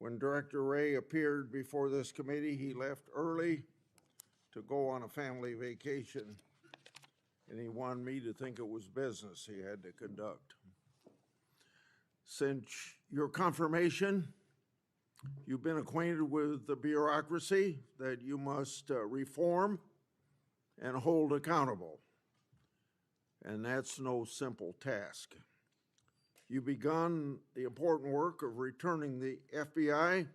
When Director Wray appeared before this committee, he left early to go on a family vacation, and he wanted me to think it was business he had to conduct. Since your confirmation, you've been acquainted with the bureaucracy that you must reform and hold accountable, and that's no simple task. You've begun the important work of returning the FBI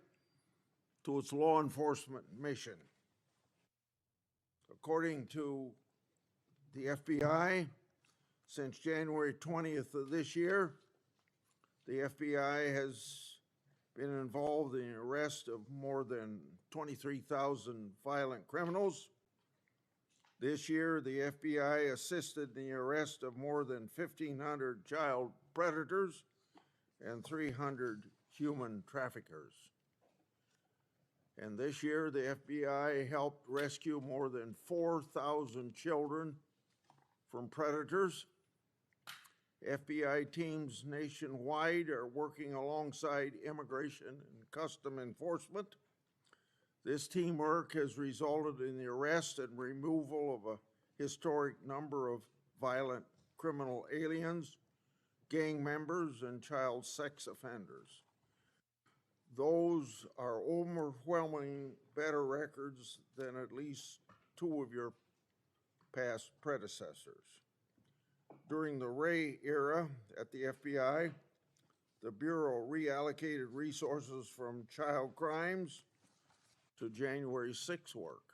to its law enforcement mission. According to the FBI, since January 20th of this year, the FBI has been involved in the arrest of more than 23,000 violent criminals. This year, the FBI assisted in the arrest of more than 1,500 child predators and 300 human traffickers. And this year, the FBI helped rescue more than 4,000 children from predators. FBI teams nationwide are working alongside immigration and custom enforcement. This teamwork has resulted in the arrest and removal of a historic number of violent criminal aliens, gang members, and child sex offenders. Those are overwhelming better records than at least two of your past predecessors. During the Wray era at the FBI, the Bureau reallocated resources from child crimes to January 6 work.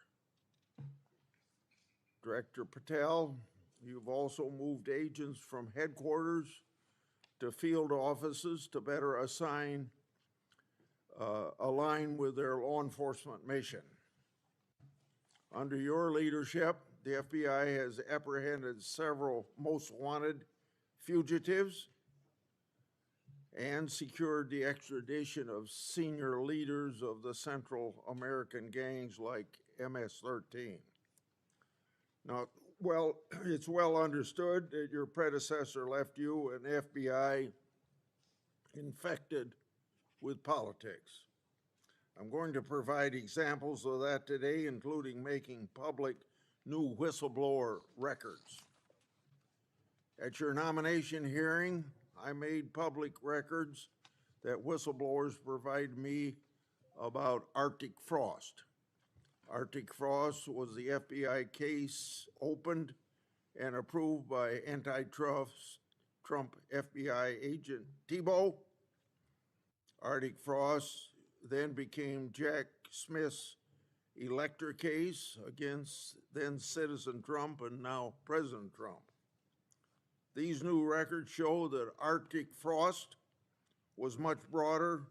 Director Patel, you've also moved agents from headquarters to field offices to better align with their law enforcement mission. Under your leadership, the FBI has apprehended several most wanted fugitives and secured the extradition of senior leaders of the Central American gangs like MS-13. Now, it's well understood that your predecessor left you an FBI infected with politics. I'm going to provide examples of that today, including making public new whistleblower records. At your nomination hearing, I made public records that whistleblowers provide me about Arctic Frost. Arctic Frost was the FBI case opened and approved by antitrust Trump FBI agent Thibault. Arctic Frost then became Jack Smith's elector case against then Citizen Trump and now President Trump. These new records show that Arctic Frost was much broader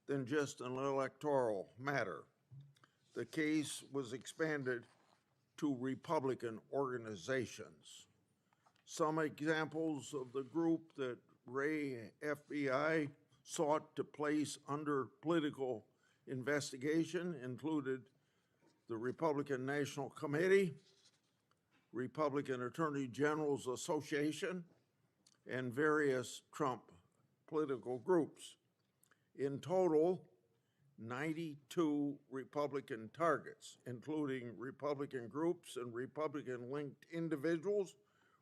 than just an electoral matter. The case was expanded to Republican organizations. Some examples of the group that Wray FBI sought to place under political investigation included the Republican National Committee, Republican Attorney General's Association, and various Trump political groups. In total, 92 Republican targets, including Republican groups and Republican-linked individuals,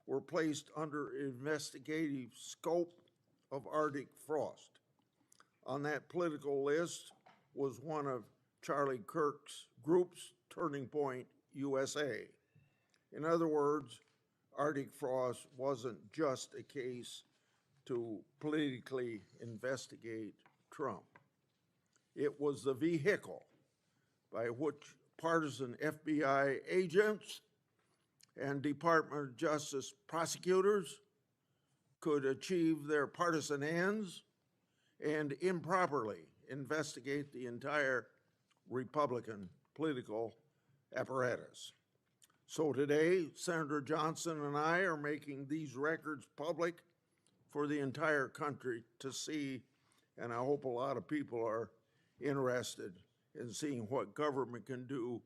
were placed under investigative scope of Arctic Frost. On that political list was one of Charlie Kirk's groups, Turning Point USA. In other words, Arctic Frost wasn't just a case to politically investigate Trump. It was the vehicle by which partisan FBI agents and Department of Justice prosecutors could achieve their partisan ends and improperly investigate the entire Republican political apparatus. So today, Senator Johnson and I are making these records public for the entire country to see, and I hope a lot of people are interested in seeing what government can do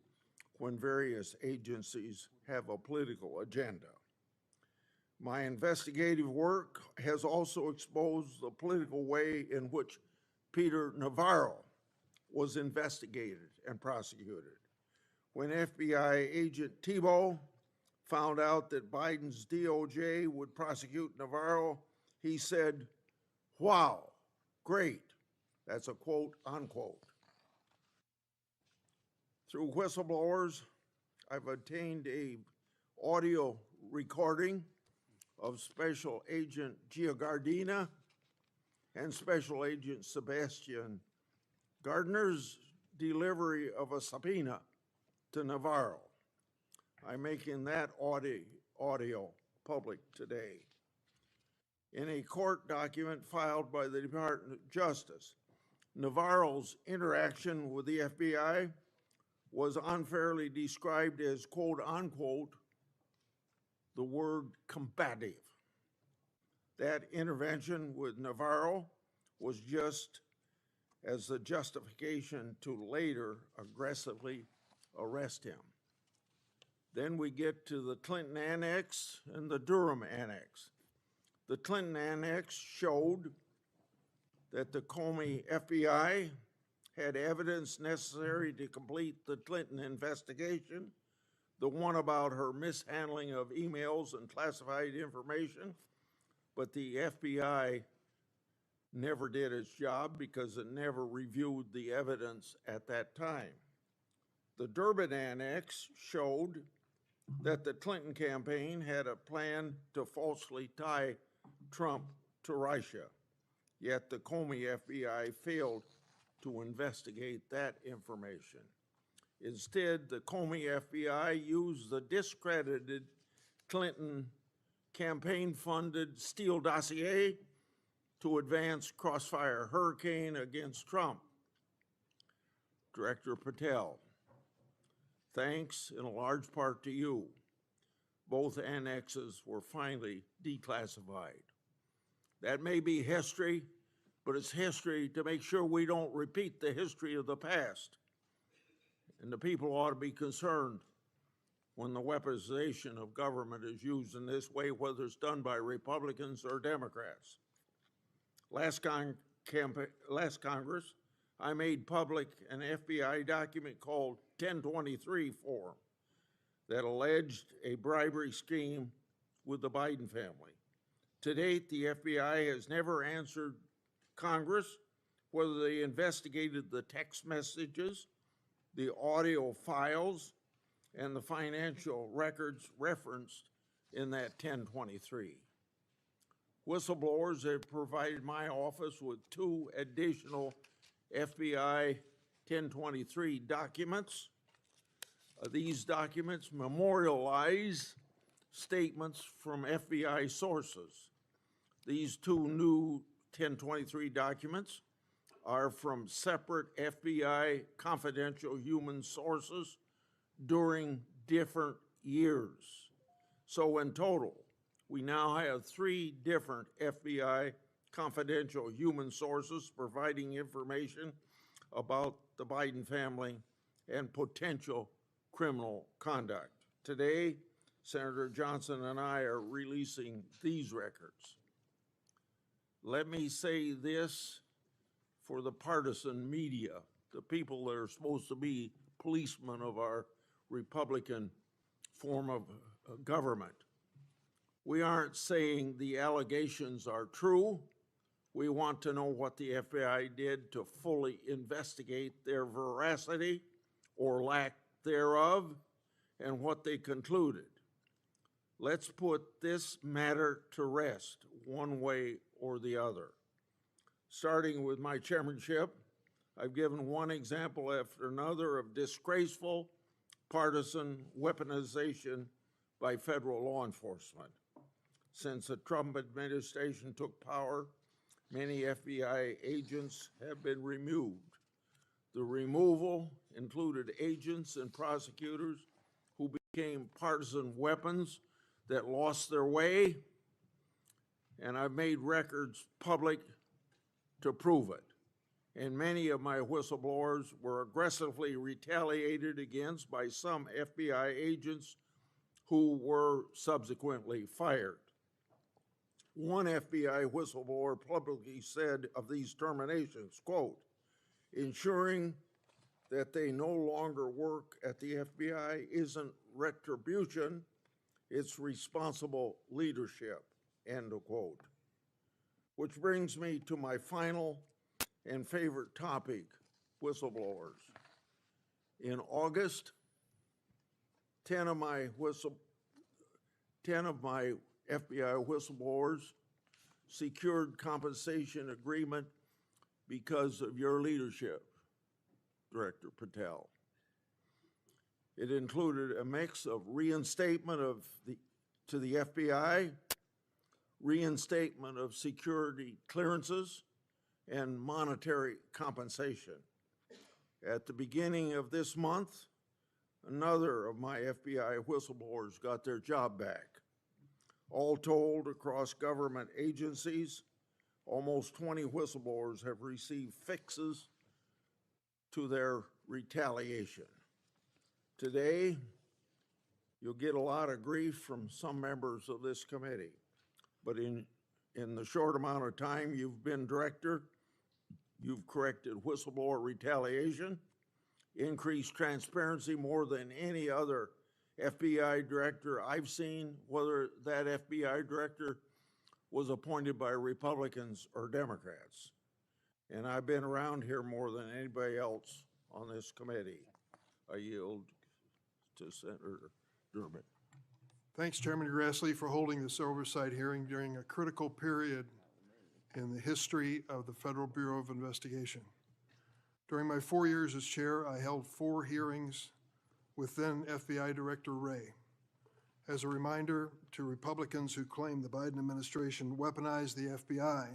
when various agencies have a political agenda. My investigative work has also exposed the political way in which Peter Navarro was investigated and prosecuted. When FBI agent Thibault found out that Biden's DOJ would prosecute Navarro, he said, "Wow, great." That's a quote, unquote. Through whistleblowers, I've obtained a audio recording of Special Agent Giagardina and Special Agent Sebastian Gardner's delivery of a subpoena to Navarro. I'm making that audio public today. In a court document filed by the Department of Justice, Navarro's interaction with the FBI was unfairly described as, quote unquote, the word combative. That intervention with Navarro was just as the justification to later aggressively arrest him. Then we get to the Clinton Annex and the Durham Annex. The Clinton Annex showed that the Comey FBI had evidence necessary to complete the Clinton investigation, the one about her mishandling of emails and classified information, but the FBI never did its job because it never reviewed the evidence at that time. The Durbin Annex showed that the Clinton campaign had a plan to falsely tie Trump to Russia, yet the Comey FBI failed to investigate that information. Instead, the Comey FBI used the discredited Clinton campaign-funded Steele dossier to advance crossfire hurricane against Trump. Director Patel, thanks in a large part to you, both annexes were finally declassified. That may be history, but it's history to make sure we don't repeat the history of the past. And the people ought to be concerned when the weaponization of government is used in this way, whether it's done by Republicans or Democrats. Last Congress, I made public an FBI document called 1023 form that alleged a bribery scheme with the Biden family. To date, the FBI has never answered Congress whether they investigated the text messages, the audio files, and the financial records referenced in that 1023. Whistleblowers have provided my office with 2 additional FBI 1023 documents. These documents memorialize statements from FBI sources. These 2 new 1023 documents are from separate FBI confidential human sources during different years. So in total, we now have 3 different FBI confidential human sources providing information about the Biden family and potential criminal conduct. Today, Senator Johnson and I are releasing these records. Let me say this for the partisan media, the people that are supposed to be policemen of our Republican form of government. We aren't saying the allegations are true. We want to know what the FBI did to fully investigate their veracity or lack thereof and what they concluded. Let's put this matter to rest one way or the other. Starting with my chairmanship, I've given one example after another of disgraceful partisan weaponization by federal law enforcement. Since the Trump administration took power, many FBI agents have been removed. The removal included agents and prosecutors who became partisan weapons that lost their way, and I've made records public to prove it. And many of my whistleblowers were aggressively retaliated against by some FBI agents who were subsequently fired. One FBI whistleblower publicly said of these terminations, quote, Ensuring that they no longer work at the FBI isn't retribution, it's responsible leadership, end of quote. Which brings me to my final and favorite topic, whistleblowers. In August, 10 of my FBI whistleblowers secured compensation agreement because of your leadership, Director Patel. It included a mix of reinstatement to the FBI, reinstatement of security clearances, and monetary compensation. At the beginning of this month, another of my FBI whistleblowers got their job back. All told, across government agencies, almost 20 whistleblowers have received fixes to their retaliation. Today, you'll get a lot of grief from some members of this committee, but in the short amount of time you've been director, you've corrected whistleblower retaliation, increased transparency more than any other FBI director I've seen, whether that FBI director was appointed by Republicans or Democrats. And I've been around here more than anybody else on this committee. I yield to Senator Durbin. Thanks, Chairman Grassley, for holding this oversight hearing during a critical period in the history of the Federal Bureau of Investigation. During my 4 years as chair, I held 4 hearings with then FBI Director Wray. As a reminder to Republicans who claim the Biden administration weaponized the FBI,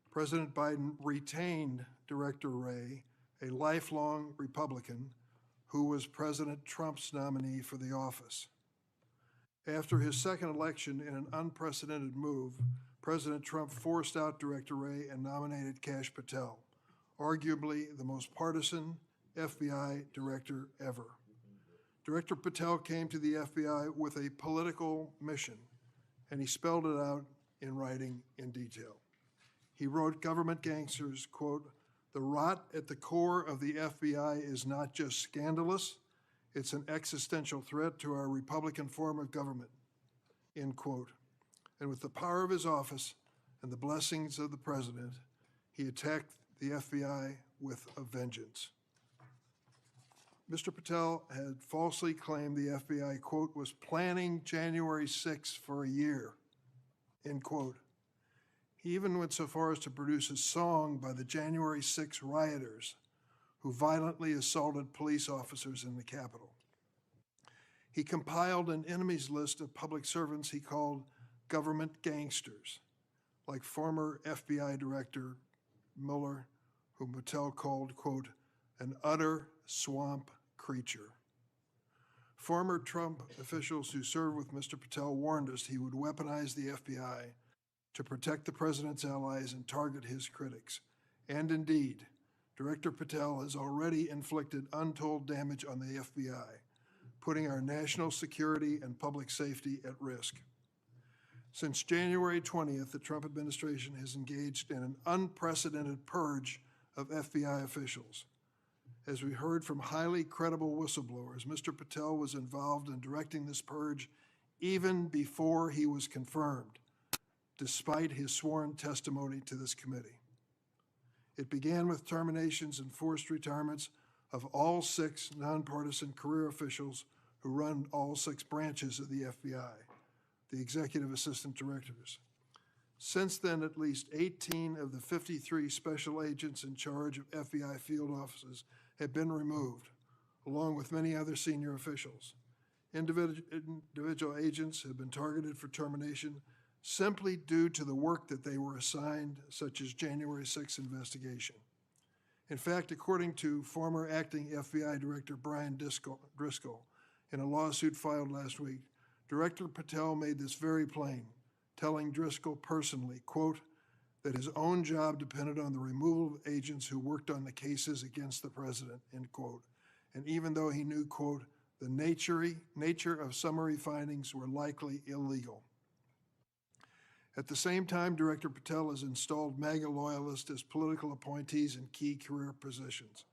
President Biden retained Director Wray, a lifelong Republican who was President Trump's nominee for the office. After his second election, in an unprecedented move, President Trump forced out Director Wray and nominated Kash Patel, arguably the most partisan FBI director ever. Director Patel came to the FBI with a political mission, and he spelled it out in writing in detail. He wrote, "Government gangsters, quote, the rot at the core of the FBI is not just scandalous, it's an existential threat to our Republican form of government," end quote. And with the power of his office and the blessings of the president, he attacked the FBI with a vengeance. Mr. Patel had falsely claimed the FBI, quote, was planning January 6th for a year, end quote. He even went so far as to produce a song by the January 6 rioters who violently assaulted police officers in the Capitol. He compiled an enemies list of public servants he called government gangsters, like former FBI Director Mueller, whom Patel called, quote, an utter swamp creature. Former Trump officials who served with Mr. Patel warned us he would weaponize the FBI to protect the president's allies and target his critics. And indeed, Director Patel has already inflicted untold damage on the FBI, putting our national security and public safety at risk. Since January 20th, the Trump administration has engaged in an unprecedented purge of FBI officials. As we heard from highly credible whistleblowers, Mr. Patel was involved in directing this purge even before he was confirmed, despite his sworn testimony to this committee. It began with terminations and forced retirements of all 6 nonpartisan career officials who run all 6 branches of the FBI, the executive assistant directors. Since then, at least 18 of the 53 special agents in charge of FBI field offices have been removed, along with many other senior officials. Individual agents have been targeted for termination simply due to the work that they were assigned, such as January 6th investigation. In fact, according to former acting FBI Director Brian Driscoll, in a lawsuit filed last week, Director Patel made this very plain, telling Driscoll personally, quote, that his own job depended on the removal of agents who worked on the cases against the president, end quote. And even though he knew, quote, the nature of summary findings were likely illegal. At the same time, Director Patel has installed MAGA loyalists as political appointees in key career positions,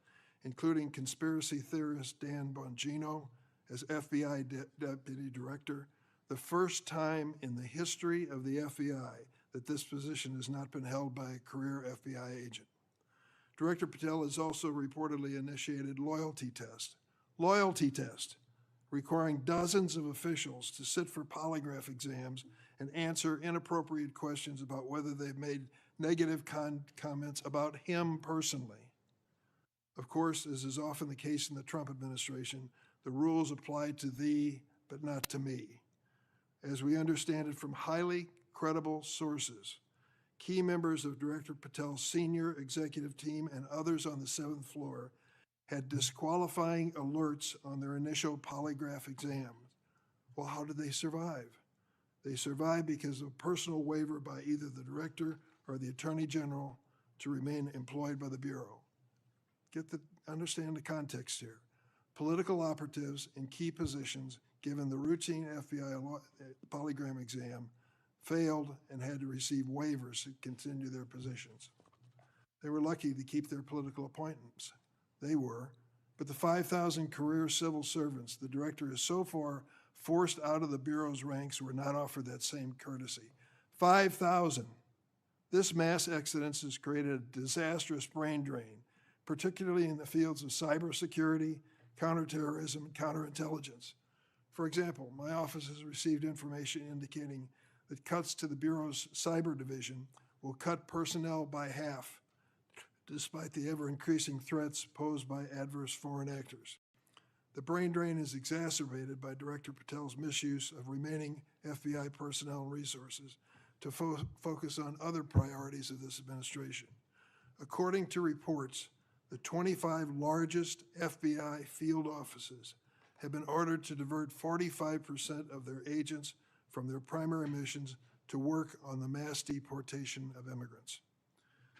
including conspiracy theorist Dan Bongino as FBI Deputy Director, the first time in the history of the FBI that this position has not been held by a career FBI agent. Director Patel has also reportedly initiated loyalty test, requiring dozens of officials to sit for polygraph exams and answer inappropriate questions about whether they've made negative comments about him personally. Of course, as is often the case in the Trump administration, the rules apply to thee, but not to me. As we understand it from highly credible sources, key members of Director Patel's senior executive team and others on the 7th floor had disqualifying alerts on their initial polygraph exam. Well, how did they survive? They survived because of a personal waiver by either the director or the attorney general to remain employed by the Bureau. Understand the context here. Political operatives in key positions, given the routine FBI polygraph exam, failed and had to receive waivers to continue their positions. They were lucky to keep their political appointments. They were, but the 5,000 career civil servants the director has so far forced out of the Bureau's ranks were not offered that same courtesy. 5,000. This mass exodus has created a disastrous brain drain, particularly in the fields of cybersecurity, counterterrorism, and counterintelligence. For example, my office has received information indicating that cuts to the Bureau's cyber division will cut personnel by half, despite the ever-increasing threats posed by adverse foreign actors. The brain drain is exacerbated by Director Patel's misuse of remaining FBI personnel and resources to focus on other priorities of this administration. According to reports, the 25 largest FBI field offices have been ordered to divert 45% of their agents from their primary missions to work on the mass deportation of immigrants.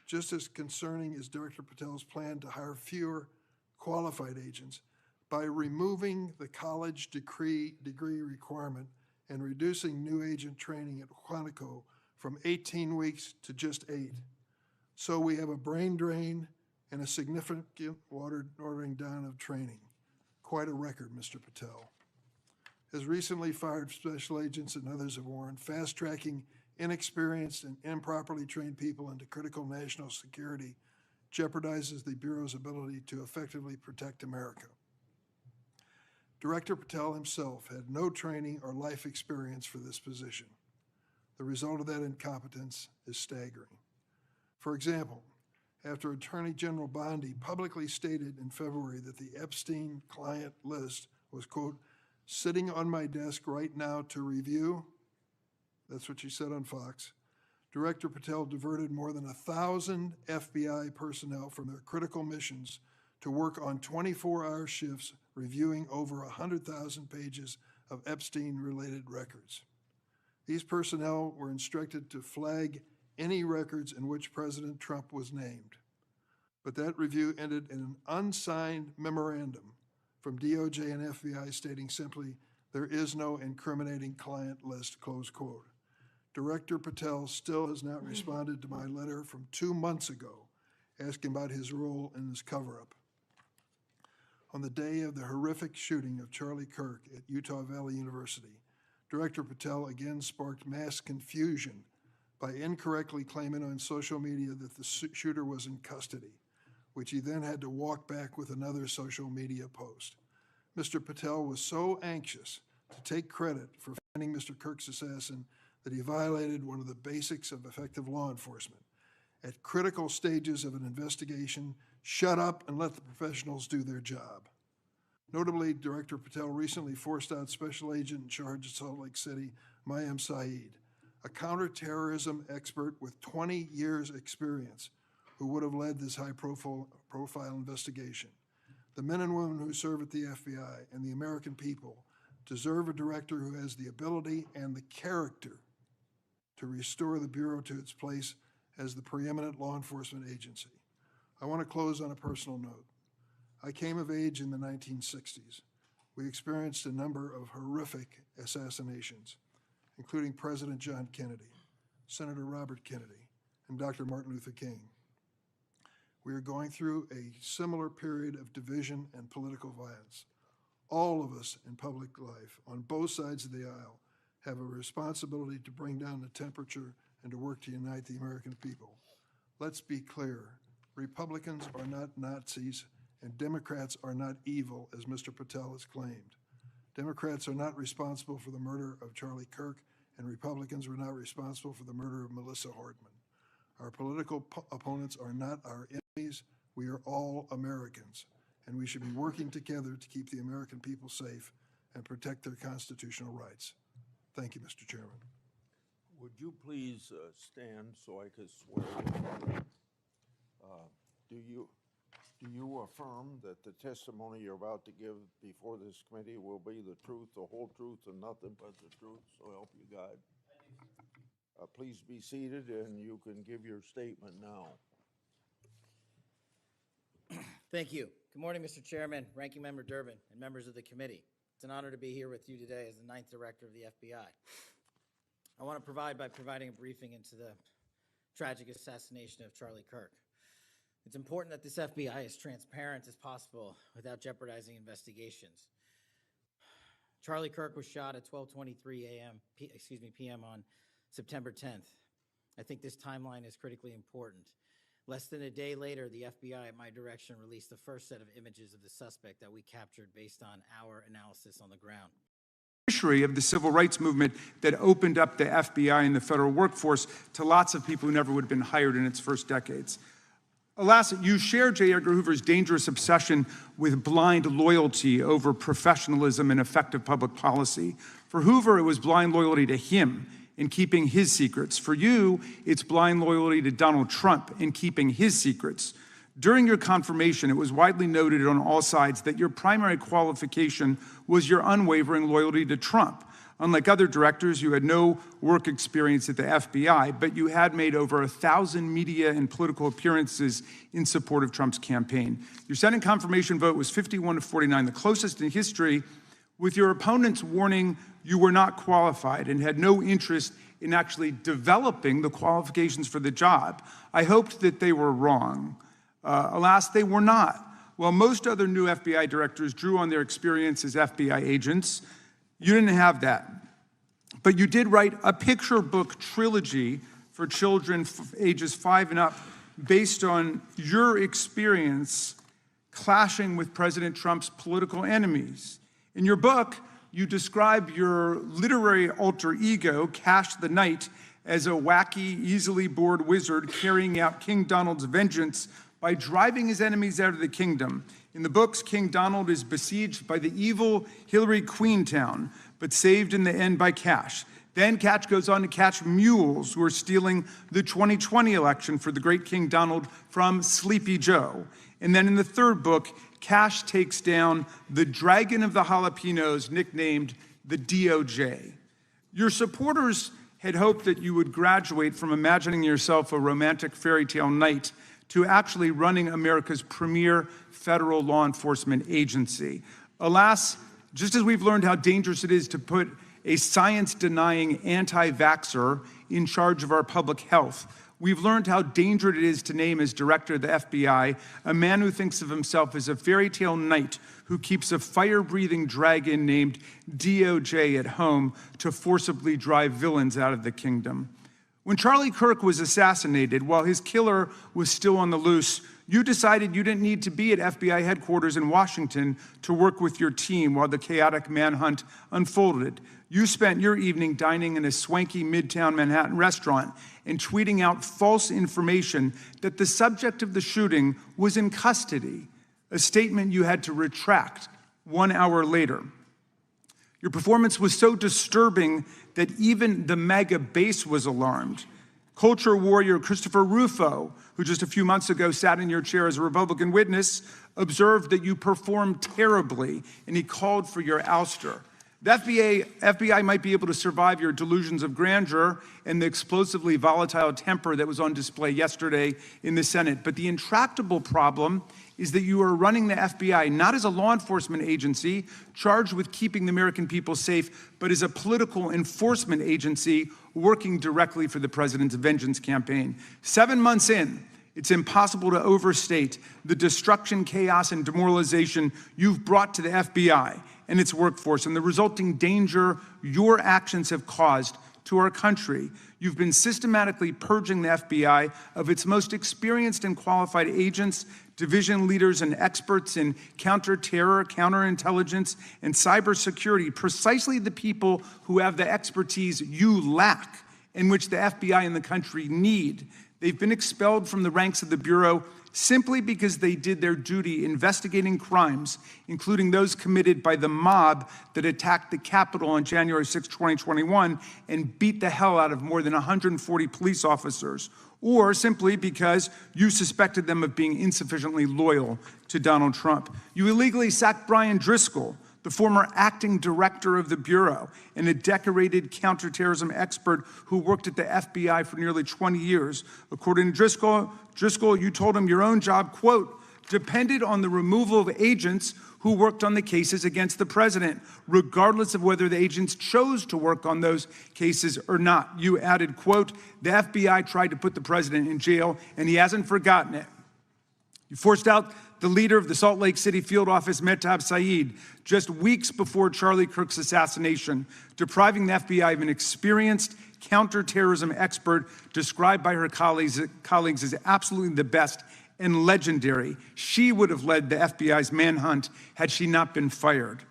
Just as concerning is Director Patel's plan to hire fewer qualified agents by removing the college degree requirement and reducing new agent training at Quantico from 18 weeks to just 8. So we have a brain drain and a significant watering down of training. Quite a record, Mr. Patel. As recently fired special agents and others have warned, fast-tracking inexperienced and improperly trained people into critical national security jeopardizes the Bureau's ability to effectively protect America. Director Patel himself had no training or life experience for this position. The result of that incompetence is staggering. For example, after Attorney General Bondi publicly stated in February that the Epstein client list was, quote, sitting on my desk right now to review, that's what she said on Fox, Director Patel diverted more than 1,000 FBI personnel from their critical missions to work on 24-hour shifts reviewing over 100,000 pages of Epstein-related records. These personnel were instructed to flag any records in which President Trump was named. But that review ended in an unsigned memorandum from DOJ and FBI stating simply, there is no incriminating client list, close quote. Director Patel still has not responded to my letter from 2 months ago asking about his role in this cover-up. On the day of the horrific shooting of Charlie Kirk at Utah Valley University, Director Patel again sparked mass confusion by incorrectly claiming on social media that the shooter was in custody, which he then had to walk back with another social media post. Mr. Patel was so anxious to take credit for finding Mr. Kirk's assassin that he violated one of the basics of effective law enforcement. At critical stages of an investigation, shut up and let the professionals do their job. Notably, Director Patel recently forced out Special Agent in charge of Salt Lake City, Mayim Saeed, a counterterrorism expert with 20 years experience, who would have led this high-profile investigation. The men and women who serve at the FBI and the American people deserve a director who has the ability and the character to restore the Bureau to its place as the preeminent law enforcement agency. I want to close on a personal note. I came of age in the 1960s. We experienced a number of horrific assassinations, including President John Kennedy. Senator Robert Kennedy, and Dr. Martin Luther King. We are going through a similar period of division and political violence. All of us in public life, on both sides of the aisle, have a responsibility to bring down the temperature and to work to unite the American people. Let's be clear. Republicans are not Nazis, and Democrats are not evil, as Mr. Patel has claimed. Democrats are not responsible for the murder of Charlie Kirk, and Republicans were not responsible for the murder of Melissa Hardman. Our political opponents are not our enemies. We are all Americans, and we should be working together to keep the American people safe and protect their constitutional rights. Thank you, Mr. Chairman. Would you please stand so I could swear in? Do you affirm that the testimony you're about to give before this committee will be the truth, the whole truth, and nothing but the truth? So help you God. Please be seated, and you can give your statement now. Thank you. Good morning, Mr. Chairman, Ranking Member Durbin, and members of the committee. It's an honor to be here with you today as the 9th Director of the FBI. I want to providing a briefing into the tragic assassination of Charlie Kirk. It's important that this FBI is transparent as possible without jeopardizing investigations. Charlie Kirk was shot at 12:23 p.m. on September 10th. I think this timeline is critically important. Less than a day later, the FBI, at my direction, released the first set of images of the suspect that we captured based on our analysis on the ground. Of the civil rights movement that opened up the FBI and the federal workforce to lots of people who never would have been hired in its first decades. Alas, you share J. Edgar Hoover's dangerous obsession with blind loyalty over professionalism and effective public policy. For Hoover, it was blind loyalty to him in keeping his secrets. For you, it's blind loyalty to Donald Trump in keeping his secrets. During your confirmation, it was widely noted on all sides that your primary qualification was your unwavering loyalty to Trump. Unlike other directors, you had no work experience at the FBI, but you had made over 1,000 media and political appearances in support of Trump's campaign. Your Senate confirmation vote was 51-49, the closest in history, with your opponents warning you were not qualified and had no interest in actually developing the qualifications for the job. I hoped that they were wrong. Alas, they were not. While most other new FBI directors drew on their experience as FBI agents, you didn't have that. But you did write a picture book trilogy for children ages 5 and up based on your experience clashing with President Trump's political enemies. In your book, you describe your literary alter ego, Kash the Knight, as a wacky, easily bored wizard carrying out King Donald's vengeance by driving his enemies out of the kingdom. In the books, King Donald is besieged by the evil Hillary Queentown, but saved in the end by Kash. Then Kash goes on to catch mules who are stealing the 2020 election for the great King Donald from Sleepy Joe. And then in the third book, Kash takes down the dragon of the jalapenos, nicknamed the DOJ. Your supporters had hoped that you would graduate from imagining yourself a romantic fairy tale knight to actually running America's premier federal law enforcement agency. Alas, just as we've learned how dangerous it is to put a science-denying anti-vaxxer in charge of our public health, we've learned how dangerous it is to name as director of the FBI a man who thinks of himself as a fairy tale knight who keeps a fire-breathing dragon named DOJ at home to forcibly drive villains out of the kingdom. When Charlie Kirk was assassinated, while his killer was still on the loose, you decided you didn't need to be at FBI headquarters in Washington to work with your team while the chaotic manhunt unfolded. You spent your evening dining in a swanky Midtown Manhattan restaurant and tweeting out false information that the subject of the shooting was in custody, a statement you had to retract 1 hour later. Your performance was so disturbing that even the MAGA base was alarmed. Culture warrior Christopher Rufo, who just a few months ago sat in your chair as a Republican witness, observed that you performed terribly, and he called for your ouster. The FBI might be able to survive your delusions of grandeur and the explosively volatile temper that was on display yesterday in the Senate, but the intractable problem is that you are running the FBI not as a law enforcement agency charged with keeping the American people safe, but as a political enforcement agency working directly for the president's vengeance campaign. 7 months in, it's impossible to overstate the destruction, chaos, and demoralization you've brought to the FBI and its workforce and the resulting danger your actions have caused to our country. You've been systematically purging the FBI of its most experienced and qualified agents, division leaders, and experts in counterterror, counterintelligence, and cybersecurity, precisely the people who have the expertise you lack and which the FBI and the country need. They've been expelled from the ranks of the Bureau simply because they did their duty investigating crimes, including those committed by the mob that attacked the Capitol on January 6, 2021, and beat the hell out of more than 140 police officers, or simply because you suspected them of being insufficiently loyal to Donald Trump. You illegally sacked Brian Driscoll, the former acting director of the Bureau and a decorated counterterrorism expert who worked at the FBI for nearly 20 years. According to Driscoll, you told him your own job, quote, depended on the removal of agents who worked on the cases against the president, regardless of whether the agents chose to work on those cases or not. You added, quote, the FBI tried to put the president in jail and he hasn't forgotten it. You forced out the leader of the Salt Lake City field office, Mehtab Saeed, just weeks before Charlie Kirk's assassination, depriving the FBI of an experienced counterterrorism expert described by her colleagues as absolutely the best and legendary. She would have led the FBI's manhunt had she not been fired.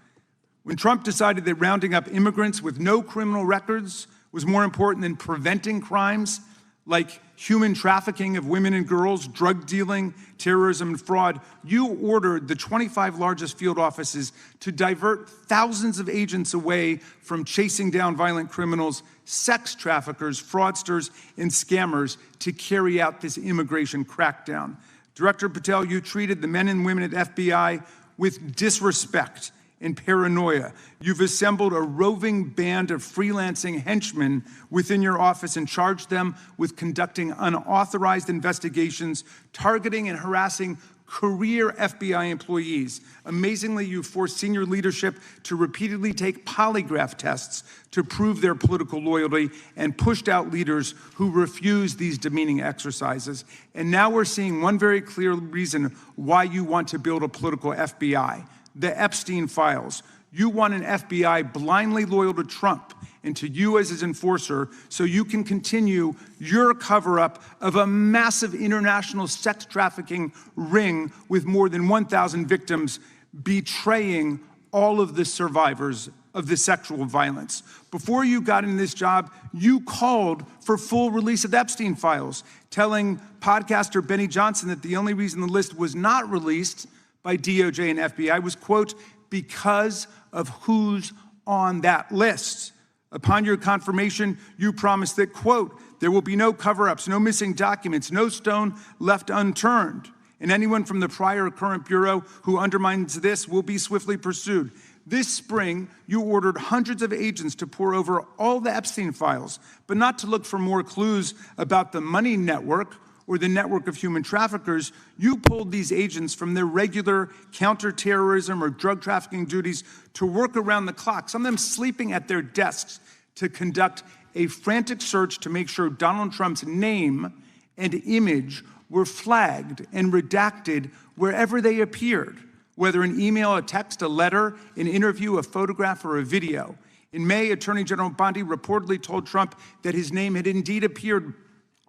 When Trump decided that rounding up immigrants with no criminal records was more important than preventing crimes like human trafficking of women and girls, drug dealing, terrorism, and fraud, you ordered the 25 largest field offices to divert thousands of agents away from chasing down violent criminals, sex traffickers, fraudsters, and scammers to carry out this immigration crackdown. Director Patel, you treated the men and women at the FBI with disrespect and paranoia. You've assembled a roving band of freelancing henchmen within your office and charged them with conducting unauthorized investigations, targeting and harassing career FBI employees. Amazingly, you forced senior leadership to repeatedly take polygraph tests to prove their political loyalty and pushed out leaders who refused these demeaning exercises. And now we're seeing one very clear reason why you want to build a political FBI. The Epstein files. You want an FBI blindly loyal to Trump and to you as his enforcer so you can continue your cover-up of a massive international sex trafficking ring with more than 1,000 victims, betraying all of the survivors of the sexual violence. Before you got in this job, you called for full release of the Epstein files, telling podcaster Benny Johnson that the only reason the list was not released by DOJ and FBI was, quote, because of who's on that list. Upon your confirmation, you promised that, quote, there will be no cover-ups, no missing documents, no stone left unturned, and anyone from the prior or current Bureau who undermines this will be swiftly pursued. This spring, you ordered hundreds of agents to pore over all the Epstein files, but not to look for more clues about the money network or the network of human traffickers. You pulled these agents from their regular counterterrorism or drug trafficking duties to work around the clock, some of them sleeping at their desks, to conduct a frantic search to make sure Donald Trump's name and image were flagged and redacted wherever they appeared, whether an email, a text, a letter, an interview, a photograph, or a video. In May, Attorney General Bondi reportedly told Trump that his name had indeed appeared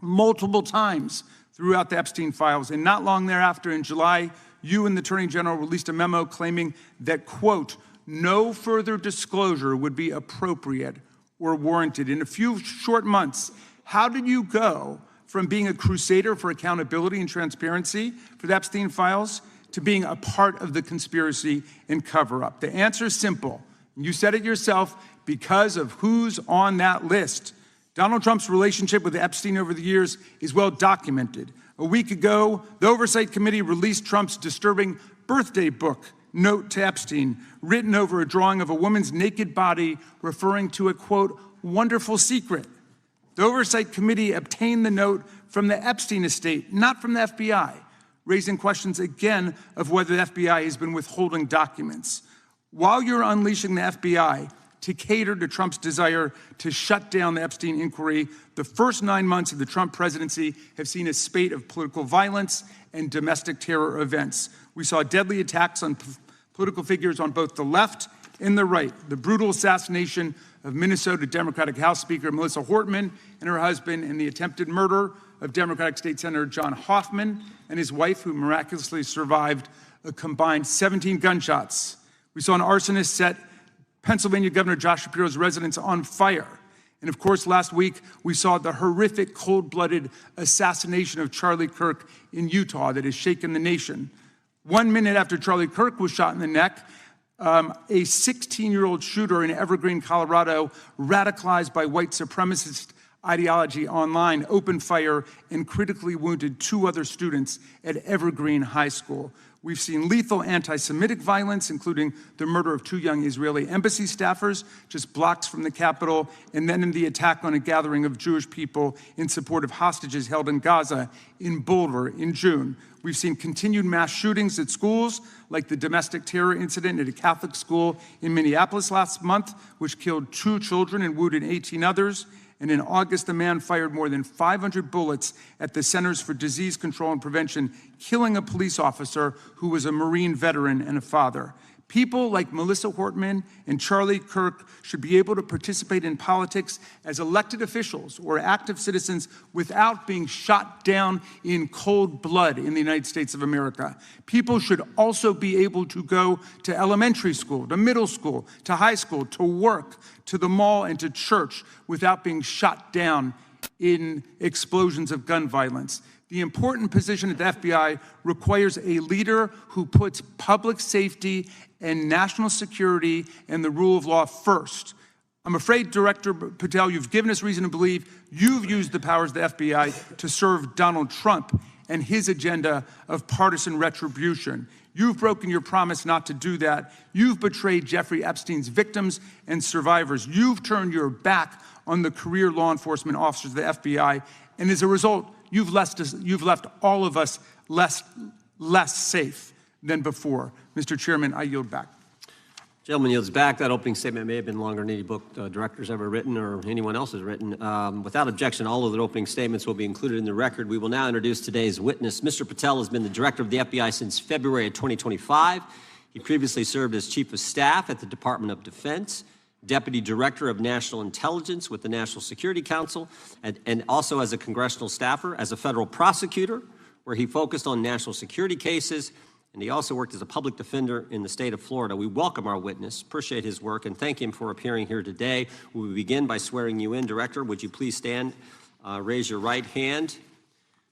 multiple times throughout the Epstein files. And not long thereafter, in July, you and the Attorney General released a memo claiming that, quote, no further disclosure would be appropriate or warranted. In a few short months, how did you go from being a crusader for accountability and transparency for the Epstein files to being a part of the conspiracy and cover-up? The answer is simple. You said it yourself, because of who's on that list. Donald Trump's relationship with Epstein over the years is well documented. A week ago, the Oversight Committee released Trump's disturbing birthday book, Note to Epstein, written over a drawing of a woman's naked body referring to a, quote, wonderful secret. The Oversight Committee obtained the note from the Epstein estate, not from the FBI. raising questions again of whether the FBI has been withholding documents. While you're unleashing the FBI to cater to Trump's desire to shut down the Epstein inquiry, the first 9 months of the Trump presidency have seen a spate of political violence and domestic terror events. We saw deadly attacks on political figures on both the left and the right. The brutal assassination of Minnesota Democratic House Speaker Melissa Hortman and her husband, and the attempted murder of Democratic State Senator John Hoffman and his wife, who miraculously survived a combined 17 gunshots. We saw an arsonist set Pennsylvania Governor Josh Shapiro's residence on fire. And of course, last week, we saw the horrific, cold-blooded assassination of Charlie Kirk in Utah that has shaken the nation. 1 minute after Charlie Kirk was shot in the neck, a 16-year-old shooter in Evergreen, Colorado, radicalized by white supremacist ideology online, opened fire and critically wounded 2 other students at Evergreen High School. We've seen lethal anti-Semitic violence, including the murder of 2 young Israeli embassy staffers just blocks from the Capitol, and then in the attack on a gathering of Jewish people in support of hostages held in Gaza in Boulder in June. We've seen continued mass shootings at schools, like the domestic terror incident at a Catholic school in Minneapolis last month, which killed 2 children and wounded 18 others. And in August, a man fired more than 500 bullets at the Centers for Disease Control and Prevention, killing a police officer who was a Marine veteran and a father. People like Melissa Hortman and Charlie Kirk should be able to participate in politics as elected officials or active citizens without being shot down in cold blood in the United States of America. People should also be able to go to elementary school, to middle school, to high school, to work, to the mall, and to church without being shot down in explosions of gun violence. The important position at the FBI requires a leader who puts public safety and national security and the rule of law first. I'm afraid, Director Patel, you've given us reason to believe you've used the powers of the FBI to serve Donald Trump and his agenda of partisan retribution. You've broken your promise not to do that. You've betrayed Jeffrey Epstein's victims and survivors. You've turned your back on the career law enforcement officers of the FBI, and as a result, you've left all of us less safe than before. Mr. Chairman, I yield back. Gentleman yields back. That opening statement may have been longer than any book director's ever written or anyone else has written. Without objection, all of the opening statements will be included in the record. We will now introduce today's witness. Mr. Patel has been the director of the FBI since February of 2025. He previously served as chief of staff at the Department of Defense, deputy director of national intelligence with the National Security Council, and also as a congressional staffer, as a federal prosecutor, where he focused on national security cases, and he also worked as a public defender in the state of Florida. We welcome our witness, appreciate his work, and thank him for appearing here today. We will begin by swearing you in. Director, would you please stand, raise your right hand.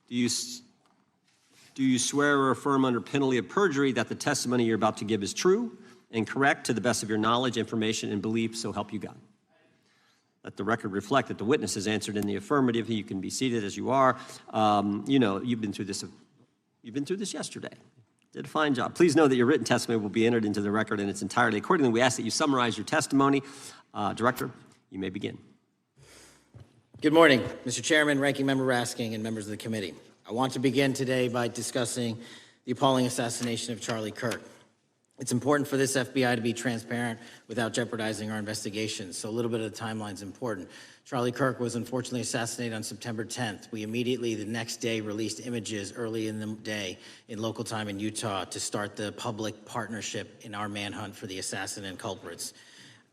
Do you swear or affirm under penalty of perjury that the testimony you're about to give is true and correct to the best of your knowledge, information, and belief, so help you God? Let the record reflect that the witness has answered in the affirmative. You can be seated as you are. You know, you've been through this yesterday. Did a fine job. Please know that your written testimony will be entered into the record in its entirety. Accordingly, we ask that you summarize your testimony. Director, you may begin. Good morning, Mr. Chairman, Ranking Member Raskin, and members of the committee. I want to begin today by discussing the appalling assassination of Charlie Kirk. It's important for this FBI to be transparent without jeopardizing our investigations, so a little bit of the timeline is important. Charlie Kirk was unfortunately assassinated on September 10th. We immediately, the next day, released images early in the day in local time in Utah to start the public partnership in our manhunt for the assassin and culprits.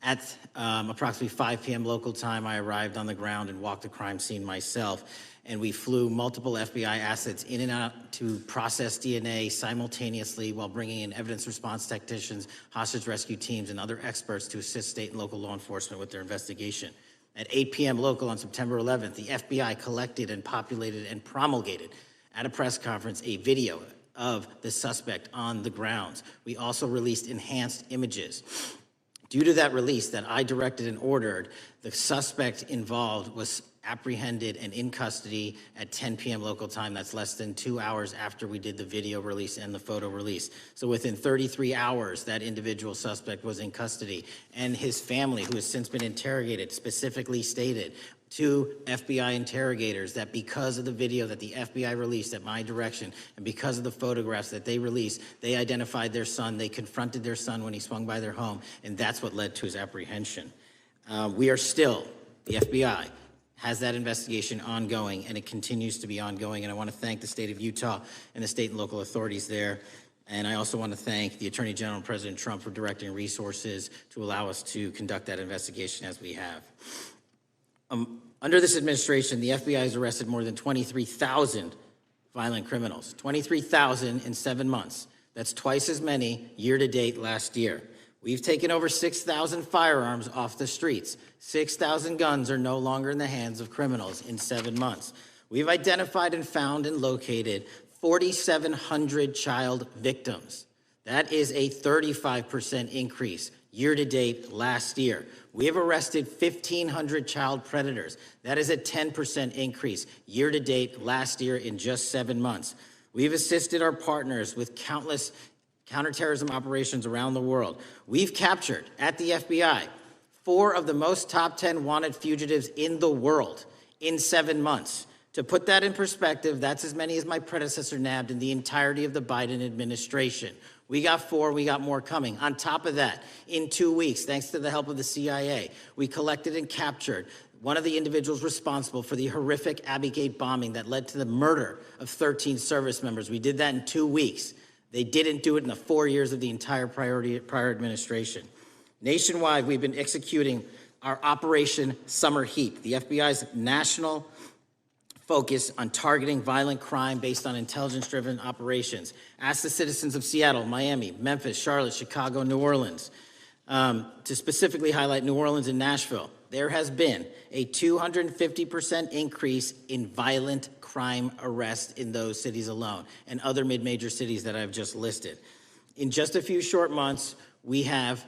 At approximately 5 p.m. local time, I arrived on the ground and walked the crime scene myself, and we flew multiple FBI assets in and out to process DNA simultaneously while bringing in evidence response technicians, hostage rescue teams, and other experts to assist state and local law enforcement with their investigation. At 8 p.m. local on September 11th, the FBI collected and populated and promulgated at a press conference a video of the suspect on the grounds. We also released enhanced images. Due to that release that I directed and ordered, the suspect involved was apprehended and in custody at 10 p.m. local time. That's less than 2 hours after we did the video release and the photo release. So within 33 hours, that individual suspect was in custody. And his family, who has since been interrogated, specifically stated to FBI interrogators that because of the video that the FBI released at my direction and because of the photographs that they released, they identified their son, they confronted their son when he swung by their home, and that's what led to his apprehension. We are still, the FBI has that investigation ongoing, and it continues to be ongoing, and I want to thank the state of Utah and the state and local authorities there. And I also want to thank the Attorney General and President Trump for directing resources to allow us to conduct that investigation as we have. Under this administration, the FBI has arrested more than 23,000 violent criminals. 23,000 in 7 months. That's twice as many year-to-date last year. We've taken over 6,000 firearms off the streets. 6,000 guns are no longer in the hands of criminals in 7 months. We've identified and found and located 4,700 child victims. That is a 35% increase year-to-date last year. We have arrested 1,500 child predators. That is a 10% increase year-to-date last year in just 7 months. We've assisted our partners with countless counterterrorism operations around the world. We've captured, at the FBI, 4 of the most top 10 wanted fugitives in the world in 7 months. To put that in perspective, that's as many as my predecessor nabbed in the entirety of the Biden administration. We got 4, we got more coming. On top of that, in 2 weeks, thanks to the help of the CIA, we collected and captured one of the individuals responsible for the horrific Abbey Gate bombing that led to the murder of 13 service members. We did that in 2 weeks. They didn't do it in the 4 years of the entire prior administration. Nationwide, we've been executing our Operation Summer Heat, the FBI's national focus on targeting violent crime based on intelligence-driven operations. Ask the citizens of Seattle, Miami, Memphis, Charlotte, Chicago, New Orleans, to specifically highlight New Orleans and Nashville. There has been a 250% increase in violent crime arrests in those cities alone and other mid-major cities that I've just listed. In just a few short months, we have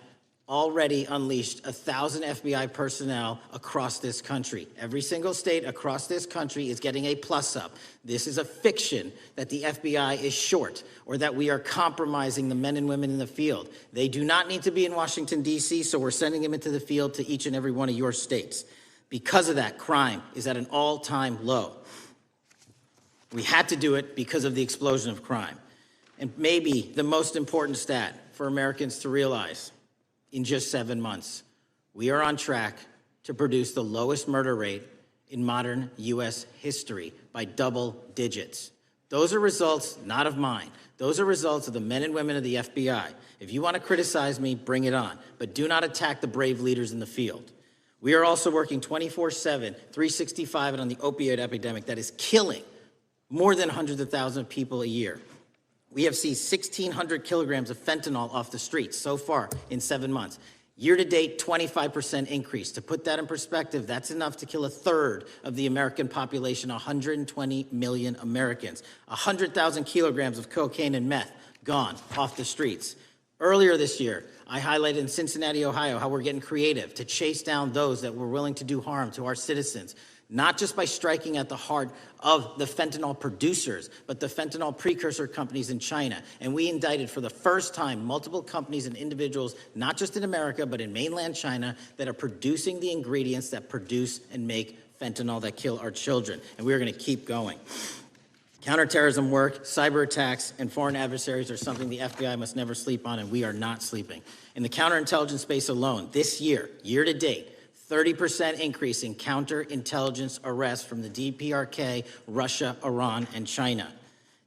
already unleashed 1,000 FBI personnel across this country. Every single state across this country is getting a plus-up. This is a fiction that the FBI is short or that we are compromising the men and women in the field. They do not need to be in Washington, D.C., so we're sending them into the field to each and every one of your states. Because of that, crime is at an all-time low. We had to do it because of the explosion of crime. And maybe the most important stat for Americans to realize, in just 7 months, we are on track to produce the lowest murder rate in modern U.S. history by double digits. Those are results not of mine. Those are results of the men and women of the FBI. If you want to criticize me, bring it on, but do not attack the brave leaders in the field. We are also working 24/7, 365 on the opioid epidemic that is killing more than hundreds of thousands of people a year. We have seized 1,600 kilograms of fentanyl off the streets so far in 7 months. Year-to-date, 25% increase. To put that in perspective, that's enough to kill a third of the American population, 120 million Americans. 100,000 kilograms of cocaine and meth gone off the streets. Earlier this year, I highlighted in Cincinnati, Ohio, how we're getting creative to chase down those that were willing to do harm to our citizens, not just by striking at the heart of the fentanyl producers, but the fentanyl precursor companies in China. And we indicted for the first time multiple companies and individuals, not just in America, but in mainland China, that are producing the ingredients that produce and make fentanyl that kill our children. And we're going to keep going. Counterterrorism work, cyber attacks, and foreign adversaries are something the FBI must never sleep on, and we are not sleeping. In the counterintelligence space alone, this year, year-to-date, 30% increase in counterintelligence arrests from the DPRK, Russia, Iran, and China.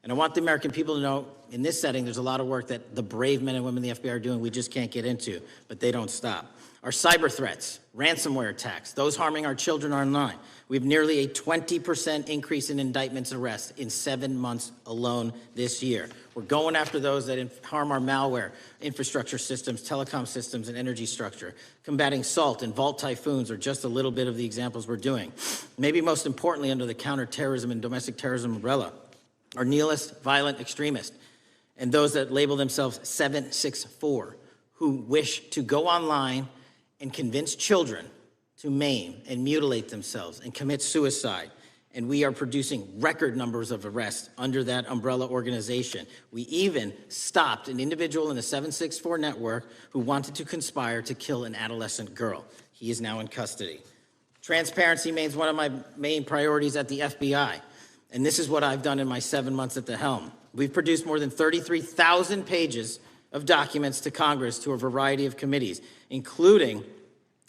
And I want the American people to know, in this setting, there's a lot of work that the brave men and women of the FBI are doing we just can't get into, but they don't stop. Our cyber threats, ransomware attacks, those harming our children online. We have nearly a 20% increase in indictments and arrests in 7 months alone this year. We're going after those that harm our malware, infrastructure systems, telecom systems, and energy structure. Combating SALT and Vault typhoons are just a little bit of the examples we're doing. Maybe most importantly, under the counterterrorism and domestic terrorism umbrella, are nihilist, violent extremists, and those that label themselves 764, who wish to go online and convince children to maim and mutilate themselves and commit suicide. And we are producing record numbers of arrests under that umbrella organization. We even stopped an individual in the 764 network who wanted to conspire to kill an adolescent girl. He is now in custody. Transparency remains one of my main priorities at the FBI. And this is what I've done in my 7 months at the helm. We've produced more than 33,000 pages of documents to Congress to a variety of committees, including,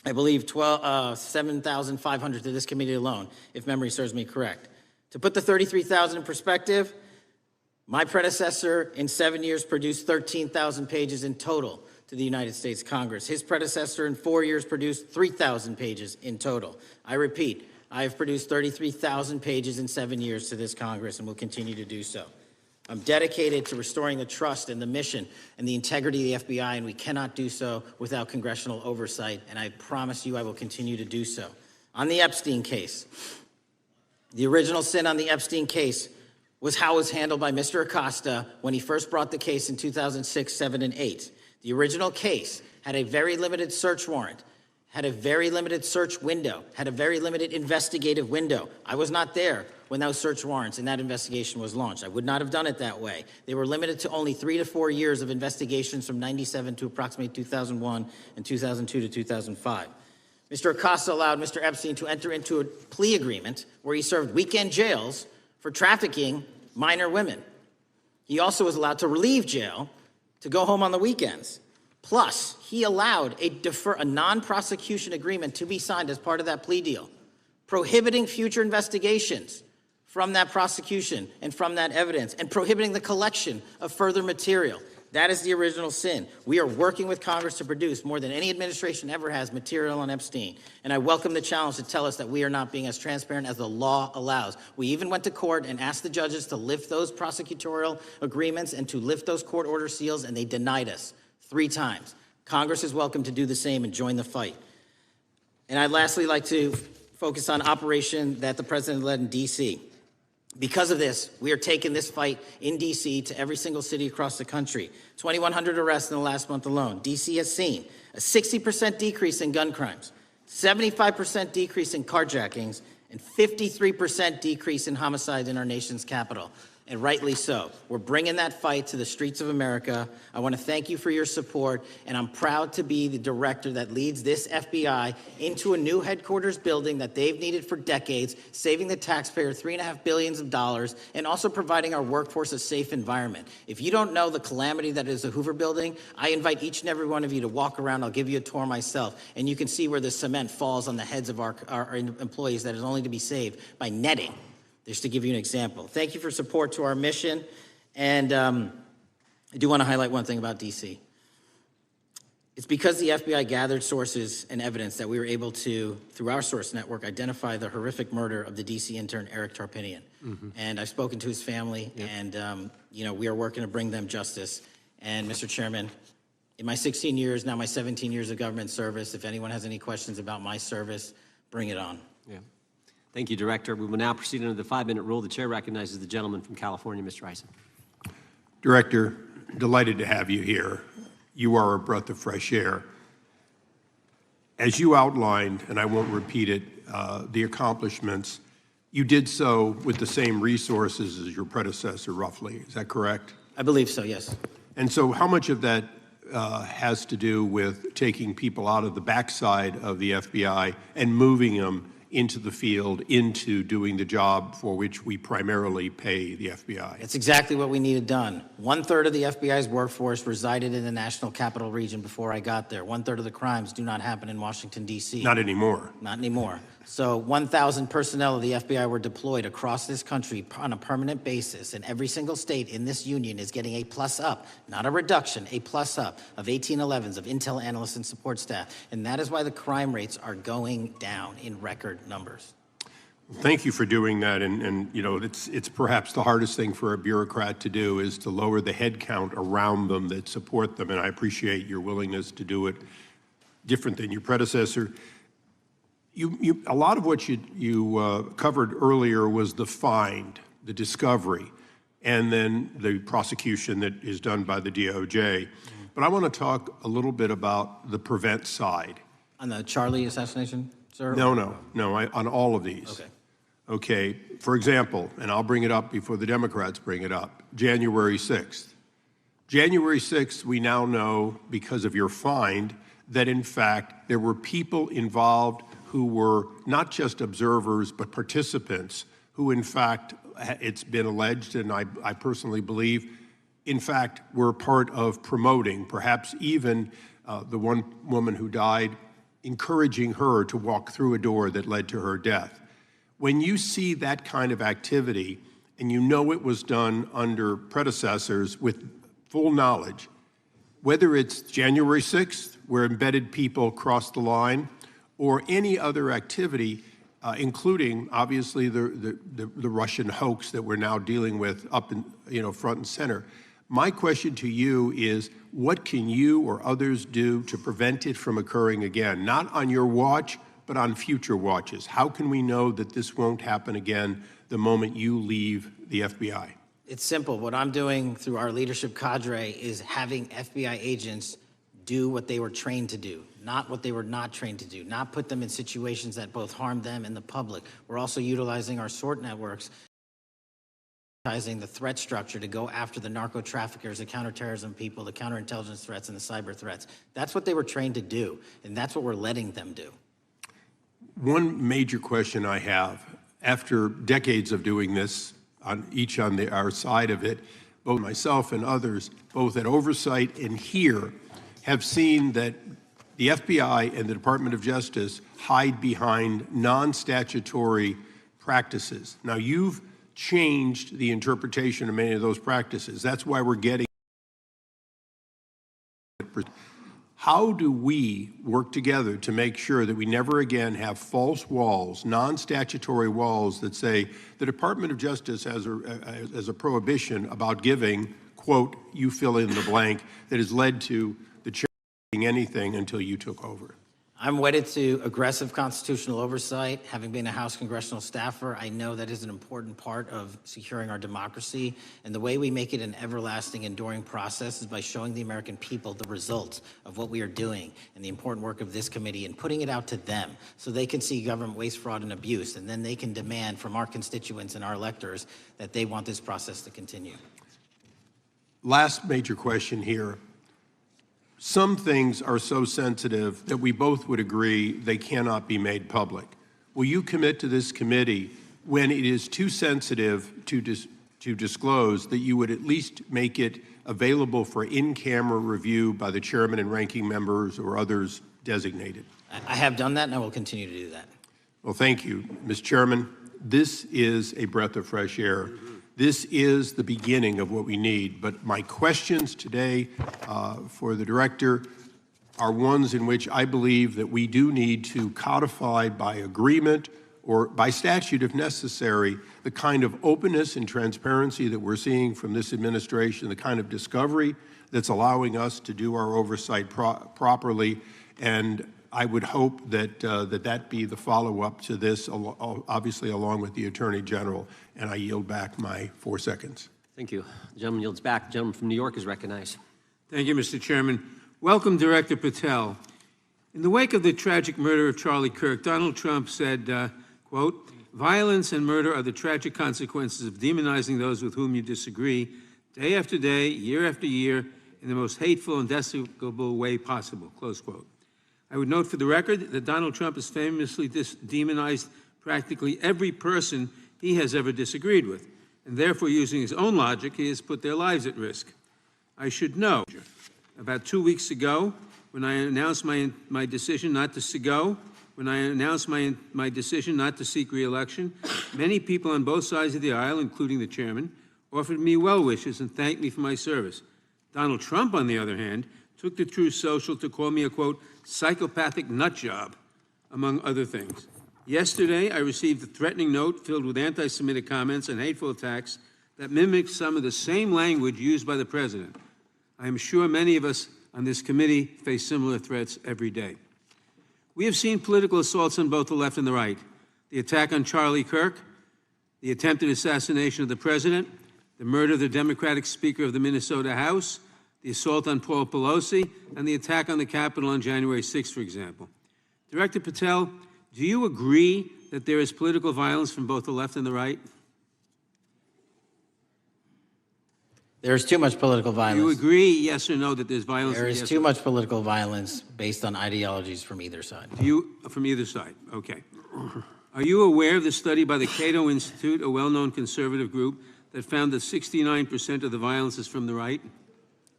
I believe, 7,500 to this committee alone, if memory serves me correct. To put the 33,000 in perspective, my predecessor in 7 years produced 13,000 pages in total to the United States Congress. His predecessor in 4 years produced 3,000 pages in total. I repeat, I have produced 33,000 pages in 7 years to this Congress and will continue to do so. I'm dedicated to restoring the trust and the mission and the integrity of the FBI, and we cannot do so without congressional oversight, and I promise you I will continue to do so. On the Epstein case, the original sin on the Epstein case was how it was handled by Mr. Acosta when he first brought the case in 2006, 7, and 8. The original case had a very limited search warrant, had a very limited search window, had a very limited investigative window. I was not there when those search warrants and that investigation was launched. I would not have done it that way. They were limited to only 3 to 4 years of investigations from 97 to approximately 2001 and 2002 to 2005. Mr. Acosta allowed Mr. Epstein to enter into a plea agreement where he served weekend jails for trafficking minor women. He also was allowed to relieve jail to go home on the weekends. Plus, he allowed a non-prosecution agreement to be signed as part of that plea deal, prohibiting future investigations from that prosecution and from that evidence, and prohibiting the collection of further material. That is the original sin. We are working with Congress to produce more than any administration ever has material on Epstein. And I welcome the challenge to tell us that we are not being as transparent as the law allows. We even went to court and asked the judges to lift those prosecutorial agreements and to lift those court order seals, and they denied us 3 times. Congress is welcome to do the same and join the fight. And I'd lastly like to focus on operation that the president led in D.C. Because of this, we are taking this fight in D.C. to every single city across the country. 2,100 arrests in the last month alone. D.C. has seen a 60% decrease in gun crimes, 75% decrease in carjackings, and 53% decrease in homicides in our nation's capital. And rightly so. We're bringing that fight to the streets of America. I want to thank you for your support, and I'm proud to be the director that leads this FBI into a new headquarters building that they've needed for decades, saving the taxpayer $3.5 billion, and also providing our workforce a safe environment. If you don't know the calamity that is the Hoover Building, I invite each and every one of you to walk around. I'll give you a tour myself, and you can see where the cement falls on the heads of our employees that is only to be saved by netting. Just to give you an example. Thank you for support to our mission. And I do want to highlight one thing about D.C. It's because the FBI gathered sources and evidence that we were able to, through our source network, identify the horrific murder of the D.C. intern, Eric Tarpinian. And I've spoken to his family, and we are working to bring them justice. And Mr. Chairman, in my 16 years, now my 17 years of government service, if anyone has any questions about my service, bring it on. Yeah. Thank you, Director. We will now proceed under the 5-minute rule. The chair recognizes the gentleman from California, Mr. Eisen. Director, delighted to have you here. You are a breath of fresh air. As you outlined, and I won't repeat it, the accomplishments, you did so with the same resources as your predecessor, roughly. Is that correct? I believe so, yes. And so how much of that has to do with taking people out of the backside of the FBI and moving them into the field, into doing the job for which we primarily pay the FBI? It's exactly what we needed done. 1/3 of the FBI's workforce resided in the National Capital Region before I got there. 1/3 of the crimes do not happen in Washington, D.C. Not anymore. Not anymore. So 1,000 personnel of the FBI were deployed across this country on a permanent basis, and every single state in this union is getting a plus up, not a reduction, a plus up of 1811s of intel analysts and support staff. And that is why the crime rates are going down in record numbers. Thank you for doing that, and it's perhaps the hardest thing for a bureaucrat to do is to lower the head count around them that support them, and I appreciate your willingness to do it different than your predecessor. A lot of what you covered earlier was the find, the discovery, and then the prosecution that is done by the DOJ. But I want to talk a little bit about the prevent side. On the Charlie assassination? sir? No, on all of these. Okay. Okay, for example, and I'll bring it up before the Democrats bring it up, January 6th. January 6th, we now know, because of your find, that in fact there were people involved who were not just observers but participants who in fact, it's been alleged, and I personally believe, in fact, were part of promoting, perhaps even the one woman who died, encouraging her to walk through a door that led to her death. When you see that kind of activity, and you know it was done under predecessors with full knowledge, whether it's January 6th, where embedded people crossed the line, or any other activity, including obviously the Russian hoax that we're now dealing with up in, front and center. My question to you is, what can you or others do to prevent it from occurring again? Not on your watch, but on future watches. How can we know that this won't happen again the moment you leave the FBI? It's simple. What I'm doing through our leadership cadre is having FBI agents do what they were trained to do, not what they were not trained to do, not put them in situations that both harm them and the public. We're also utilizing our SORT networks, the threat structure to go after the narco traffickers, the counterterrorism people, the counterintelligence threats, and the cyber threats. That's what they were trained to do, and that's what we're letting them do. One major question I have, after decades of doing this, on our side of it, both myself and others, both at oversight and here, have seen that the FBI and the Department of Justice hide behind non-statutory practices. Now, you've changed the interpretation of many of those practices. That's why we're getting. How do we work together to make sure that we never again have false walls, non-statutory walls that say the Department of Justice has a prohibition about giving, quote, you fill in the blank, that has led to the chair doing anything until you took over? I'm wedded to aggressive constitutional oversight. Having been a House congressional staffer, I know that is an important part of securing our democracy. And the way we make it an everlasting, enduring process is by showing the American people the results of what we are doing and the important work of this committee and putting it out to them so they can see government waste, fraud, and abuse. And then they can demand from our constituents and our electors that they want this process to continue. Last major question here. Some things are so sensitive that we both would agree they cannot be made public. Will you commit to this committee, when it is too sensitive to disclose, that you would at least make it available for in-camera review by the chairman and ranking members or others designated? I have done that, and I will continue to do that. Well, thank you, Mr. Chairman. This is a breath of fresh air. This is the beginning of what we need. But my questions today for the director are ones in which I believe that we do need to codify by agreement or by statute, if necessary, the kind of openness and transparency that we're seeing from this administration, the kind of discovery that's allowing us to do our oversight properly. And I would hope that that be the follow-up to this, obviously along with the Attorney General. And I yield back my 4 seconds. Thank you. The gentleman yields back. The gentleman from New York is recognized. Thank you, Mr. Chairman. Welcome, Director Patel. In the wake of the tragic murder of Charlie Kirk, Donald Trump said, quote, "Violence and murder are the tragic consequences of demonizing those with whom you disagree, day after day, year after year, in the most hateful and despicable way possible," close quote. I would note for the record that Donald Trump has famously demonized practically every person he has ever disagreed with, and therefore, using his own logic, he has put their lives at risk. I should know, about 2 weeks ago, when I announced my decision not to my decision not to seek re-election, many people on both sides of the aisle, including the chairman, offered me well wishes and thanked me for my service. Donald Trump, on the other hand, took to Truth Social to call me a, quote, psychopathic nut job, among other things. Yesterday, I received a threatening note filled with anti-Semitic comments and hateful attacks that mimics some of the same language used by the president. I am sure many of us on this committee face similar threats every day. We have seen political assaults on both the left and the right. The attack on Charlie Kirk, the attempted assassination of the president, the murder of the Democratic Speaker of the Minnesota House, the assault on Paul Pelosi, and the attack on the Capitol on January 6th, for example. Director Patel, Do you agree that there is political violence from both the left and the right? There is too much political Do you violence. agree, yes or no, that there's violence? There and is yes too or- much political violence based on ideologies from either side. Do you, from either side, okay. Are you aware of the study by the Cato Institute, a well-known conservative group, that found that 69% of the violence is from the right?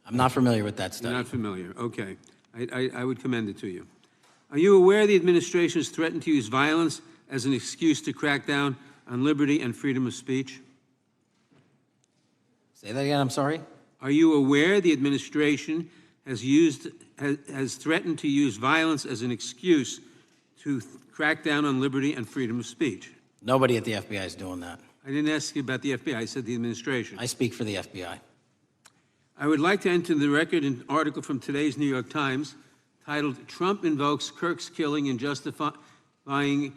I'm not familiar with that You're study. not familiar, okay. I would commend it to you. Are you aware the administration has threatened to use violence as an excuse to crack down on liberty and freedom of speech? Say that again, I'm sorry? Are you aware the administration has threatened to use violence as an excuse to crack down on liberty and freedom of speech? Nobody at the FBI is doing that. I didn't ask you about the FBI, I said the administration. I speak for the FBI. I would like to enter the record an article from today's New York Times titled, "Trump Invokes Kirk's Killing and Justifying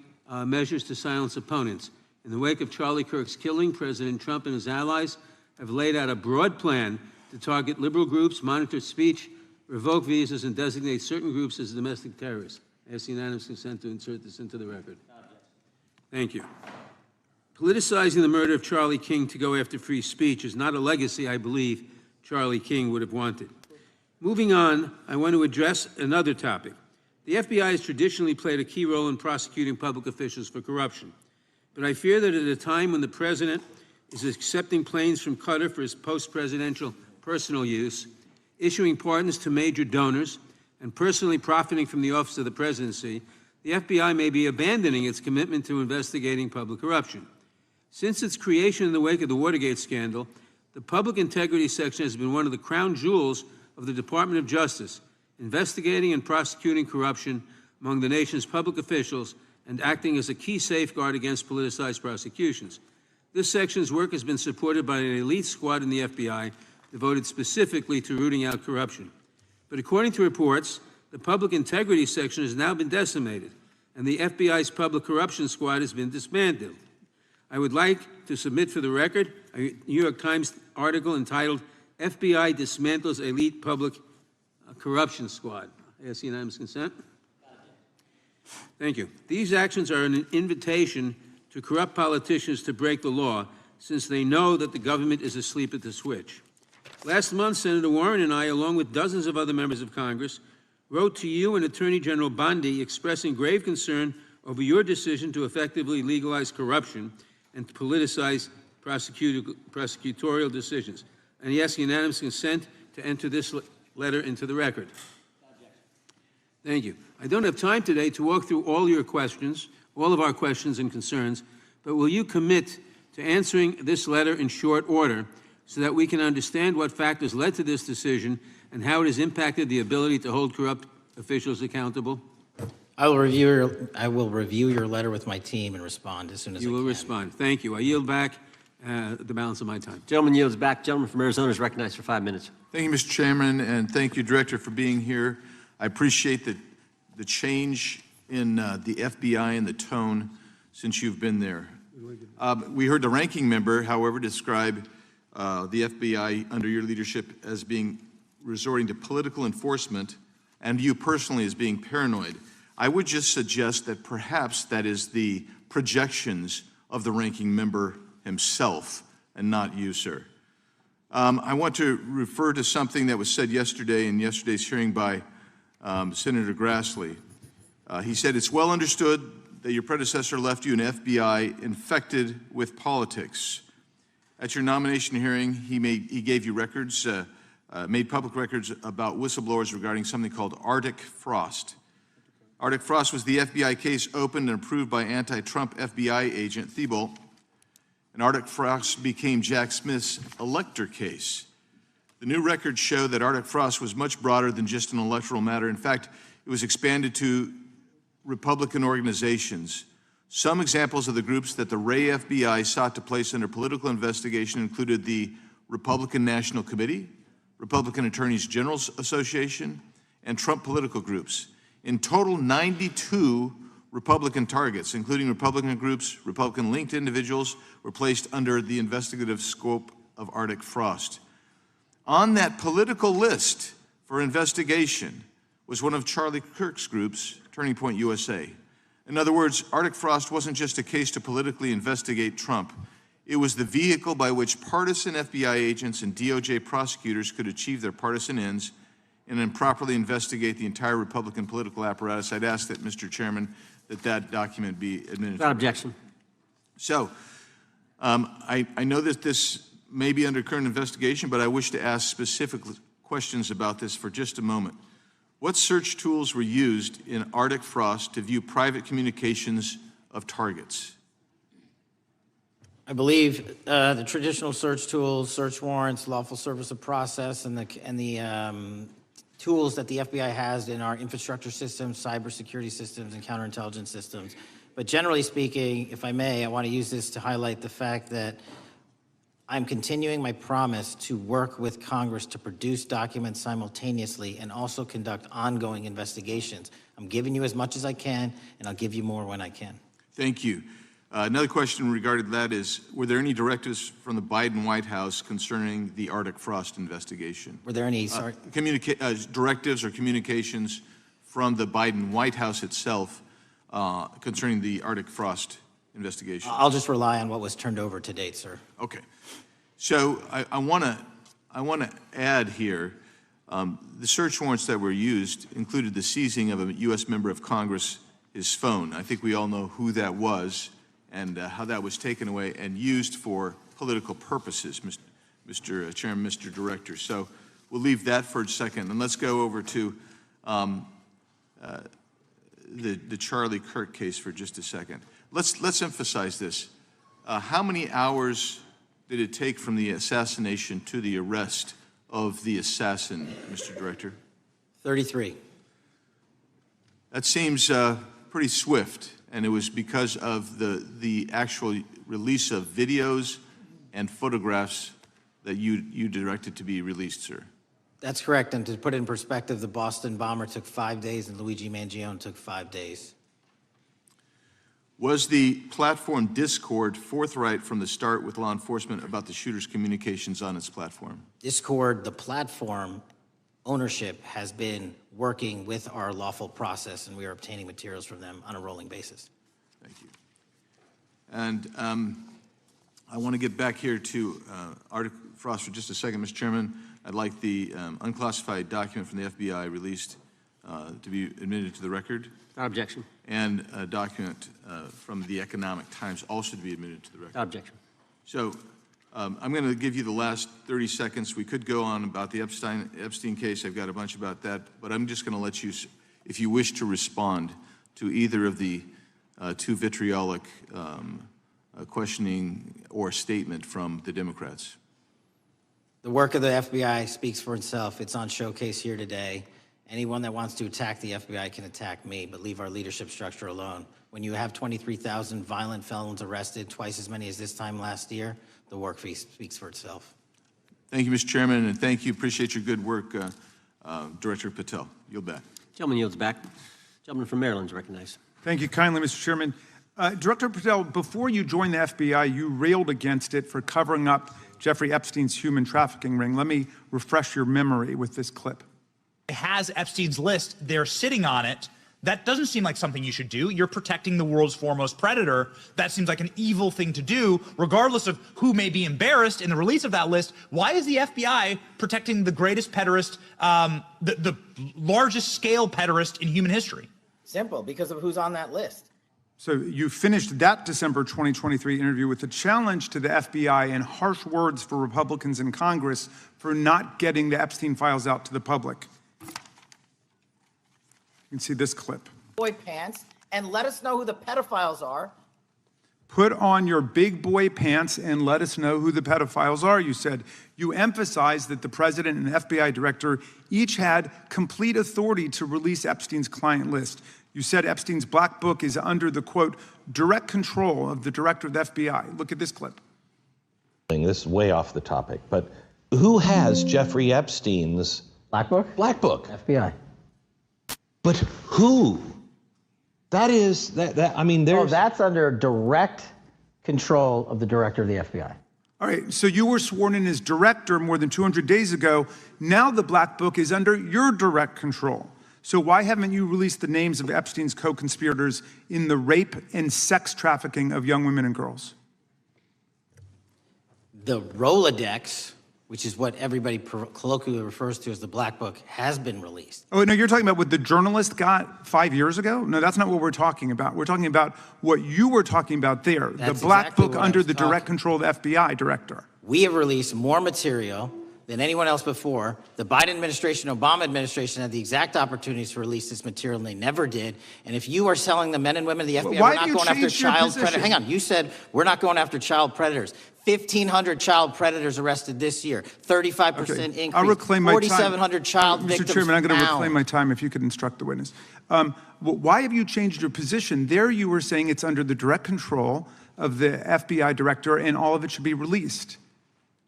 Measures to Silence Opponents." In the wake of Charlie Kirk's killing, President Trump and his allies have laid out a broad plan to target liberal groups, monitor speech, revoke visas, and designate certain groups as domestic terrorists. I ask unanimous consent to insert this into the record. Thank you. Politicizing the murder of Charlie King to go after free speech is not a legacy I believe Charlie King would have wanted. Moving on, I want to address another topic. The FBI has traditionally played a key role in prosecuting public officials for corruption. But I fear that at a time when the president is accepting planes from Qatar for his post-presidential personal use, issuing pardons to major donors, and personally profiting from the office of the presidency, the FBI may be abandoning its commitment to investigating public corruption. Since its creation in the wake of the Watergate scandal, the Public Integrity Section has been one of the crown jewels of the Department of Justice, investigating and prosecuting corruption among the nation's public officials and acting as a key safeguard against politicized prosecutions. This section's work has been supported by an elite squad in the FBI devoted specifically to rooting out corruption. But according to reports, the Public Integrity Section has now been decimated, and the FBI's Public Corruption Squad has been dismantled. I would like to submit for the record a New York Times article entitled, "FBI Dismantles Elite Public Corruption Squad." I ask unanimous consent. Thank you. These actions are an invitation to corrupt politicians to break the law, since they know that the government is asleep at the switch. Last month, Senator Warren and I, along with dozens of other members of Congress, wrote to you and Attorney General Bondi expressing grave concern over your decision to effectively legalize corruption and to politicize prosecutorial decisions. And he asks unanimous consent to enter this letter into the record. Thank you. I don't have time today to walk through all your questions, all of our questions and concerns, but will you commit to answering this letter in short order so that we can understand what factors led to this decision and how it has impacted the ability to hold corrupt officials accountable? I will review your letter with my team and respond as soon as I can. You will respond. Thank you. I yield back the balance of my time. Gentleman yields back. Gentleman from Arizona is recognized for 5 minutes. Thank you, Mr. Chairman, and thank you, Director, for being here. I appreciate the change in the FBI and the tone since you've been there. We heard the ranking member, however, describe the FBI under your leadership as being resorting to political enforcement and you personally as being paranoid. I would just suggest that perhaps that is the projections of the ranking member himself and not you, sir. I want to refer to something that was said yesterday in yesterday's hearing by Senator Grassley. He said, "It's well understood that your predecessor left you an FBI infected with politics." At your nomination hearing, he gave you records, made public records about whistleblowers regarding something called Arctic Frost. Arctic Frost was the FBI case opened and approved by anti-Trump FBI agent Thibault, and Arctic Frost became Jack Smith's elector case. The new records show that Arctic Frost was much broader than just an electoral matter. In fact, it was expanded to Republican organizations. Some examples of the groups that the Ray FBI sought to place under political investigation included the Republican National Committee, Republican Attorneys General's Association, and Trump political groups. In total, 92 Republican targets, including Republican groups, Republican-linked individuals, were placed under the investigative scope of Arctic Frost. On that political list for investigation was one of Charlie Kirk's groups, Turning Point USA, In other words, Arctic Frost wasn't just a case to politically investigate Trump. It was the vehicle by which partisan FBI agents and DOJ prosecutors could achieve their partisan ends and improperly investigate the entire Republican political apparatus. I'd ask that, Mr. Chairman, that document be admitted. Without objection. So, I know that this may be under current investigation, but I wish to ask specific questions about this for just a moment. What search tools were used in Arctic Frost to view private communications of targets? I believe the traditional search tools, search warrants, lawful service of process, and the tools that the FBI has in our infrastructure systems, cybersecurity systems, and counterintelligence systems. But generally speaking, if I may, I want to use this to highlight the fact that I'm continuing my promise to work with Congress to produce documents simultaneously and also conduct ongoing investigations. I'm giving you as much as I can, and I'll give you more when I can. Thank you. Another question regarding that is, were there any directives from the Biden White House concerning the Arctic Frost investigation? Were there any, sorry? Directives or communications from the Biden White House itself concerning the Arctic Frost investigation? I'll just rely on what was turned over to date, sir. Okay. So I want to add here, the search warrants that were used included the seizing of a U.S. member of Congress, his phone. I think we all know who that was and how that was taken away and used for political purposes, Mr. Chairman, Mr. Director. So we'll leave that for a second, and let's go over to the Charlie Kirk case for just a second. Let's emphasize this. How many hours did it take from the assassination to the arrest of the assassin, Mr. Director? 33. That seems pretty swift, and it was because of the actual release of videos and photographs that you directed to be released, sir. That's correct, and to put it in perspective, the Boston bomber took 5 days and Luigi Mangione took 5 days. Was the platform Discord forthright from the start with law enforcement about the shooter's communications on its platform? Discord, the platform ownership, has been working with our lawful process, and we are obtaining materials from them on a rolling basis. Thank you. And I want to get back here to Arctic Frost for just a second, Mr. Chairman. I'd like the unclassified document from the FBI released to be admitted to the record. Without objection. And a document from the Economic Times also to be admitted to the record. Without objection. So I'm going to give you the last 30 seconds. We could go on about the Epstein case. I've got a bunch about that, but I'm just going to let you, if you wish to respond to either of the two vitriolic questioning or statement from the Democrats. The work of the FBI speaks for itself. It's on showcase here today. Anyone that wants to attack the FBI can attack me, but leave our leadership structure alone. When you have 23,000 violent felons arrested, twice as many as this time last year, the work speaks for itself. Thank you, Mr. Chairman, and thank you. Appreciate your good work, Director Patel. Yield back. Gentleman yields back. Gentleman from Maryland is recognized. Thank you kindly, Mr. Chairman. Director Patel, before you joined the FBI, you railed against it for covering up Jeffrey Epstein's human trafficking ring. Let me refresh your memory with this clip. Has Epstein's list, they're sitting on it. That doesn't seem like something you should do. You're protecting the world's foremost predator. That seems like an evil thing to do, regardless of who may be embarrassed in the release of that list. Why is the FBI protecting the greatest pederast, the largest scale pederast in human history? Simple, because of who's on that list. So you finished that December 2023 interview with a challenge to the FBI and harsh words for Republicans in Congress for not getting the Epstein files out to the public. You can see this clip. Boy pants, and let us know who the pedophiles are. Put on your big boy pants and let us know who the pedophiles are, you said. You emphasized that the president and the FBI director each had complete authority to release Epstein's client list. You said Epstein's black book is under the, quote, direct control of the director of the FBI. Look at this clip. This is way off the topic, but who has Jeffrey Epstein's Black book? black book? FBI. But who? That is, I mean, there's... Oh, that's under direct control of the director of the FBI. All right, so you were sworn in as director more than 200 days ago. Now the black book is under your direct control. So why haven't you released the names of Epstein's co-conspirators in the rape and sex trafficking of young women and girls? The Rolodex, which is what everybody colloquially refers to as the Black Book, has been released. Oh, no, you're talking about what the journalist got 5 years ago? No, that's not what we're talking about. We're talking about what you were talking about there, That's the Black exactly Book what I under was the direct control of the FBI director. We have released more material than anyone else before. The Biden administration, Obama administration had the exact opportunities to release this material, and they never did. And if you are telling the men and women of the FBI, Why we're have not you going after changed your child position? predators. Hang on, you said we're not going after child predators. 1,500 child predators arrested this year, 35% increase. I'll reclaim my time. 4,700 child victims Mr. Chairman, I'm going to found. reclaim my time if you could instruct the witness. Why have you changed your position? There you were saying it's under the direct control of the FBI director and all of it should be released.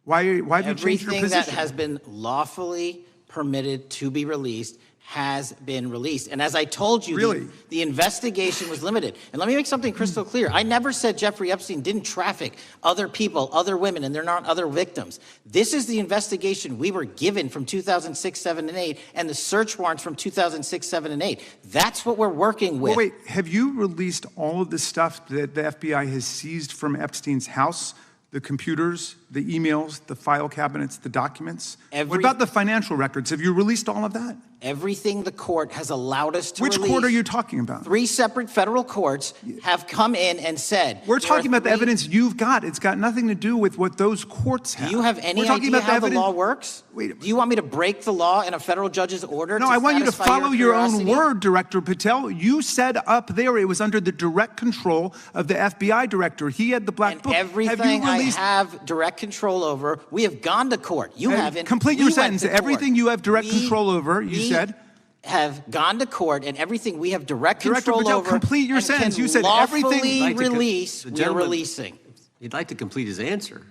Why have you changed your Everything position? that has been lawfully permitted to be released has been released. And as I told you, Really? the investigation was limited. And let me make something crystal clear. I never said Jeffrey Epstein didn't traffic other people, other women, and they're not other victims. This is the investigation we were given from 2006, 7, and 8, and the search warrants from 2006, 7, and 8. That's what we're working with. Well, wait, have you released all of the stuff that the FBI has seized from Epstein's house? The computers, the emails, the file cabinets, the documents? What about the financial records? Have you released all of that? Everything the court has allowed us to release. Which court are you talking about? 3 separate federal courts have come in and said. We're there are talking about the 3 evidence you've got. It's got nothing to do with what those courts have. Do you have any We're talking idea about how the evidence- law works? Wait. Do you want me to break the law in a federal judge's order? No, I want you to satisfy follow your own curiosity? word, Director Patel. You said up there it was under the direct control of the FBI director. He had the black And book. everything I have direct control over, we have gone to court. You haven't. Complete We your went sentence. to court. Everything you have direct We- control over, you we said. have gone to court, and everything we have direct Director control Patel, over. complete your and sentence. can You said everything- lawfully I'd like to release. the We're gentleman- releasing. He'd like to complete his answer.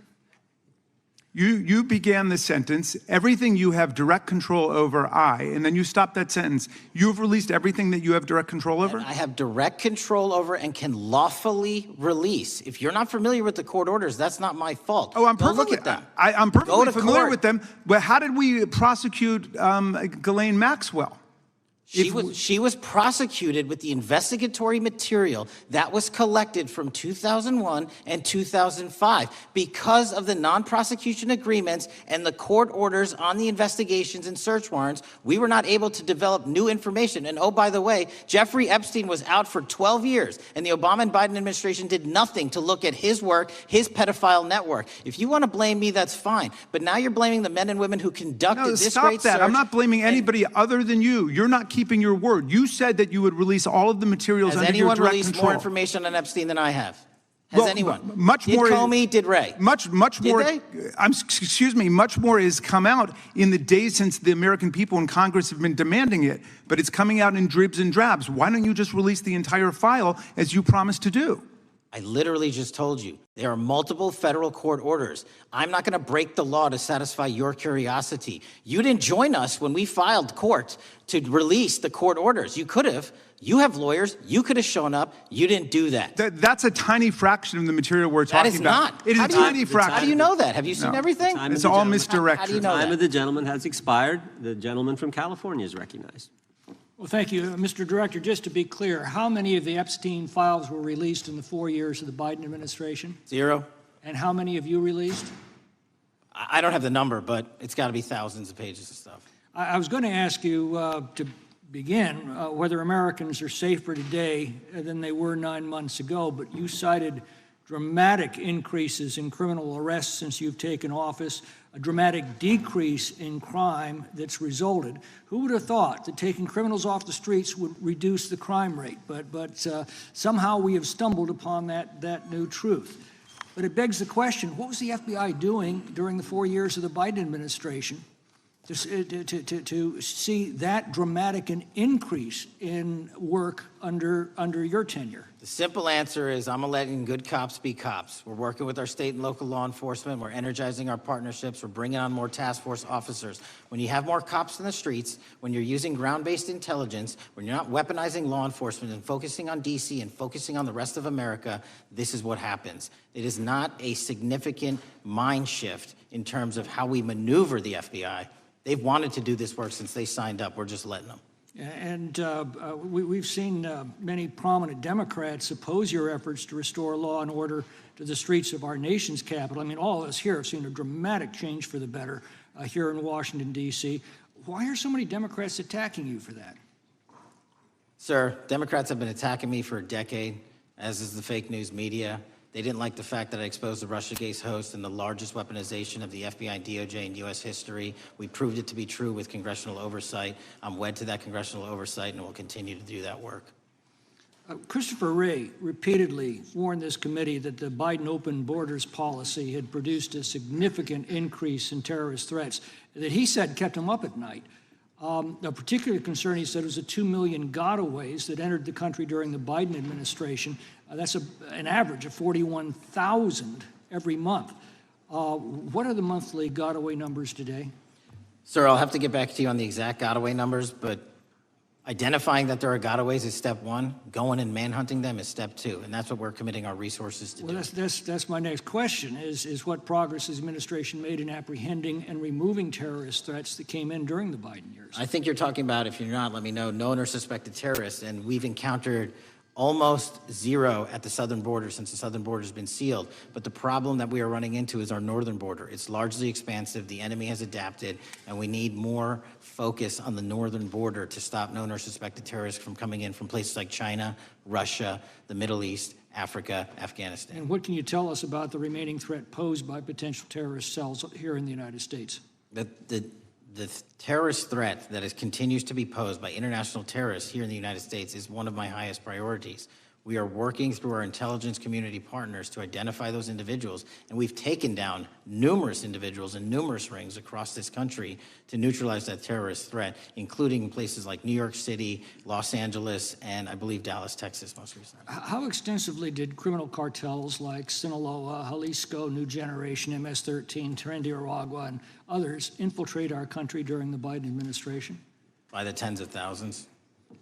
You began the sentence, everything you have direct control over, and then you stopped that sentence. You've released everything that you have direct control over? I have direct control over and can lawfully release. If you're not familiar with the court orders, that's not my fault. Oh, I'm Go perfectly, look at them. I'm Go perfectly to familiar court. with them. But how did we prosecute Ghislaine Maxwell? She was prosecuted with the investigatory material that was collected from 2001 and 2005. Because of the non-prosecution agreements and the court orders on the investigations and search warrants, we were not able to develop new information. And oh, by the way, Jeffrey Epstein was out for 12 years, and the Obama and Biden administration did nothing to look at his work, his pedophile network. If you want to blame me, that's fine. But now you're blaming the men and women who conducted this Stop great that. search. I'm not blaming anybody other than you. You're not keeping your word. You said that you would release all of the materials Has under your anyone direct released control. more information on Epstein than I have? Has Well, anyone? much did more- Comey, did Ray? Much Did more. they? Excuse me. Much more has come out in the days since the American people in Congress have been demanding it. But it's coming out in dribs and drabs. Why don't you just release the entire file as you promised to do? I literally just told you, there are multiple federal court orders. I'm not going to break the law to satisfy your curiosity. You didn't join us when we filed court to release the court orders. You could have. You have lawyers. You could have shown up. You didn't do that. That's a tiny fraction of the material we're That talking is about. not. It is How a do you- tiny fraction. How do you know that? Have you seen No. everything? Time It's of the all gentleman. misdirection. How do you know Time that? of the gentleman has expired. The gentleman from California is recognized. Well, thank you. Mr. Director, just to be clear, how many of the Epstein files were released in the 4 years of the Biden administration? 0. And how many have you released? I don't have the number, but it's got to be thousands of pages of stuff. I was going to ask you to begin whether Americans are safer today than they were 9 months ago, but you cited dramatic increases in criminal arrests since you've taken office, a dramatic decrease in crime that's resulted. Who would have thought that taking criminals off the streets would reduce the crime rate? But somehow we have stumbled upon that new truth. But it begs the question, what was the FBI doing during the 4 years of the Biden administration to see that dramatic an increase in work under your tenure? The simple answer is I'm letting good cops be cops. We're working with our state and local law enforcement. We're energizing our partnerships. We're bringing on more task force officers. When you have more cops in the streets, when you're using ground-based intelligence, when you're not weaponizing law enforcement and focusing on D.C. and focusing on the rest of America, this is what happens. It is not a significant mind shift in terms of how we maneuver the FBI. They've wanted to do this work since they signed up. We're just letting them. And we've seen many prominent Democrats oppose your efforts to restore law and order to the streets of our nation's capital. I mean, all of us here have seen a dramatic change for the better here in Washington, D.C. Why are so many Democrats attacking you for that? Sir, Democrats have been attacking me for a decade, as is the fake news media. They didn't like the fact that I exposed the Russiagate host and the largest weaponization of the FBI, DOJ, and U.S. history. We proved it to be true with congressional oversight. I'm wed to that congressional oversight and will continue to do that work. Christopher Wray repeatedly warned this committee that the Biden open borders policy had produced a significant increase in terrorist threats that he said kept him up at night. A particular concern, he said, was the 2 million gotaways that entered the country during the Biden administration. That's an average of 41,000 every month. What are the monthly gotaway numbers today? Sir, I'll have to get back to you on the exact gotaway numbers, but identifying that there are gotaways is step one. Going and manhunting them is step two, and that's what we're committing our resources to do. Well, that's my next question, is what progress has the administration made in apprehending and removing terrorist threats that came in during the Biden years? I think you're talking about, if you're not, let me know, known or suspected terrorists, and we've encountered almost zero at the southern border since the southern border has been sealed. But the problem that we are running into is our northern border. It's largely expansive. The enemy has adapted, and we need more focus on the northern border to stop known or suspected terrorists from coming in from places like China, Russia, the Middle East, Africa, Afghanistan. And what can you tell us about the remaining threat posed by potential terrorist cells here in the United States? The terrorist threat that continues to be posed by international terrorists here in the United States is one of my highest priorities. We are working through our intelligence community partners to identify those individuals, and we've taken down numerous individuals in numerous rings across this country to neutralize that terrorist threat, including places like New York City, Los Angeles, and I believe Dallas, Texas most recently. How extensively did criminal cartels like Sinaloa, Jalisco, New Generation, MS-13, Trinidad, and others infiltrate our country during the Biden administration? By the tens of thousands.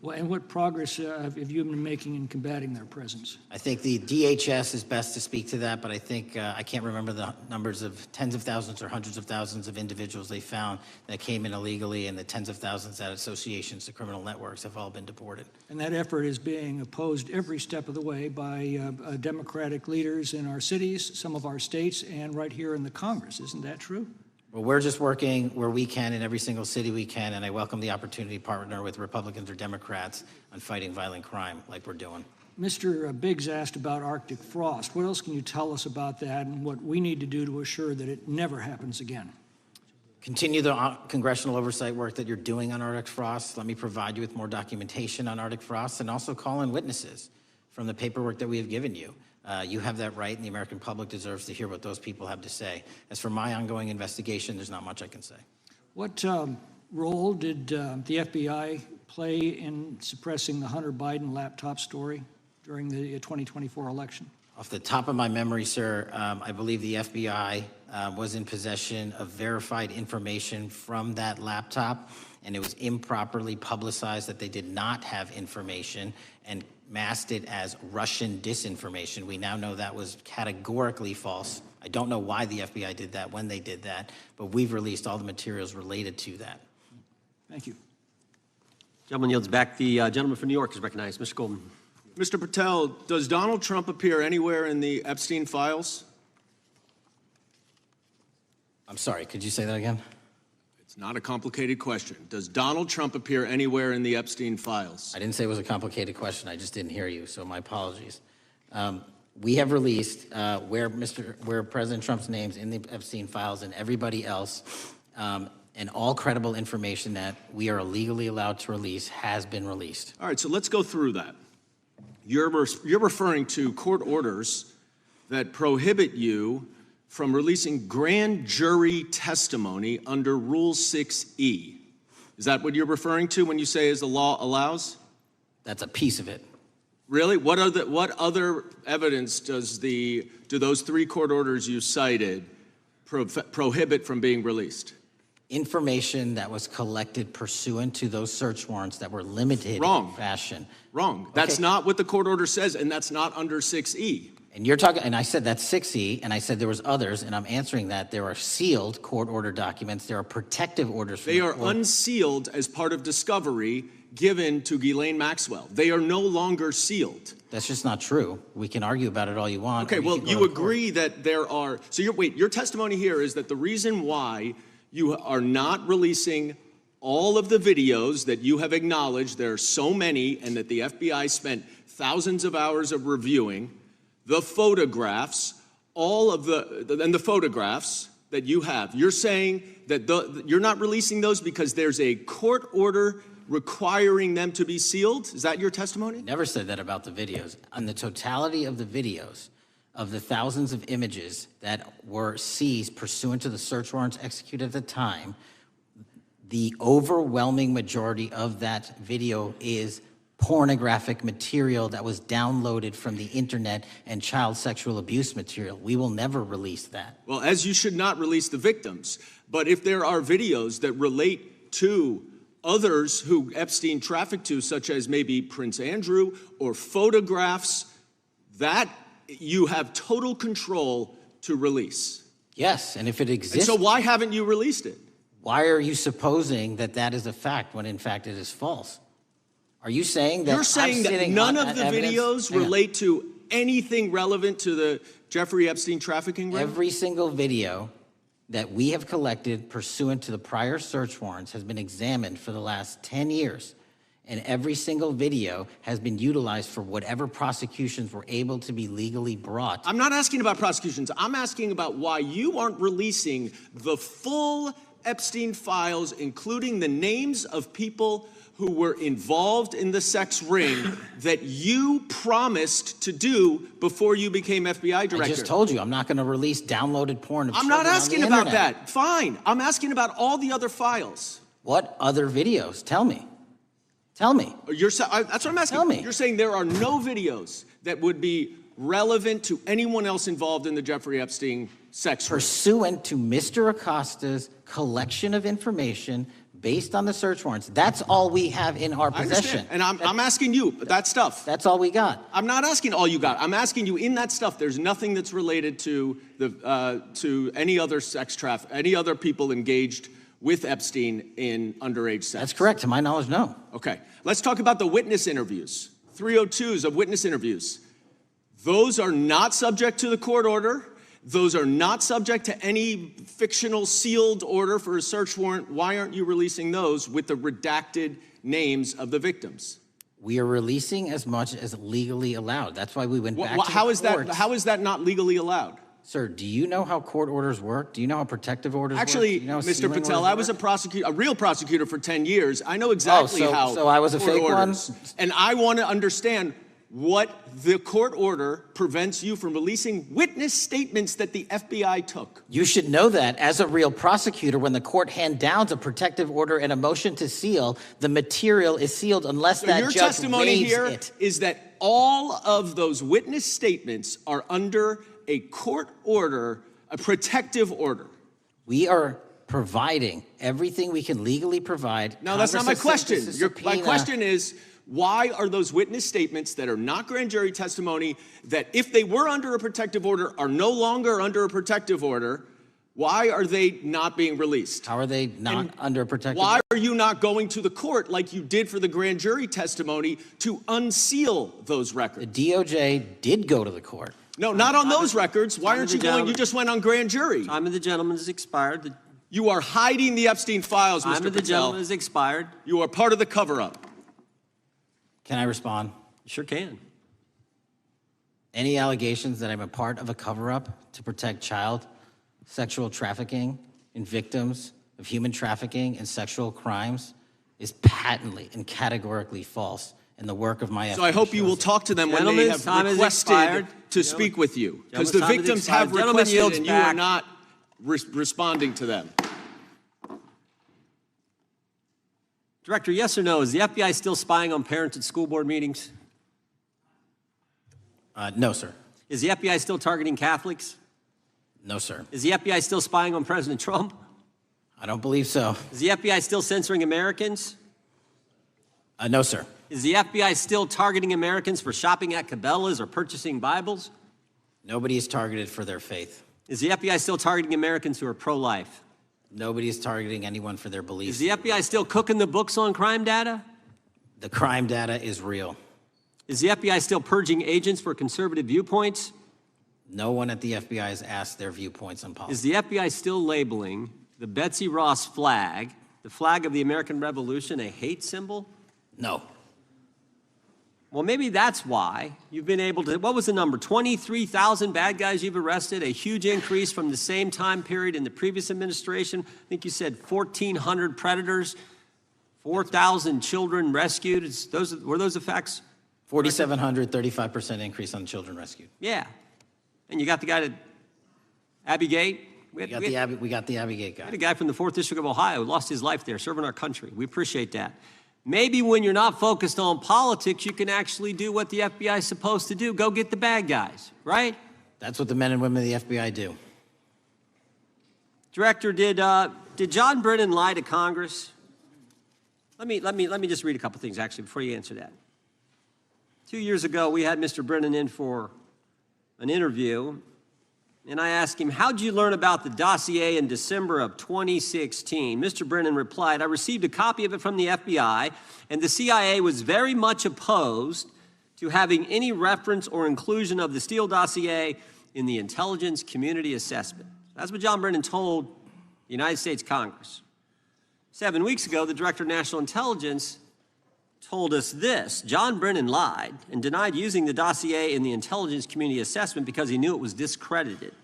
Well, and what progress have you been making in combating their presence? I think the DHS is best to speak to that, but I think I can't remember the numbers of tens of thousands or hundreds of thousands of individuals they found that came in illegally, and the tens of thousands that associations to criminal networks have all been deported. And that effort is being opposed every step of the way by Democratic leaders in our cities, some of our states, and right here in the Congress. Isn't that true? Well, we're just working where we can in every single city we can, and I welcome the opportunity to partner with Republicans or Democrats on fighting violent crime like we're doing. Mr. Biggs asked about Arctic frost. What else can you tell us about that and what we need to do to assure that it never happens again? Continue the congressional oversight work that you're doing on Arctic frost. Let me provide you with more documentation on Arctic frost, and also call in witnesses from the paperwork that we have given you. You have that right, and the American public deserves to hear what those people have to say. As for my ongoing investigation, there's not much I can say. What role did the FBI play in suppressing the Hunter Biden laptop story during the 2024 election? Off the top of my memory, sir, I believe the FBI was in possession of verified information from that laptop, and it was improperly publicized that they did not have information and masked it as Russian disinformation. We now know that was categorically false. I don't know why the FBI did that, when they did that, but we've released all the materials related to that. Thank you. Gentleman yields back. The gentleman from New York is recognized. Mr. Golden. Mr. Patel, does Donald Trump appear anywhere in the Epstein files? I'm sorry, could you say that again? It's not a complicated question. Does Donald Trump appear anywhere in the Epstein files? I didn't say it was a complicated question. I just didn't hear you, so my apologies. We have released where President Trump's name's in the Epstein files and everybody else, and all credible information that we are legally allowed to release has been released. All right, so let's go through that. You're referring to court orders that prohibit you from releasing grand jury testimony under Rule 6E. Is that what you're referring to when you say as the law allows? That's a piece of it. Really? What other evidence do those three court orders you cited prohibit from being released? Information that was collected pursuant to those search warrants that were limited Wrong. in fashion. Wrong. That's Okay. not what the court order says, and that's not under 6E. And you're talking, and I said that's 6E, and I said there was others, and I'm answering that. There are sealed court order documents. There are protective orders. From They the are court. unsealed as part of discovery given to Ghislaine Maxwell. They are no longer sealed. That's just not true. We can argue about it all you want. Okay, or well, can go you to court. agree that there are, so your testimony here is that the reason why you are not releasing all of the videos that you have acknowledged, there are so many, and that the FBI spent thousands of hours of reviewing, the photographs, and the photographs that you have. You're saying that you're not releasing those because there's a court order requiring them to be sealed? Is that your testimony? Never said that about the videos. On the totality of the videos, of the thousands of images that were seized pursuant to the search warrants executed at the time, the overwhelming majority of that video is pornographic material that was downloaded from the internet and child sexual abuse material. We will never release that. Well, as you should not release the victims, but if there are videos that relate to others who Epstein trafficked to, such as maybe Prince Andrew, or photographs, that you have total control to release. Yes, and if it exists... And so why haven't you released it? Why are you supposing that that is a fact when in fact it is false? Are you saying that You're saying that none of the videos relate to anything relevant to the Jeffrey Epstein trafficking ring? Every single video that we have collected pursuant to the prior search warrants has been examined for the last 10 years. And every single video has been utilized for whatever prosecutions were able to be legally brought. I'm not asking about prosecutions. I'm asking about why you aren't releasing the full Epstein files, including the names of people who were involved in the sex ring that you promised to do before you became FBI director. I just told you, I'm not going to release downloaded porn of I'm children not asking on the about internet. that. Fine. I'm asking about all the other files. What other videos? Tell me. Tell me. That's what I'm asking. Tell me. You're saying there are no videos that would be relevant to anyone else involved in the Jeffrey Epstein sex ring. Pursuant to Mr. Acosta's collection of information based on the search warrants. That's all we have in our possession. And I'm asking you, that stuff. That's all we got. I'm not asking all you got. I'm asking you, in that stuff, there's nothing that's related to any other sex traffic, any other people engaged with Epstein in underage sex. That's correct. To my knowledge, no. Okay. Let's talk about the witness interviews. 302s of witness interviews. Those are not subject to the court order. Those are not subject to any fictional sealed order for a search warrant. Why aren't you releasing those with the redacted names of the victims? We are releasing as much as legally allowed. That's why we went back to the How is that not legally allowed? Sir, do you know how court orders work? Do you know how protective orders Actually, work? Do you know how Mr. sealing Patel, orders I was work? a real prosecutor for 10 years. I know exactly how. So I was a court fake orders. one? And I want to understand what the court order prevents you from releasing witness statements that the FBI took. You should know that as a real prosecutor, when the court hand downs a protective order and a motion to seal, the material is sealed unless So that your judge testimony waives here it. is that all of those witness statements are under a court order, a protective order. We are providing everything we can legally provide. No, that's not my Congress has question. sent us a My subpoena. question is, why are those witness statements that are not grand jury testimony, that if they were under a protective order are no longer under a protective order, why are they not being released? How are they not under a protective Why order? are you not going to the court like you did for the grand jury testimony to unseal those records? The DOJ did go to the court. No, not on those records. Why aren't you going? You just went on grand jury. Time of the gentleman has expired. You are hiding the Epstein files, Mr. Time of the Patel. gentleman has expired. You are part of the cover-up. Can I respond? You sure can. Any allegations that I'm a part of a cover-up to protect child sexual trafficking and victims of human trafficking and sexual crimes is patently and categorically false in the work of my So I hope you will talk to them when they have requested to speak with you. Because the victims have requested and you are not responding to them. Director, yes or no, is the FBI still spying on parents at school board meetings? No, sir. Is the FBI still targeting Catholics? No, sir. Is the FBI still spying on President Trump? I don't believe so. Is the FBI still censoring Americans? No, sir. Is the FBI still targeting Americans for shopping at Cabela's or purchasing Bibles? Nobody is targeted for their faith. Is the FBI still targeting Americans who are pro-life? Nobody is targeting anyone for their beliefs. Is the FBI still cooking the books on crime data? The crime data is real. Is the FBI still purging agents for conservative viewpoints? No one at the FBI has asked their viewpoints on policy. Is the FBI still labeling the Betsy Ross flag, the flag of the American Revolution, a hate symbol? No. Well, maybe that's why you've been able to, what was the number? 23,000 bad guys you've arrested, a huge increase from the same time period in the previous administration. I think you said 1,400 predators, 4,000 children rescued. Were those the facts? 4,700, 35% increase on children rescued. Yeah. And you got the guy to Abbey Gate? We got the Abbey Gate guy. We had a guy from the 4th District of Ohio who lost his life there serving our country. We appreciate that. Maybe when you're not focused on politics, you can actually do what the FBI is supposed to do. Go get the bad guys, right? That's what the men and women of the FBI do. Director, did John Brennan lie to Congress? Let me just read a couple things, actually, before you answer that. 2 years ago, we had Mr. Brennan in for an interview, and I asked him, how'd you learn about the dossier in December of 2016? Mr. Brennan replied, I received a copy of it from the FBI, and the CIA was very much opposed to having any reference or inclusion of the Steele dossier in the intelligence community assessment. That's what John Brennan told the United States Congress. 7 weeks ago, the Director of National Intelligence told us this: John Brennan lied and denied using the dossier in the intelligence community assessment because he knew it was discredited.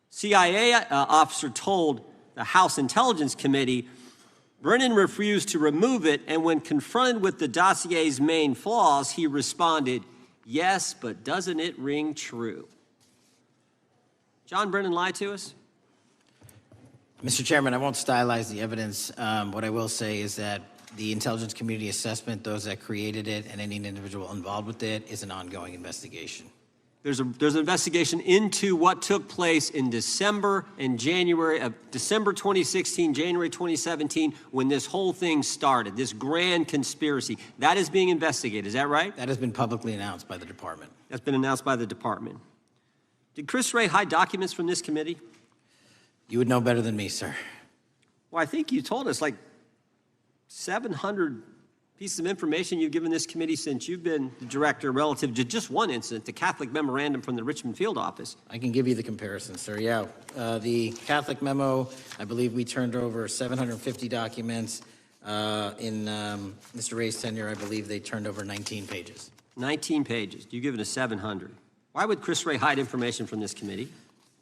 CIA officer told the House Intelligence Committee Brennan refused to remove it, and when confronted with the dossier's main flaws, he responded, yes, but doesn't it ring true? John Brennan lied to us? Mr. Chairman, I won't stylize the evidence. What I will say is that the intelligence community assessment, those that created it and any individual involved with it, is an ongoing investigation. There's an investigation into what took place in December and January of December 2016, January 2017, when this whole thing started, this grand conspiracy. That is being investigated, is that right? That has been publicly announced by the department. That's been announced by the department. Did Chris Wray hide documents from this committee? You would know better than me, sir. Well, I think you told us like 700 pieces of information you've given this committee since you've been the director relative to just one incident, the Catholic memorandum from the Richmond field office. I can give you the comparison, sir. Yeah, the Catholic memo, I believe we turned over 750 documents. In Mr. Ray's tenure, I believe they turned over 19 pages. 19 pages. You've given us 700. Why would Chris Wray hide information from this committee?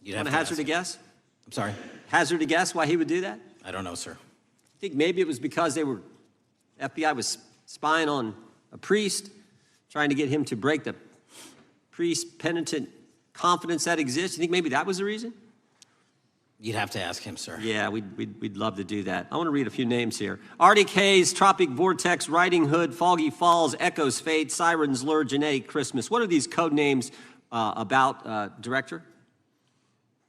You'd Want have to to hazard a guess? I'm sorry? Hazard a guess why he would do that? I don't know, sir. I think maybe it was because FBI was spying on a priest, trying to get him to break the priest penitent confidence that exists. You think maybe that was the reason? You'd have to ask him, sir. Yeah, we'd love to do that. I want to read a few names here. Arctic Haze, Tropic Vortex, Riding Hood, Foggy Falls, Echoes Fate, Sirens Lure, Genetic Christmas. What are these code names about, Director?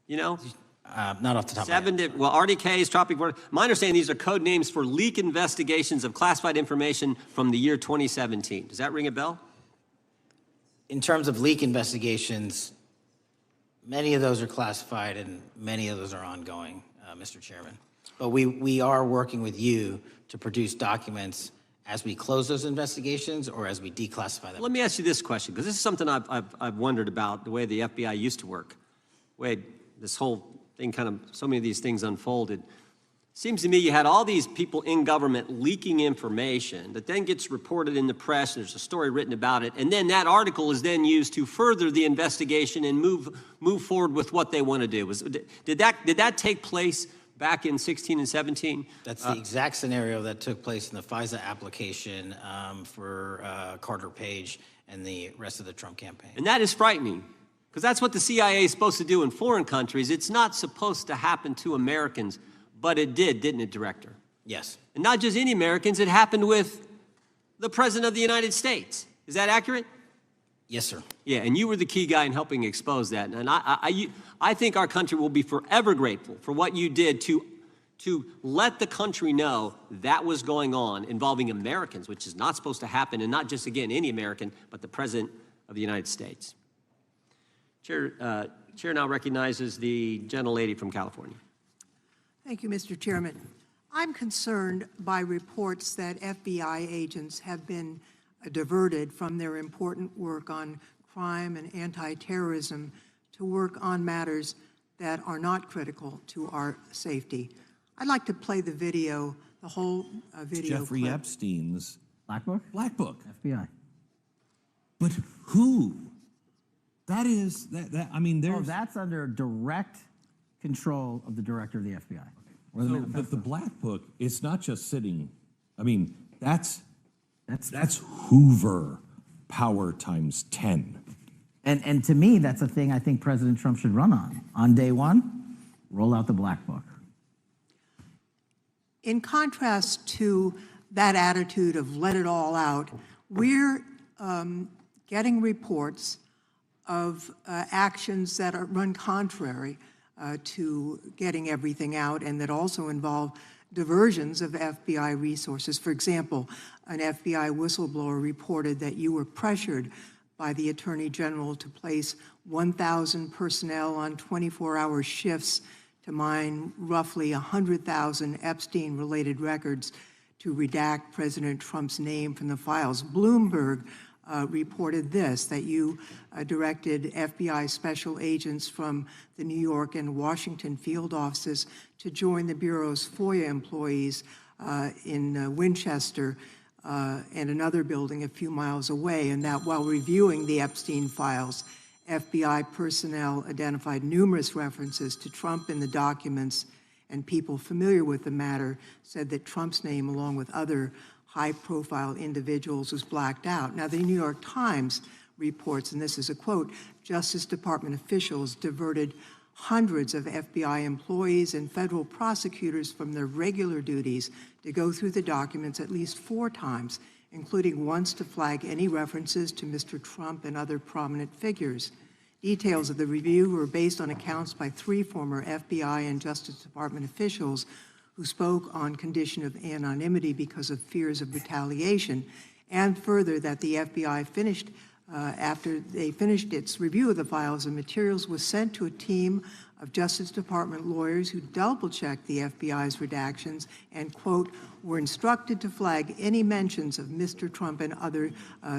You know? Not off the top of my head. Well, Arctic Haze, Tropic Vortex. My understanding, these are code names for leak investigations of classified information from the year 2017. Does that ring a bell? In terms of leak investigations, many of those are classified and many of those are ongoing, Mr. Chairman. But we are working with you to produce documents as we close those investigations or as we declassify them. Let me ask you this question, because this is something I've wondered about, the way the FBI used to work. This whole thing so many of these things unfolded. Seems to me you had all these people in government leaking information that then gets reported in the press, and there's a story written about it, and then that article is then used to further the investigation and move forward with what they want to do. Did that take place back in 16 and 17? That's the exact scenario that took place in the FISA application for Carter Page and the rest of the Trump campaign. And that is frightening, because that's what the CIA is supposed to do in foreign countries. It's not supposed to happen to Americans, but it did, didn't it, Director? Yes. And not just any Americans, it happened with the President of the United States. Is that accurate? Yes, sir. Yeah, and you were the key guy in helping expose that. And I think our country will be forever grateful for what you did to let the country know that was going on involving Americans, which is not supposed to happen, and not just, again, any American, but the President of the United States. Chair now recognizes the gentlelady from California. Thank you, Mr. Chairman. I'm concerned by reports that FBI agents have been diverted from their important work on crime and anti-terrorism to work on matters that are not critical to our safety. I'd like to play the video, the whole video Jeffrey clip. Epstein's Black Book? Black Book. FBI. But who? That is, I mean, Oh, there's... that's under direct control of the director of the FBI. Or the No, manifesto. but the Black Book, it's not just sitting, I mean, that's Hoover power times 10. And to me, that's a thing I think President Trump should run on. On day one, roll out the Black Book. In contrast to that attitude of let it all out, we're getting reports of actions that run contrary to getting everything out and that also involve diversions of FBI resources. For example, an FBI whistleblower reported that you were pressured by the Attorney General to place 1,000 personnel on 24-hour shifts to mine roughly 100,000 Epstein-related records to redact President Trump's name from the files. Bloomberg reported this, that you directed FBI special agents from the New York and Washington field offices to join the Bureau's FOIA employees in Winchester and another building a few miles away, and that while reviewing the Epstein files, FBI personnel identified numerous references to Trump in the documents, and people familiar with the matter said that Trump's name, along with other high-profile individuals, was blacked out. Now, the New York Times reports, and this is a quote, Justice Department officials diverted hundreds of FBI employees and federal prosecutors from their regular duties to go through the documents at least 4 times, including once to flag any references to Mr. Trump and other prominent figures. Details of the review were based on accounts by 3 former FBI and Justice Department officials who spoke on condition of anonymity because of fears of retaliation, and further that the FBI finished, after they finished its review of the files and materials, was sent to a team of Justice Department lawyers who double-checked the FBI's redactions and, quote, were instructed to flag any mentions of Mr. Trump and other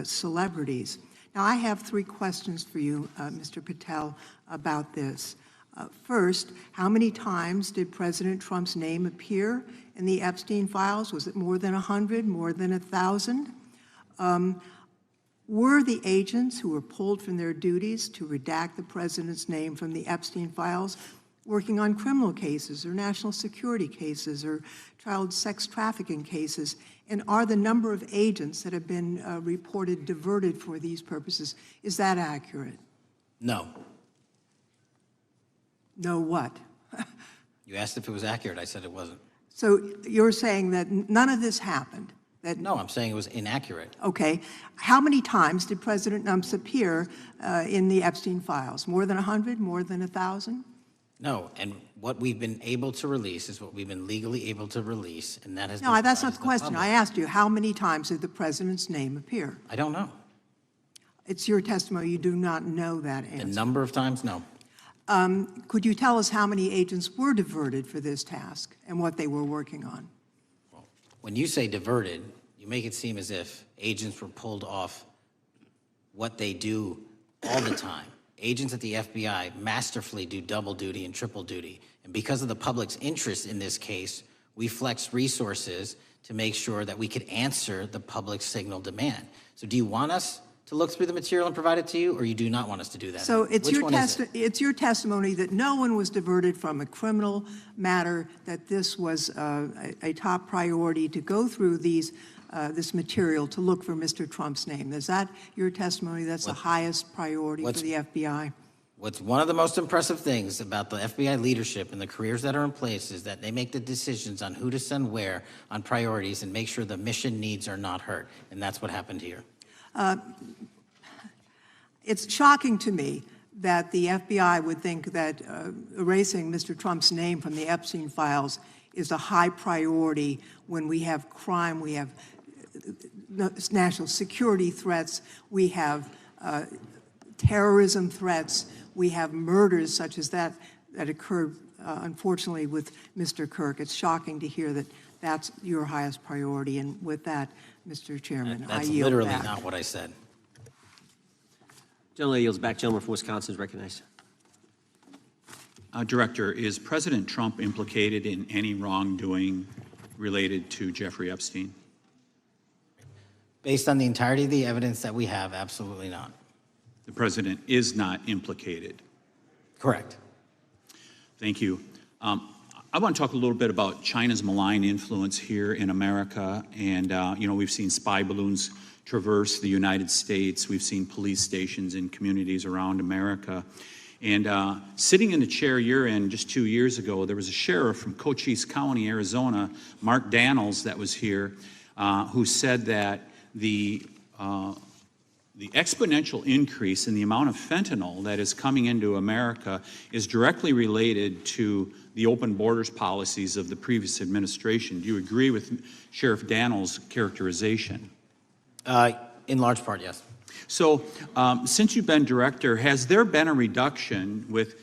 celebrities. Now, I have 3 questions for you, Mr. Patel, about this. First, how many times did President Trump's name appear in the Epstein files? Was it more than 100, more than 1,000? Were the agents who were pulled from their duties to redact the president's name from the Epstein files working on criminal cases or national security cases or child sex trafficking cases? And are the number of agents that have been reported diverted for these purposes, is that accurate? No. No what? You asked if it was accurate. I said it wasn't. So you're saying that none of this happened? That, No, I'm saying it was inaccurate. okay. How many times did President Trump appear in the Epstein files? More than 100? More than 1,000? No, and what we've been able to release is what we've been legally able to release, and that has No, been that's not provided the to question. public. I asked you, how many times did the president's name appear? I don't know. It's your testimony. You do not know that The answer. number of times, no. Could you tell us how many agents were diverted for this task and what they were working on? When you say diverted, you make it seem as if agents were pulled off what they do all the time. Agents at the FBI masterfully do double duty and triple duty. And because of the public's interest in this case, we flexed resources to make sure that we could answer the public's signal demand. So do you want us to look through the material and provide it to you, or you do not want us to do that? So it's Which your, one is it? it's your testimony that no one was diverted from a criminal matter, that this was a top priority to go through these, this material to look for Mr. Trump's name. Is that your testimony? That's the highest priority for the FBI? What's one of the most impressive things about the FBI leadership and the careers that are in place is that they make the decisions on who to send where on priorities and make sure the mission needs are not hurt. And that's what happened here. It's shocking to me that the FBI would think that erasing Mr. Trump's name from the Epstein files is a high priority when we have crime, we have national security threats, we have terrorism threats, we have murders such as that occurred, unfortunately, with Mr. Kirk. It's shocking to hear that that's your highest priority. And with that, Mr. Chairman, I That's yield literally back. not what I said. Gentleman yields back. Gentleman from Wisconsin is recognized. Director, is President Trump implicated in any wrongdoing related to Jeffrey Epstein? Based on the entirety of the evidence that we have, absolutely not. The president is not implicated. Correct. Thank you. I want to talk a little bit about China's malign influence here in America. And, we've seen spy balloons traverse the United States. We've seen police stations in communities around America. And sitting in the chair you're in just 2 years ago, there was a sheriff from Cochise County, Arizona, Mark Daniels, that was here, who said that the exponential increase in the amount of fentanyl that is coming into America is directly related to the open borders policies of the previous administration. Do you agree with Sheriff Daniels' characterization? In large part, yes. So, since you've been director, has there been a reduction with,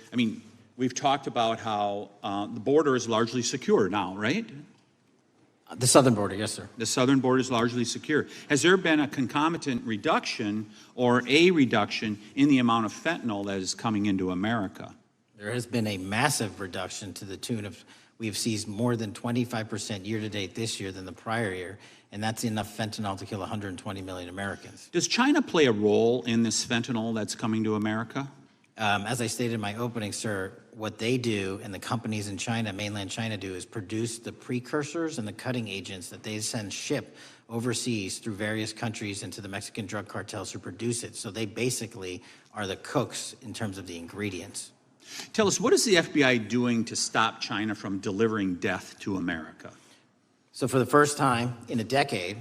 we've talked about how the border is largely secure now, right? The southern border, yes, sir. The southern border is largely secure. Has there been a concomitant reduction or a reduction in the amount of fentanyl that is coming into America? There has been a massive reduction to the tune of, we've seized more than 25% year-to-date this year than the prior year, and that's enough fentanyl to kill 120 million Americans. Does China play a role in this fentanyl that's coming to America? As I stated in my opening, sir, what they do and the companies in China, mainland China, do is produce the precursors and the cutting agents that they ship overseas through various countries into the Mexican drug cartels who produce it. So they basically are the cooks in terms of the ingredients. Tell us, what is the FBI doing to stop China from delivering death to America? So for the first time in a decade,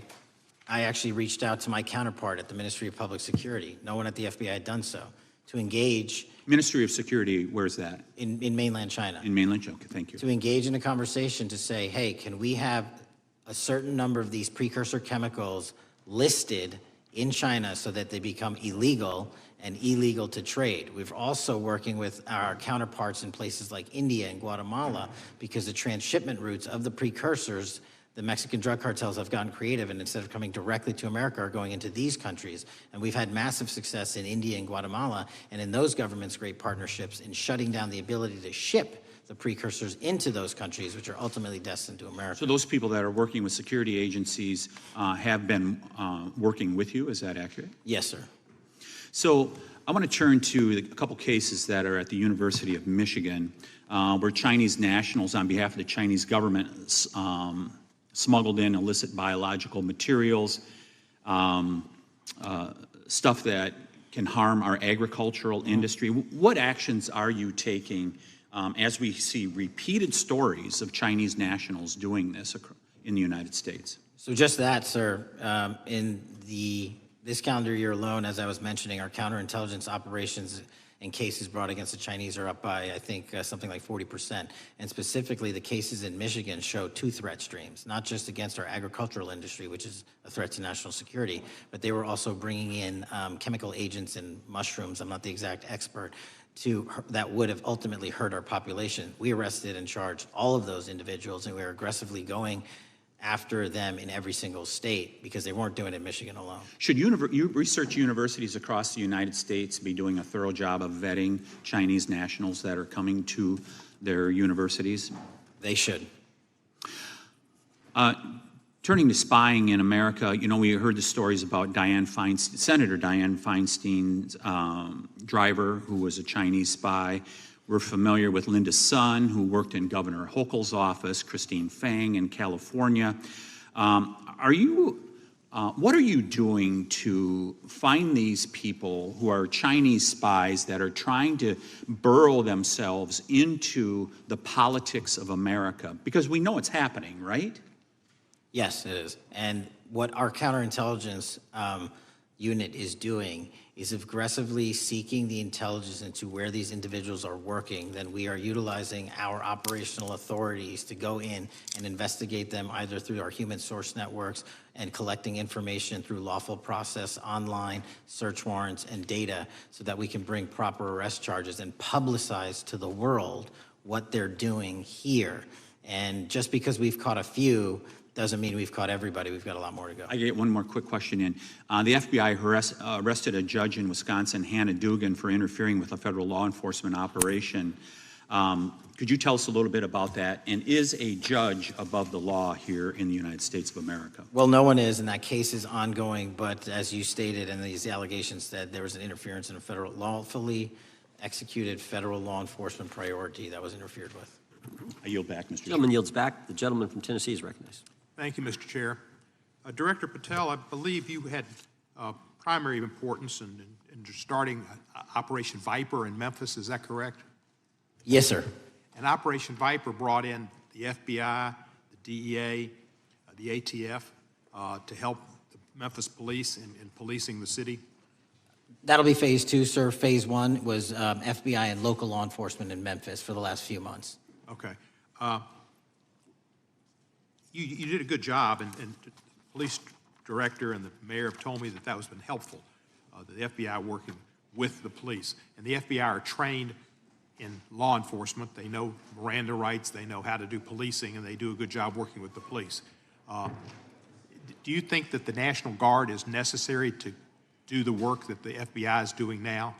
I actually reached out to my counterpart at the Ministry of Public Security. No one at the FBI had done so, to engage. Ministry of Security, where's that? In mainland China. In mainland China, okay, thank you. To engage in a conversation to say, hey, can we have a certain number of these precursor chemicals listed in China so that they become illegal and illegal to trade. We're also working with our counterparts in places like India and Guatemala because the transshipment routes of the precursors, the Mexican drug cartels have gotten creative, and instead of coming directly to America, are going into these countries. And we've had massive success in India and Guatemala, and in those governments' great partnerships in shutting down the ability to ship the precursors into those countries, which are ultimately destined to America. So those people that are working with security agencies have been working with you, is that accurate? Yes, sir. So I want to turn to a couple cases that are at the University of Michigan, where Chinese nationals, on behalf of the Chinese government, smuggled in illicit biological materials, stuff that can harm our agricultural industry. What actions are you taking as we see repeated stories of Chinese nationals doing this in the United States? So just that, sir. In this calendar year alone, as I was mentioning, our counterintelligence operations and cases brought against the Chinese are up by, I think, something like 40%. And specifically, the cases in Michigan show two threat streams, not just against our agricultural industry, which is a threat to national security, but they were also bringing in chemical agents and mushrooms, I'm not the exact expert, that would have ultimately hurt our population. We arrested and charged all of those individuals, and we were aggressively going after them in every single state because they weren't doing it in Michigan alone. Should research universities across the United States be doing a thorough job of vetting Chinese nationals that are coming to their universities? They should. Turning to spying in America, we heard the stories about Senator Dianne Feinstein's driver, who was a Chinese spy. We're familiar with Linda Sun, who worked in Governor Hochul's office, Christine Fang in California. What are you doing to find these people who are Chinese spies that are trying to burrow themselves into the politics of America? Because we know it's happening, right? Yes, it is. And what our counterintelligence unit is doing is aggressively seeking the intelligence into where these individuals are working. Then we are utilizing our operational authorities to go in and investigate them either through our human source networks and collecting information through lawful process, online, search warrants, and data so that we can bring proper arrest charges and publicize to the world what they're doing here. And just because we've caught a few doesn't mean we've caught everybody. We've got a lot more to go. I get one more quick question in. The FBI arrested a judge in Wisconsin, Hannah Dugan, for interfering with a federal law enforcement operation. Could you tell us a little bit about that? And is a judge above the law here in the United States of America? Well, no one is, and that case is ongoing, but as you stated, and these allegations said, there was an interference in a federal lawfully executed federal law enforcement priority that was interfered with. I yield back, Mr. Chairman. Gentleman yields back. The gentleman from Tennessee is recognized. Thank you, Mr. Chair. Director Patel, I believe you had primary importance in starting Operation Viper in Memphis. Is that correct? Yes, sir. And Operation Viper brought in the FBI, the DEA, the ATF to help the Memphis police in policing the city. That'll be phase 2, sir. Phase 1 was FBI and local law enforcement in Memphis for the last few months. Okay. You did a good job, and the police director and the mayor have told me that that has been helpful, the FBI working with the police. And the FBI are trained in law enforcement. They know Miranda rights, they know how to do policing, and they do a good job working with the police. Do you think that the National Guard is necessary to do the work that the FBI is doing now?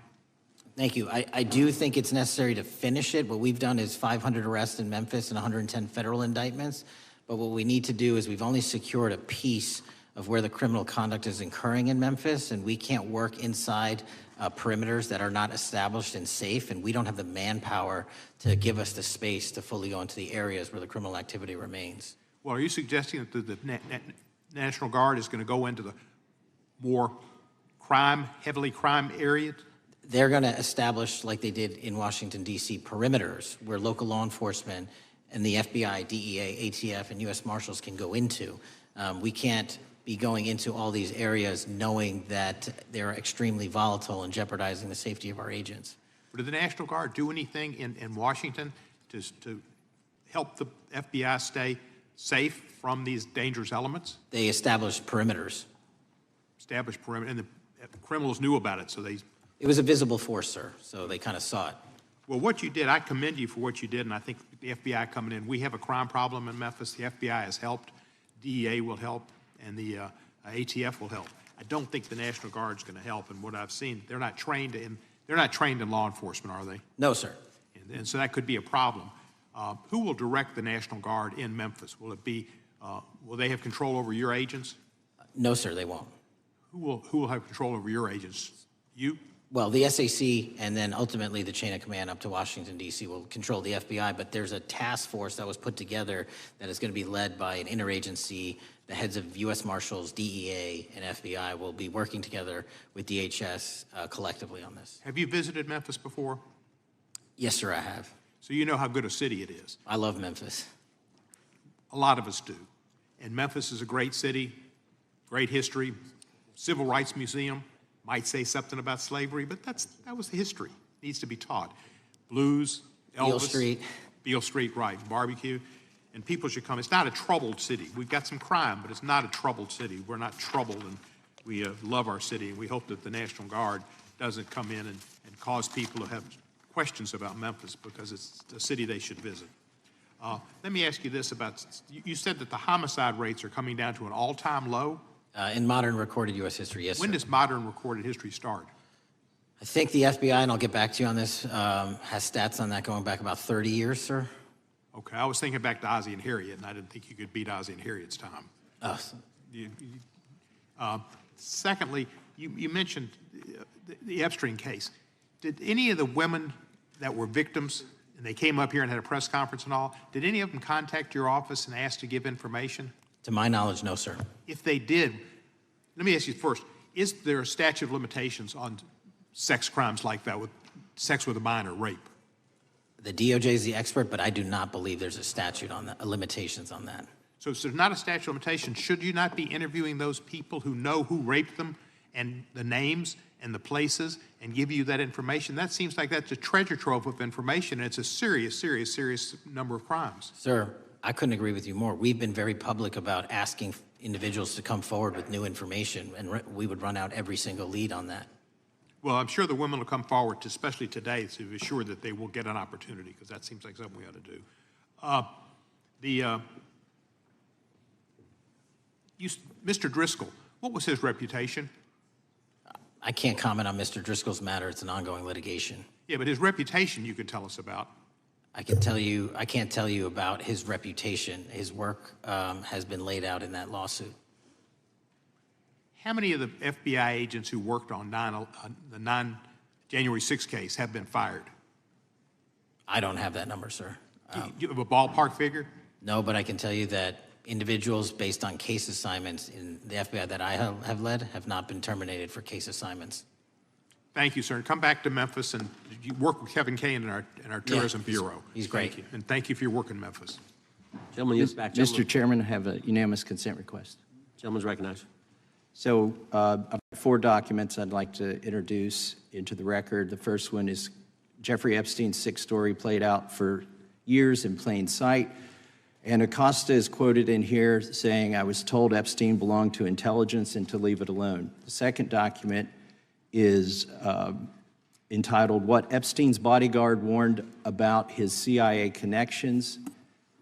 Thank you. I do think it's necessary to finish it. What we've done is 500 arrests in Memphis and 110 federal indictments. But what we need to do is we've only secured a piece of where the criminal conduct is occurring in Memphis, and we can't work inside perimeters that are not established and safe, and we don't have the manpower to give us the space to fully go into the areas where the criminal activity remains. Well, are you suggesting that the National Guard is going to go into the more heavily crime areas? They're going to establish, like they did in Washington, D.C., perimeters where local law enforcement and the FBI, DEA, ATF, and U.S. Marshals can go into. We can't be going into all these areas knowing that they're extremely volatile and jeopardizing the safety of our agents. Did the National Guard do anything in Washington to help the FBI stay safe from these dangerous elements? They established perimeters. Established perimeter, and the criminals knew about it, so they... It was a visible force, sir, so they kind of saw it. Well, what you did, I commend you for what you did, and I think the FBI coming in, we have a crime problem in Memphis. The FBI has helped, DEA will help, and the ATF will help. I don't think the National Guard's going to help, and what I've seen, they're not trained in law enforcement, are they? No, sir. And so that could be a problem. Who will direct the National Guard in Memphis? Will it be, will they have control over your agents? No, sir, they won't. Who will have control over your agents? You? Well, the SAC and then ultimately the chain of command up to Washington, D.C. will control the FBI, but there's a task force that was put together that is going to be led by an interagency. The heads of U.S. Marshals, DEA, and FBI will be working together with DHS collectively on this. Have you visited Memphis before? Yes, sir, I have. So you know how good a city it is. I love Memphis. A lot of us do. And Memphis is a great city, great history, civil rights museum. Might say something about slavery, but that was the history. Needs to be taught. Blues, Elvis. Beale Street. Beale Street, right, barbecue. And people should come. It's not a troubled city. We've got some crime, but it's not a troubled city. We're not troubled, and we love our city, and we hope that the National Guard doesn't come in and cause people to have questions about Memphis, because it's a city they should visit. Let me ask you this about, you said that the homicide rates are coming down to an all-time low? In modern recorded U.S. history, yes, sir. When does modern recorded history start? I think the FBI, and I'll get back to you on this, has stats on that going back about 30 years, sir. Okay, I was thinking back to Ozzie and Harriet, and I didn't think you could beat Ozzie and Harriet's time. Secondly, you mentioned the Epstein case. Did any of the women that were victims, and they came up here and had a press conference and all, did any of them contact your office and ask to give information? To my knowledge, no, sir. If they did, let me ask you first, is there a statute of limitations on sex crimes like that, with sex with a minor, rape? The DOJ is the expert, but I do not believe there's a statute on that, limitations on that. So if there's not a statute of limitations, should you not be interviewing those people who know who raped them and the names and the places and give you that information? That seems like that's a treasure trove of information, and it's a serious, serious, serious number of crimes. Sir, I couldn't agree with you more. We've been very public about asking individuals to come forward with new information, and we would run out every single lead on that. Well, I'm sure the women will come forward, especially today, to be sure that they will get an opportunity, because that seems like something we ought to do. Mr. Driscoll, what was his reputation? I can't comment on Mr. Driscoll's matter. It's an ongoing litigation. Yeah, but his reputation you could tell us about. I can't tell you about his reputation. His work has been laid out in that lawsuit. How many of the FBI agents who worked on the January 6th case have been fired? I don't have that number, sir. Do you have a ballpark figure? No, but I can tell you that individuals based on case assignments in the FBI that I have led have not been terminated for case assignments. Thank you, sir. Come back to Memphis and you work with Kevin Kane in our Tourism Bureau. He's great. Thank you. And thank you for your work in Memphis. Gentleman yields back. Mr. Chairman, I have a unanimous consent request. Gentleman's recognized. So 4 documents I'd like to introduce into the record. The first one is Jeffrey Epstein's 6th story played out for years in plain sight. And Acosta is quoted in here saying, "I was told Epstein belonged to intelligence and to leave it alone." The second document is entitled, "What Epstein's Bodyguard Warned About His CIA Connections."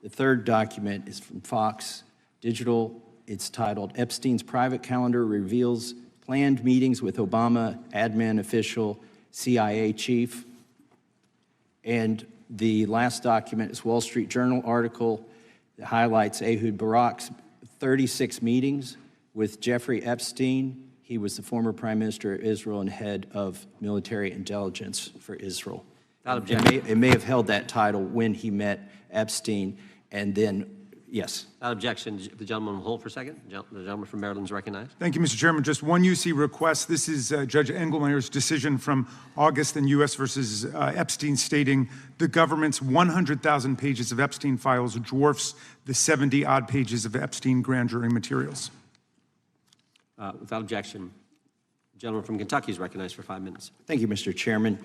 The third document is from Fox Digital. It's titled, "Epstein's Private Calendar Reveals Planned Meetings with Obama Admin Official CIA Chief." And the last document is Wall Street Journal article that highlights Ehud Barak's 36 meetings with Jeffrey Epstein. He was the former Prime Minister of Israel and head of military intelligence for Israel. It may have held that title when he met Epstein, and then, yes. Without objection, the gentleman will hold for a second. The gentleman from Maryland is recognized. Thank you, Mr. Chairman. Just one UC request. This is Judge Engelmeyer's decision from August in U.S. versus Epstein, stating the government's 100,000 pages of Epstein files dwarfs the 70-odd pages of Epstein grand jury materials. Without objection, the gentleman from Kentucky is recognized for 5 minutes. Thank you, Mr. Chairman.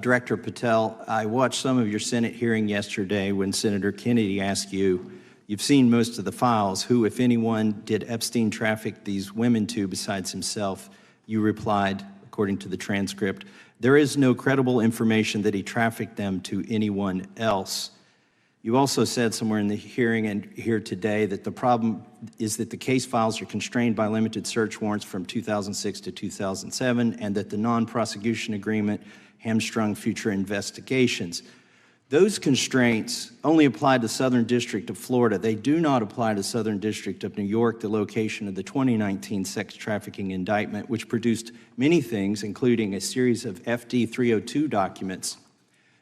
Director Patel, I watched some of your Senate hearing yesterday when Senator Kennedy asked you, "You've seen most of the files. Who, if anyone, did Epstein traffic these women to besides himself?" You replied, according to the transcript, "There is no credible information that he trafficked them to anyone else." You also said somewhere in the hearing and here today that the problem is that the case files are constrained by limited search warrants from 2006 to 2007, and that the non-prosecution agreement hamstrung future investigations. Those constraints only apply to Southern District of Florida. They do not apply to Southern District of New York, the location of the 2019 sex trafficking indictment, which produced many things, including a series of FD 302 documents.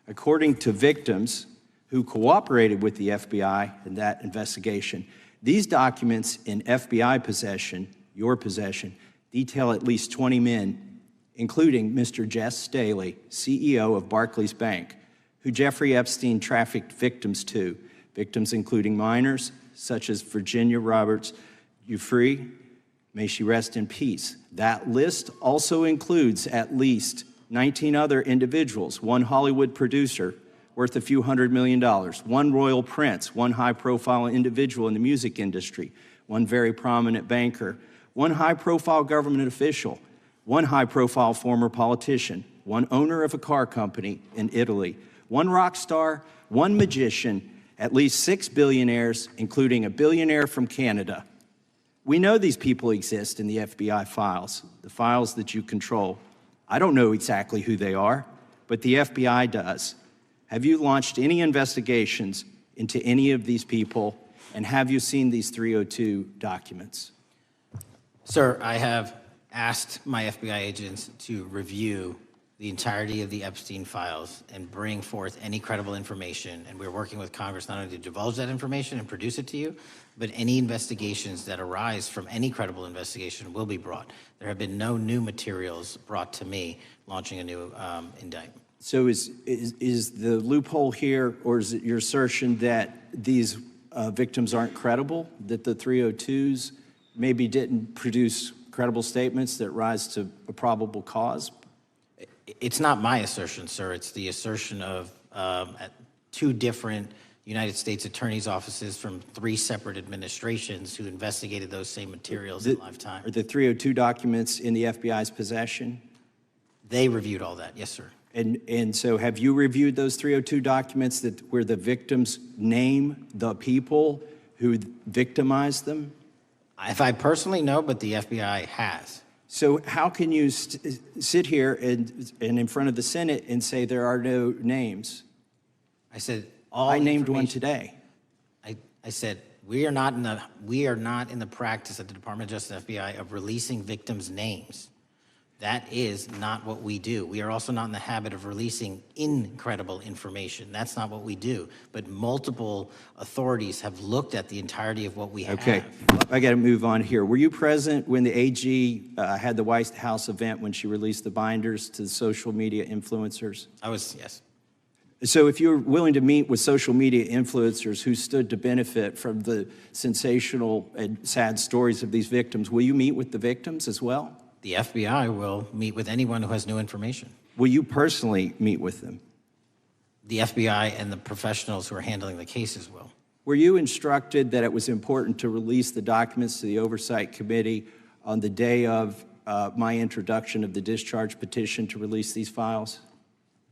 According to victims who cooperated with the FBI in that investigation, these documents in FBI possession, your possession, detail at least 20 men, including Mr. Jess Staley, CEO of Barclays Bank, who Jeffrey Epstein trafficked victims to, victims including minors, such as Virginia Roberts Giuffre, may she rest in peace. That list also includes at least 19 other individuals, one Hollywood producer worth a few $100 million, one royal prince, one high-profile individual in the music industry, one very prominent banker, one high-profile government official, one high-profile former politician, one owner of a car company in Italy, one rock star, one magician, at least 6 billionaires, including a billionaire from Canada. We know these people exist in the FBI files, the files that you control. I don't know exactly who they are, but the FBI does. Have you launched any investigations into any of these people, and have you seen these 302 documents? Sir, I have asked my FBI agents to review the entirety of the Epstein files and bring forth any credible information. And we're working with Congress not only to divulge that information and produce it to you, but any investigations that arise from any credible investigation will be brought. There have been no new materials brought to me launching a new indictment. So is the loophole here, or is it your assertion that these victims aren't credible, that the 302s maybe didn't produce credible statements that rise to a probable cause? It's not my assertion, sir. It's the assertion of 2 different United States attorney's offices from 3 separate administrations who investigated those same materials in live time. Are the 302 documents in the FBI's possession? They reviewed all that, yes, sir. And so have you reviewed those 302 documents where the victims name the people who victimized them? If I personally know, but the FBI has. So how can you sit here and in front of the Senate and say there are no names? I said I named one today. I said we are not in the practice at the Department of Justice FBI of releasing victims' names. That is not what we do. We are also not in the habit of releasing incredible information. That's not what we do. But multiple authorities have looked at the entirety of what we have. Okay, I got to move on here. Were you present when the AG had the White House event when she released the binders to the social media influencers? I was, yes. So if you're willing to meet with social media influencers who stood to benefit from the sensational and sad stories of these victims, will you meet with the victims as well? The FBI will meet with anyone who has new information. Will you personally meet with them? The FBI and the professionals who are handling the cases will. Were you instructed that it was important to release the documents to the Oversight Committee on the day of my introduction of the discharge petition to release these files?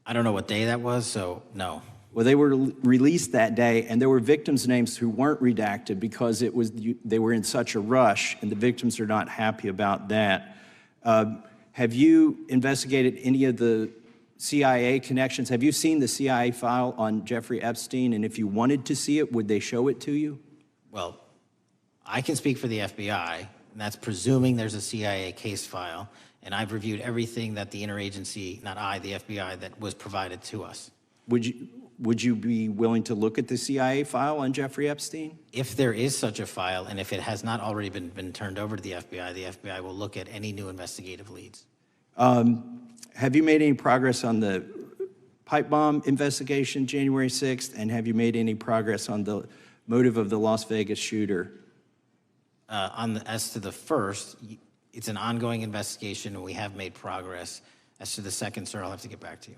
I don't know what day that was, so no. Well, they were released that day, and there were victims' names who weren't redacted because they were in such a rush, and the victims are not happy about that. Have you investigated any of the CIA connections? Have you seen the CIA file on Jeffrey Epstein? And if you wanted to see it, would they show it to you? Well, I can speak for the FBI, and that's presuming there's a CIA case file. And I've reviewed everything that the interagency, not I, the FBI, that was provided to us. Would you be willing to look at the CIA file on Jeffrey Epstein? If there is such a file, and if it has not already been turned over to the FBI will look at any new investigative leads. Have you made any progress on the pipe bomb investigation January 6th? And have you made any progress on the motive of the Las Vegas shooter? As to the first, it's an ongoing investigation, and we have made progress. As to the second, sir, I'll have to get back to you.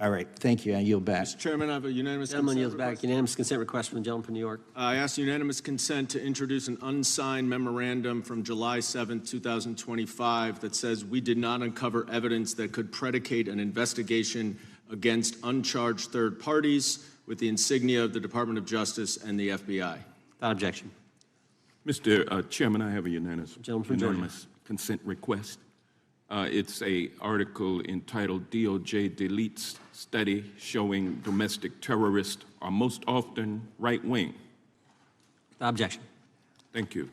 All right, thank you. I yield back. Mr. Chairman, I have a unanimous Gentleman consent yields back. request. Unanimous consent request from the gentleman from New York. I ask unanimous consent to introduce an unsigned memorandum from July 7th, 2025 that says we did not uncover evidence that could predicate an investigation against uncharged third parties with the insignia of the Department of Justice and the FBI. Without objection. Mr. Chairman, I have a unanimous Georgia. consent request. It's a article entitled DOJ Deletes Study Showing Domestic Terrorists Are Most Often Right-Wing. Without objection. Thank you.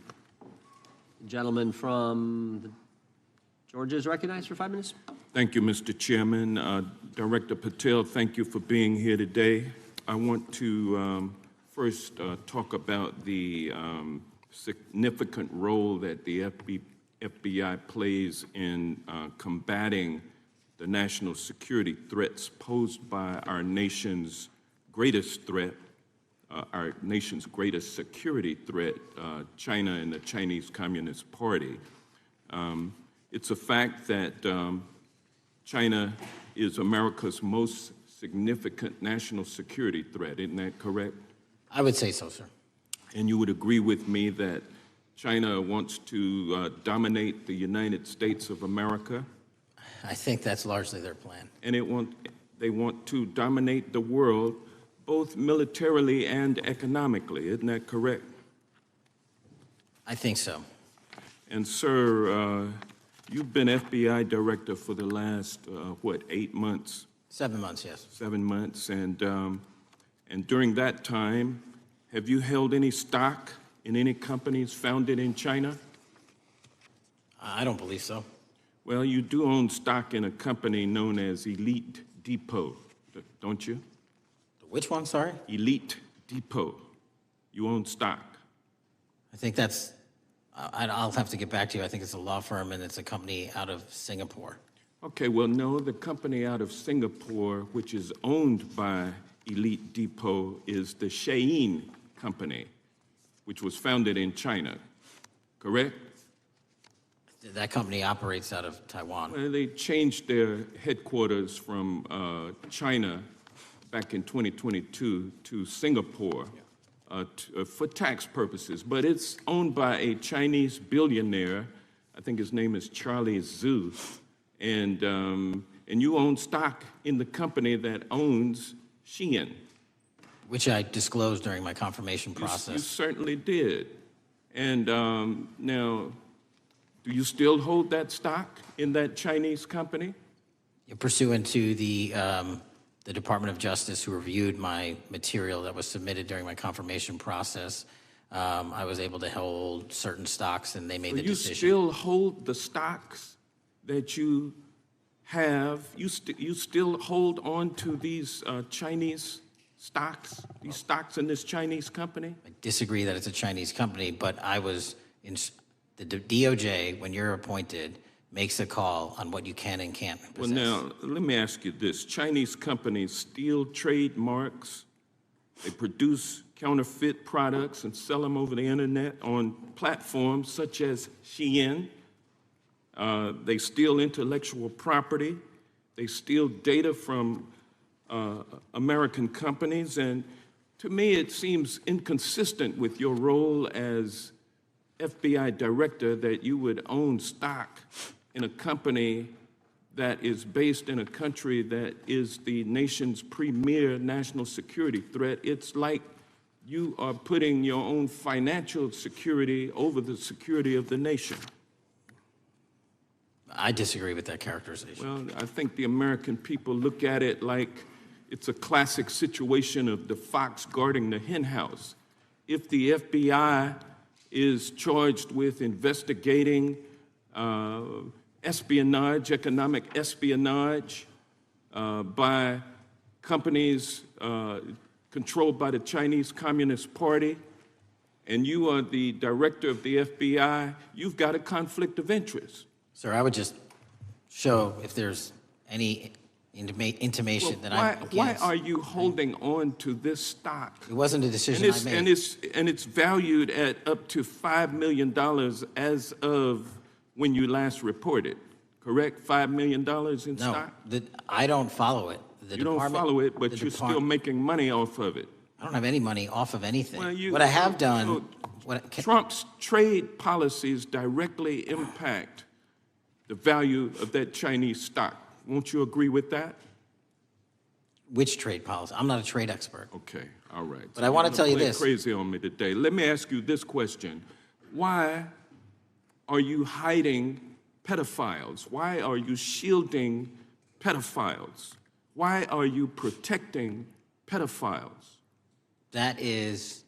Gentleman from Georgia is recognized for 5 minutes. Thank you, Mr. Chairman. Director Patel, thank you for being here today. I want to first talk about the significant role that the FBI plays in combating the national security threats posed by our nation's greatest threat, our nation's greatest security threat, China and the Chinese Communist Party. It's a fact that China is America's most significant national security threat, isn't that correct? I would say so, sir. And you would agree with me that China wants to dominate the United States of America? I think that's largely their plan. And they want to dominate the world, both militarily and economically, isn't that correct? I think so. And sir, you've been FBI director for the last, 8 months? 7 months, yes. 7 months, and during that time, have you held any stock in any companies founded in China? I don't believe so. Well, you do own stock in a company known as Elite Depot, don't you? Which one, sorry? Elite Depot. You own stock. I think that's, I'll have to get back to you. I think it's a law firm and it's a company out of Singapore. Okay, well, no, the company out of Singapore, which is owned by Elite Depot, is the Shein Company, which was founded in China, correct? That company operates out of Taiwan. Well, they changed their headquarters from China back in 2022 to Singapore for tax purposes, but it's owned by a Chinese billionaire. I think his name is Charlie Zhu, and you own stock in the company that owns Shein. Which I disclosed during my confirmation process. You certainly did. And now, do you still hold that stock in that Chinese company? Pursuant to the Department of Justice, who reviewed my material that was submitted during my confirmation process, I was able to hold certain stocks, and they made the decision. You still hold the stocks that you have? You still hold on to these Chinese stocks, these stocks in this Chinese company? I disagree that it's a Chinese company, but I was in the DOJ, when you're appointed, makes a call on what you can and can't possess. Well, now, let me ask you this. Chinese companies steal trademarks, they produce counterfeit products and sell them over the internet on platforms such as Shein. They steal intellectual property. They steal data from American companies, and to me it seems inconsistent with your role as FBI director that you would own stock in a company that is based in a country that is the nation's premier national security threat. It's like you are putting your own financial security over the security of the nation. I disagree with that characterization. Well, I think the American people look at it like it's a classic situation of the fox guarding the hen house. If the FBI is charged with investigating espionage, economic espionage by companies controlled by the Chinese Communist Party, and you are the director of the FBI, you've got a conflict of interest. Sir, I would just show if there's any intimation that I'm against. Why are you holding on to this stock? It wasn't a decision I made. And it's valued at up to $5 million as of when you last reported, correct? $5 million in stock? No, I don't follow it. You don't follow it, but you're still making money off of it. I don't have any money off of anything. Well, what I have done... Trump's trade policies directly impact the value of that Chinese stock. Won't you agree with that? Which trade policy? I'm not a trade expert. Okay, all right. But I want to tell you this. Crazy on me today. Let me ask you this question. Why are you hiding pedophiles? Why are you shielding pedophiles? Why are you protecting pedophiles? That is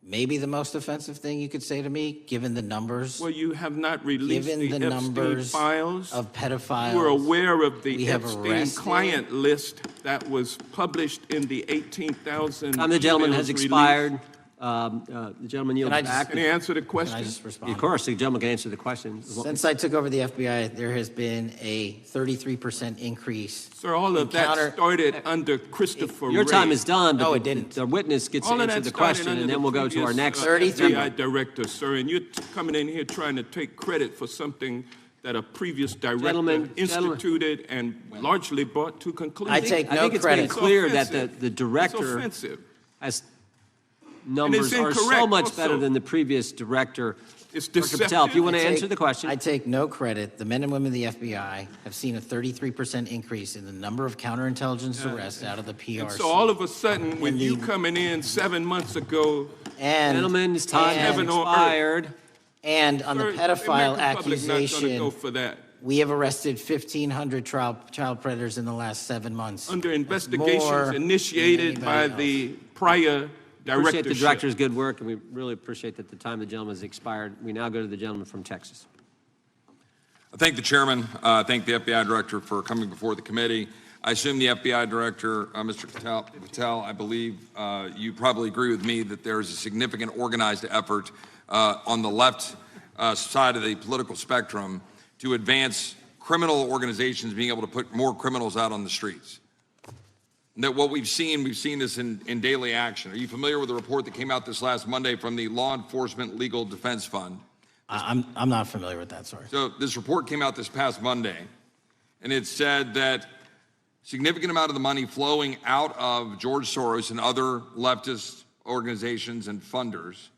maybe the most offensive thing you could say to me, given the numbers. Well, you have not released the Epstein numbers files of pedophiles. You were aware of the Epstein arrested. client list that was published in the 18,000. Time the gentleman has expired. The gentleman yields back. Can he answer the question? Can I just respond? Of course, the gentleman can answer the question. Since I took over the FBI, there has been a 33% increase. Sir, all of that started under Christopher Your Wray. time is done, but No, it didn't. the witness gets to All of answer that the started question, under and then the we'll go to our previous, next. FBI director, sir, and you're coming in here trying to take credit for something that a previous director instituted and largely brought to conclusion. I take no I think it's credit. been clear It's that offensive. the director It's offensive. has numbers are so incorrect much also. better than the previous director. It's Dr. Patel, if you want to I answer take- the question. I take no credit. The men and women of the FBI have seen a 33% increase in the number of counterintelligence arrests out of the PRC. And so all of a sudden, with you coming in 7 months ago, Gentlemen's time has Heaven on earth. expired. And on the sir, pedophile American public not gonna accusation, go for that. we have arrested 1,500 child predators in the last 7 months. Under That's investigations more than initiated by anybody the prior Appreciate directorship. the director's good work, and we really appreciate that the time the gentleman has expired. We now go to the gentleman from Texas. I thank the chairman. I thank the FBI director for coming before the committee. I assume the FBI director, Mr. Patel, I believe you probably agree with me that there is a significant organized effort on the left side of the political spectrum to advance criminal organizations being able to put more criminals out on the streets. That what we've seen this in daily action. Are you familiar with the report that came out this last Monday from the Law Enforcement Legal Defense Fund? I'm not familiar with that, sorry. So this report came out this past Monday, and it said that significant amount of the money flowing out of George Soros and other leftist organizations and funders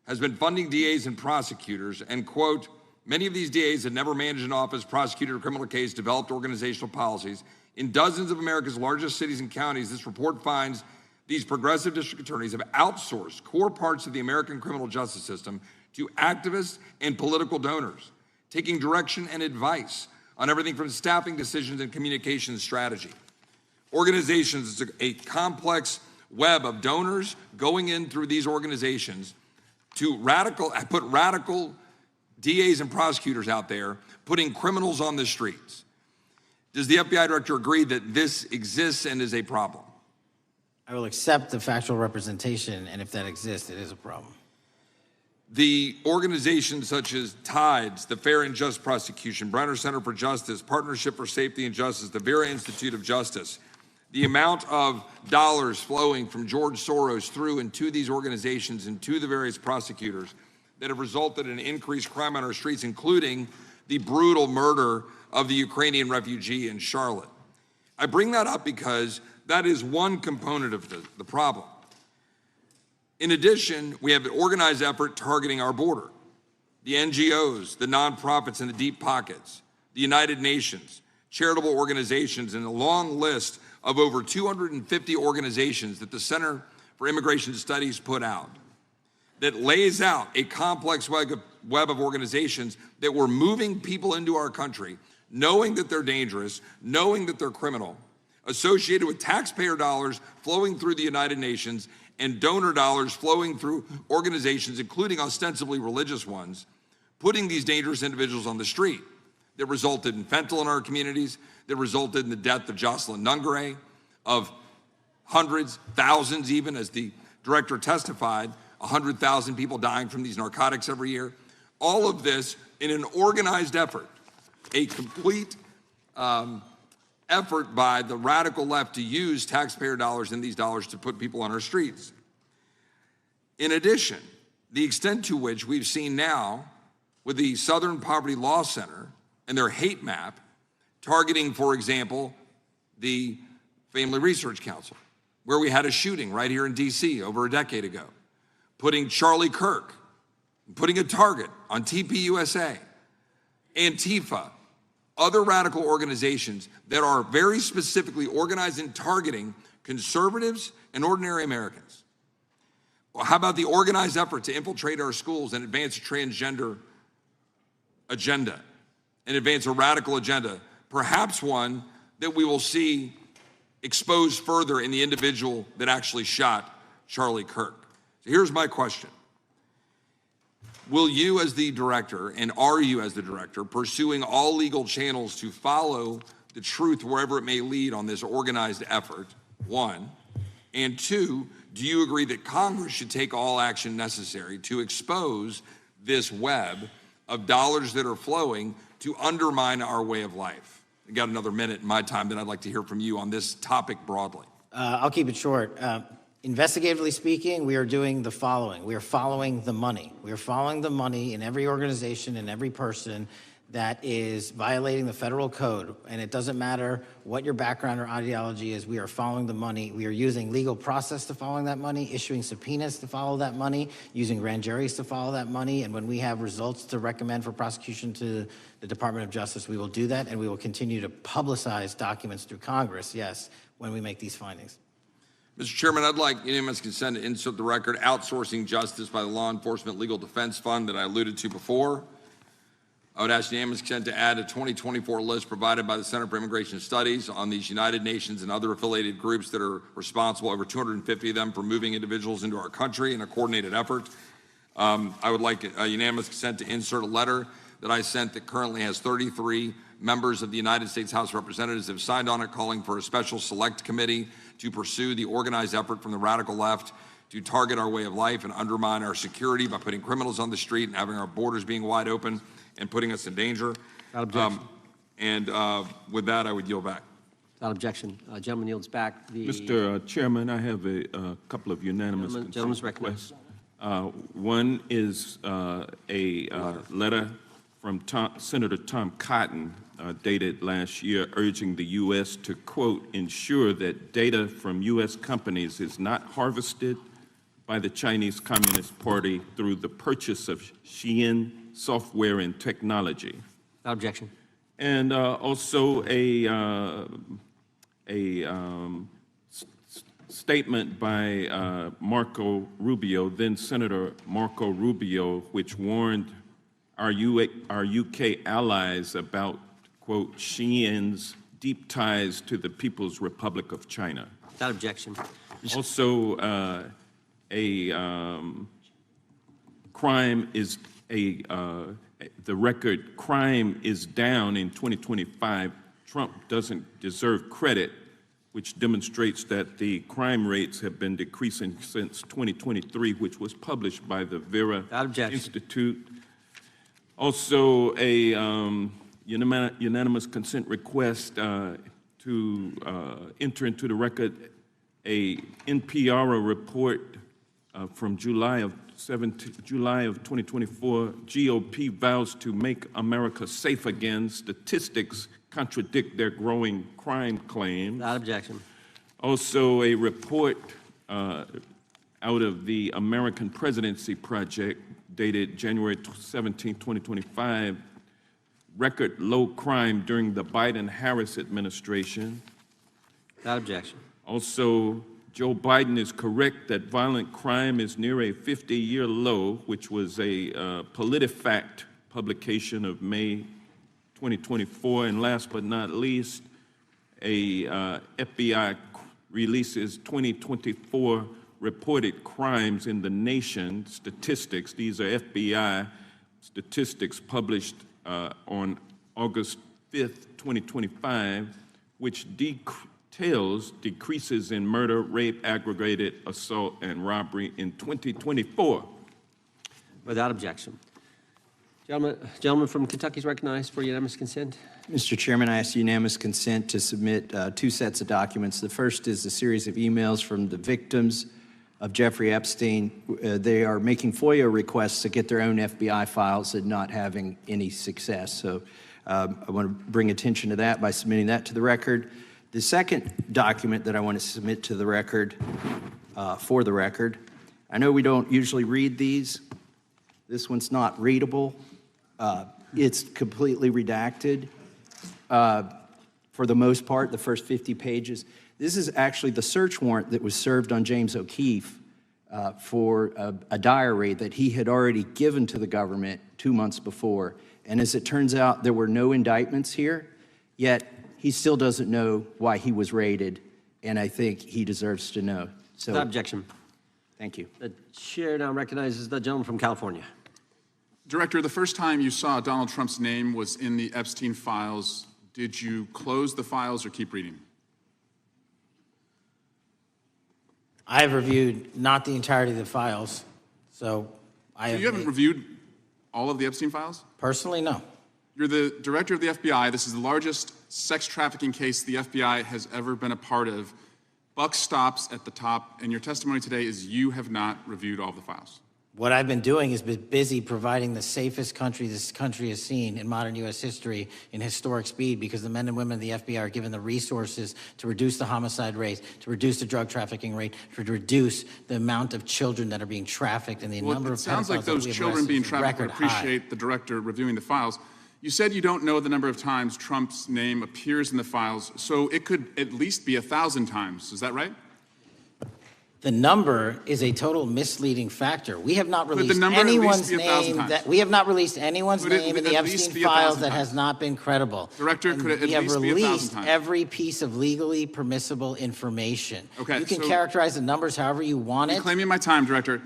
has been funding DAs and prosecutors, and, quote, many of these DAs had never managed an office, prosecuted a criminal case, developed organizational policies. In dozens of America's largest cities and counties, this report finds these progressive district attorneys have outsourced core parts of the American criminal justice system to activists and political donors, taking direction and advice on everything from staffing decisions and communication strategy. Organizations, it's a complex web of donors going in through these organizations to put radical DAs and prosecutors out there, putting criminals on the streets. Does the FBI director agree that this exists and is a problem? I will accept the factual representation, and if that exists, it is a problem. The organizations such as TIDES, the Fair and Just Prosecution, Brenner Center for Justice, Partnership for Safety and Justice, the Vera Institute of Justice, the amount of dollars flowing from George Soros through and to these organizations and to the various prosecutors that have resulted in increased crime on our streets, including the brutal murder of the Ukrainian refugee in Charlotte. I bring that up because that is one component of the problem. In addition, we have an organized effort targeting our border. The NGOs, the nonprofits, and the deep pockets, the United Nations, charitable organizations, and a long list of over 250 organizations that the Center for Immigration Studies put out that lays out a complex web of organizations that were moving people into our country, knowing that they're dangerous, knowing that they're criminal, associated with taxpayer dollars flowing through the United Nations and donor dollars flowing through organizations, including ostensibly religious ones, putting these dangerous individuals on the street that resulted in fentanyl in our communities, that resulted in the death of Jocelyn Nungare, of hundreds, thousands even, as the director testified, 100,000 people dying from these narcotics every year. All of this in an organized effort, a complete effort by the radical left to use taxpayer dollars and these dollars to put people on our streets. In addition, the extent to which we've seen now with the Southern Poverty Law Center and their hate map targeting, for example, the Family Research Council, where we had a shooting right here in DC over a decade ago, putting Charlie Kirk, putting a target on TPUSA, Antifa, other radical organizations that are very specifically organized in targeting conservatives and ordinary Americans. Well, how about the organized effort to infiltrate our schools and advance a transgender agenda and advance a radical agenda, perhaps one that we will see exposed further in the individual that actually shot Charlie Kirk? So here's my question. Will you as the director, and are you as the director, pursuing all legal channels to follow the truth wherever it may lead on this organized effort, one? And two, do you agree that Congress should take all action necessary to expose this web of dollars that are flowing to undermine our way of life? I got another minute in my time, then I'd like to hear from you on this topic broadly. I'll keep it short. Investigatively speaking, we are doing the following. We are following the money. We are following the money in every organization and every person that is violating the federal code. And it doesn't matter what your background or ideology is, we are following the money. We are using legal process to follow that money, issuing subpoenas to follow that money, using grand juries to follow that money. And when we have results to recommend for prosecution to the Department of Justice, we will do that. And we will continue to publicize documents through Congress, yes, when we make these findings. Mr. Chairman, I'd like unanimous consent to insert the record outsourcing justice by the Law Enforcement Legal Defense Fund that I alluded to before. I would ask unanimous consent to add a 2024 list provided by the Center for Immigration Studies on these United Nations and other affiliated groups that are responsible, over 250 of them, for moving individuals into our country in a coordinated effort. I would like unanimous consent to insert a letter that I sent that currently has 33 members of the United States House of Representatives have signed on it, calling for a special select committee to pursue the organized effort from the radical left to target our way of life and undermine our security by putting criminals on the street and having our borders being wide open and putting us in danger. Without objection. With that, I would yield back. Without objection. Gentleman yields back. Mr. Chairman, I have a couple of unanimous Gentleman's requests. One is a letter from Senator Tom Cotton, dated last year, urging the U.S. to, quote, ensure that data from U.S. companies is not harvested by the Chinese Communist Party through the purchase of Xi'an software and technology. Without objection. And also a statement by Marco Rubio, then Senator Marco Rubio, which warned our UK allies about, quote, Xi'an's deep ties to the People's Republic of China. Without objection. Also, the record crime is down in 2025. Trump doesn't deserve credit, which demonstrates that the crime rates have been decreasing since 2023, which was published by the Vera Institute. Also, a unanimous consent request to enter into the record a NPR report from July of 2024. GOP vows to make America safe again. Statistics contradict their growing crime claims. Without objection. Also, a report out of the American Presidency Project dated January 17, 2025, record low crime during the Biden-Harris administration. Without objection. Also, Joe Biden is correct that violent crime is near a 50-year low, which was a PolitiFact publication of May 2024. And last but not least, a FBI releases 2024 reported crimes in the nation statistics. These are FBI statistics published on August 5th, 2025, which details decreases in murder, rape, aggravated assault, and robbery in 2024. Without objection. Gentleman from Kentucky is recognized for unanimous consent. Mr. Chairman, I ask unanimous consent to submit two sets of documents. The first is a series of emails from the victims of Jeffrey Epstein. They are making FOIA requests to get their own FBI files and not having any success. So I want to bring attention to that by submitting that to the record. The second document that I want to submit to the record, for the record, I know we don't usually read these. This one's not readable. It's completely redacted for the most part, the first 50 pages. This is actually the search warrant that was served on James O'Keefe for a diary that he had already given to the government 2 months before. And as it turns out, there were no indictments here, yet he still doesn't know why he was raided, and I think he deserves to know. So, Without objection. Thank you. The chair now recognizes the gentleman from California. Director, the first time you saw Donald Trump's name was in the Epstein files. Did you close the files or keep reading? I have reviewed not the entirety of the files, so You haven't reviewed all of the Epstein files? Personally, no. You're the director of the FBI. This is the largest sex trafficking case the FBI has ever been a part of. Buck stops at the top, and your testimony today is you have not reviewed all of the files. What I've been doing is been busy providing the safest country this country has seen in modern U.S. history in historic speed, because the men and women of the FBI are given the resources to reduce the homicide rate, to reduce the drug trafficking rate, to reduce the amount of children that are being trafficked and the number of pedophiles. It sounds like those children being trafficked would appreciate the director reviewing the files. You said you don't know the number of times Trump's name appears in the files, so it could at least be 1,000 times. Is that right? The number is a total misleading factor. We have not released anyone's name that we have not released anyone's name in the Epstein files that has not been credible. Director, could it at we have least be 1,000 released times? every piece of legally permissible information. Okay, you can so- characterize the numbers however you want it. You're claiming my time, Director.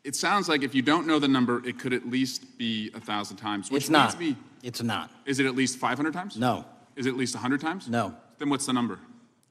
It sounds like if you don't know the number, it could at least be 1,000 times. Which It's not. leads me- It's not. Is it at least 500 times? No. Is it at least 100 times? No. Then what's the number?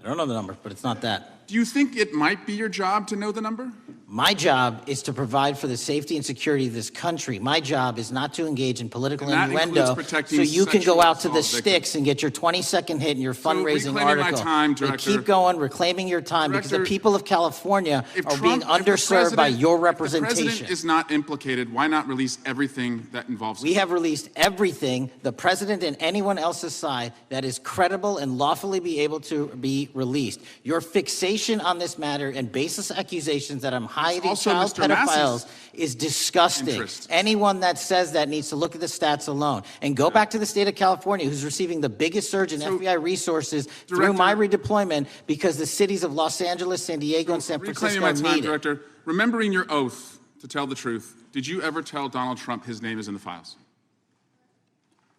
I don't know the number, but it's not that. Do you think it might be your job to know the number? My job is to provide for the safety and security of this country. My job is not to engage in political And that innuendo includes protecting so you can go sexual out to the assault sticks and get your 20-second hit in your fundraising reclaiming my article. time, They Director. keep going, reclaiming your time, because the Director, people of California If are being Trump- if the underserved by president- your If the representation. president is not implicated, why not release everything that involves him? We have released everything, the president and anyone else's side, that is credible and lawfully be able to be released. Your fixation on this matter and baseless accusations that I'm hiding also child Mr. Massey's pedophiles is disgusting. interest. Anyone that says that needs to look at the stats alone. And go back to the state of California, who's receiving the biggest surge in FBI resources through my redeployment because the cities of Los Angeles, San Diego, and San Reclaiming Francisco my time, need it. Director. Remembering your oath to tell the truth, did you ever tell Donald Trump his name is in the files?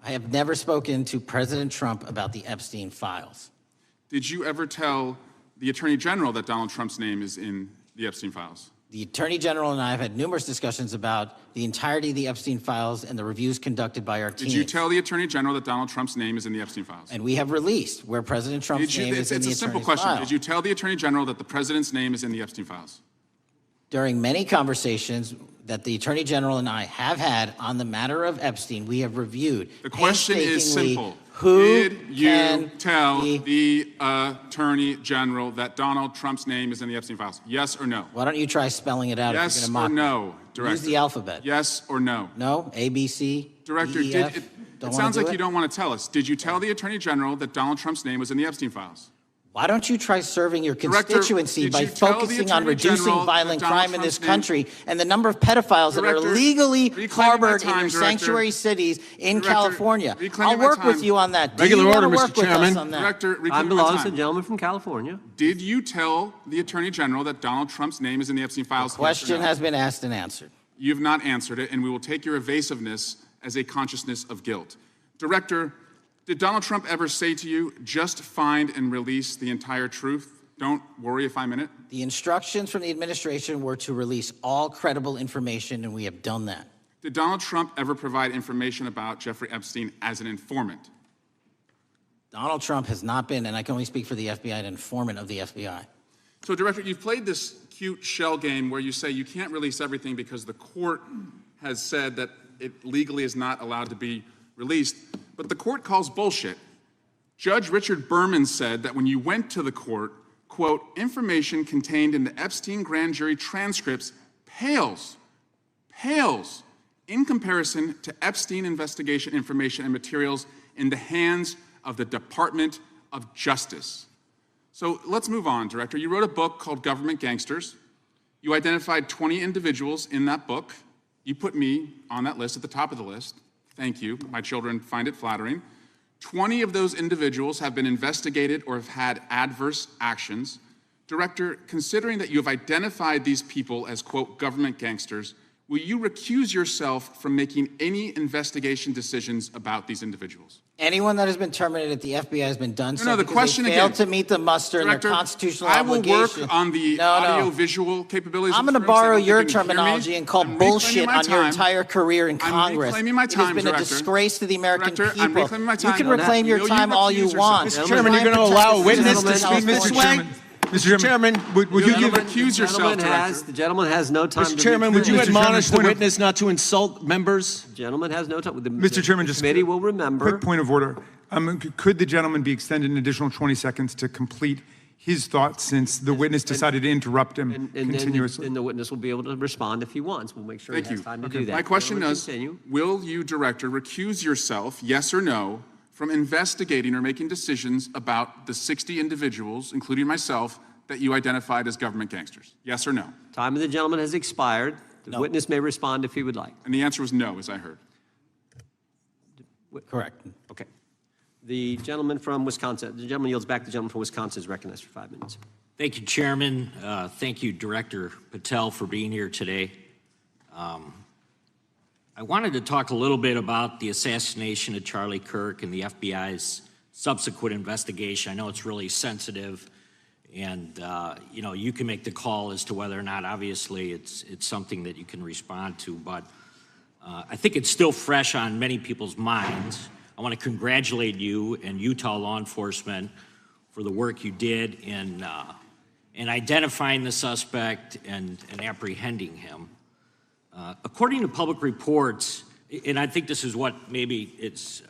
I have never spoken to President Trump about the Epstein files. Did you ever tell the Attorney General that Donald Trump's name is in the Epstein files? The Attorney General and I have had numerous discussions about the entirety of the Epstein files and the reviews conducted by our team. Did you tell the Attorney General that Donald Trump's name is in the Epstein files? And we have released where President Trump's name is in the It's a simple attorney's question. file. Did you tell the Attorney General that the President's name is in the Epstein files? During many conversations that the Attorney General and I have had on the matter of Epstein, we have reviewed The question is painstakingly simple. who Did you can tell be- the Attorney General that Donald Trump's name is in the Epstein files? Yes or no? Why don't you try spelling it out Yes if or you're going to mock no, me? Director? Use the alphabet. Yes or no? No? A, B, C, Director, D, E, F? it Don't sounds wanna like do you don't want to tell us. Did you tell the Attorney General that Donald Trump's name was in the Epstein files? Why don't you try serving your Director, constituency did by you tell the focusing on Attorney reducing General violent that Donald crime in this Trump's name- country and the number of pedophiles that Director, are legally reclaiming my harbored in time, your Director. sanctuary cities in Director, California? reclaiming I'll my work with time. you on that. Do Regular you wanna order, Mr. work with us Chairman. on that? Director, Time reclaiming my belongs to time. the gentleman from California. Did you tell the Attorney General that Donald Trump's name is in the Epstein files? Yes or Question no? has been asked and answered. You've not answered it, and we will take your evasiveness as a consciousness of guilt. Director, did Donald Trump ever say to you, just find and release the entire truth? Don't worry if I'm in it. The instructions from the administration were to release all credible information, and we have done that. Did Donald Trump ever provide information about Jeffrey Epstein as an informant? Donald Trump has not been, and I can only speak for the FBI, an informant of the FBI. So, Director, you've played this cute shell game where you say you can't release everything because the court has said that it legally is not allowed to be released, but the court calls bullshit. Judge Richard Berman said that when you went to the court, quote, information contained in the Epstein grand jury transcripts pales in comparison to Epstein investigation information and materials in the hands of the Department of Justice. So let's move on, Director. You wrote a book called Government Gangsters. You identified 20 individuals in that book. You put me on that list at the top of the list. Thank you. My children find it flattering. 20 of those individuals have been investigated or have had adverse actions. Director, considering that you have identified these people as, quote, government gangsters, will you recuse yourself from making any investigation decisions about these individuals? Anyone that has been terminated at the FBI has been done so the because question they failed again. to meet the muster in Director, their constitutional I will obligation. work on the audio-visual capabilities. I'm of going to Trump, so borrow that you your can hear me. terminology and call I'm reclaiming bullshit my on your time. entire career in I'm Congress. reclaiming my It time, has been a Director. disgrace to the American Director, people. I'm reclaiming my You time. can reclaim your Will you time all you recuse want. yourself? Mr. Chairman, you're going to allow a witness to speak this way? Mr. Chairman, would you Recuse yourself, The gentleman has no time. Mr. Chairman, would you Mr. Chairman, admonish the point of- witness not to insult members? The gentleman has no time. Mr. Chairman, just committee will remember. Quick point of order. Could the gentleman be extended an additional 20 seconds to complete his thoughts since the witness decided to interrupt him And continuously? then the witness will be able to respond if he wants. We'll make sure he Thank has you. time to do that. My question Gentleman, is, continue. will you, Director, recuse yourself, yes or no, from investigating or making decisions about the 60 individuals, including myself, that you identified as government gangsters? Yes or no? Time of the gentleman has expired. The witness may respond if he would like. And the answer was no, as I heard. Correct. Okay. The gentleman from Wisconsin, the gentleman yields back. The gentleman from Wisconsin is recognized for 5 minutes. Thank you, Chairman. Thank you, Director Patel, for being here today. I wanted to talk a little bit about the assassination of Charlie Kirk and the FBI's subsequent investigation. I know it's really sensitive, and you know, you can make the call as to whether or not, obviously, it's something that you can respond to, but I think it's still fresh on many people's minds. I want to congratulate you and Utah law enforcement for the work you did in and identifying the suspect and apprehending him. According to public reports, and I think this is what maybe it's,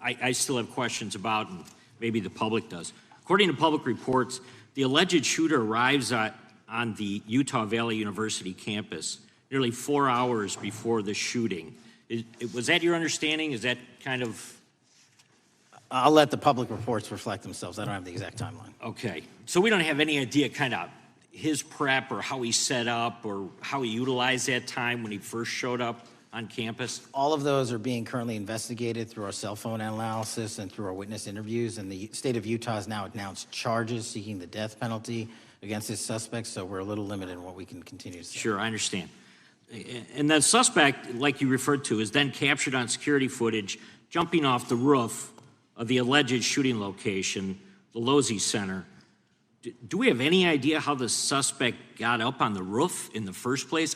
I still have questions about, and maybe the public does. According to public reports, the alleged shooter arrives on the Utah Valley University campus nearly 4 hours before the shooting. Was that your understanding? Is that kind of? I'll let the public reports reflect themselves. I don't have the exact timeline. Okay, so we don't have any idea kind of his prep or how he set up or how he utilized that time when he first showed up on campus? All of those are being currently investigated through our cell phone analysis and through our witness interviews, and the state of Utah has now announced charges seeking the death penalty against its suspects, so we're a little limited in what we can continue to say. Sure, I understand. And the suspect, like you referred to, is then captured on security footage jumping off the roof of the alleged shooting location, the Losey Center. Do we have any idea how the suspect got up on the roof in the first place?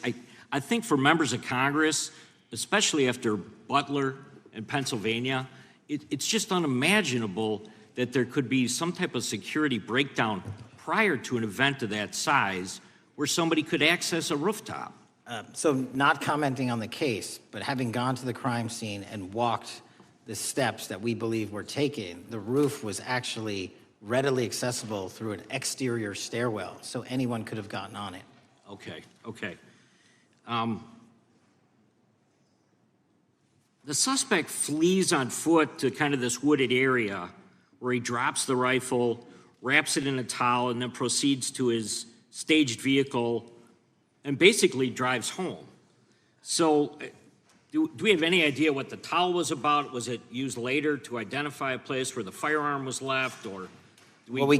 I think for members of Congress, especially after Butler in Pennsylvania, it's just unimaginable that there could be some type of security breakdown prior to an event of that size where somebody could access a rooftop. So not commenting on the case, but having gone to the crime scene and walked the steps that we believe were taken, the roof was actually readily accessible through an exterior stairwell, so anyone could have gotten on it. Okay, okay. The suspect flees on foot to kind of this wooded area where he drops the rifle, wraps it in a towel, and then proceeds to his staged vehicle and basically drives home. So do we have any idea what the towel was about? Was it used later to identify a place where the firearm was left, or? What we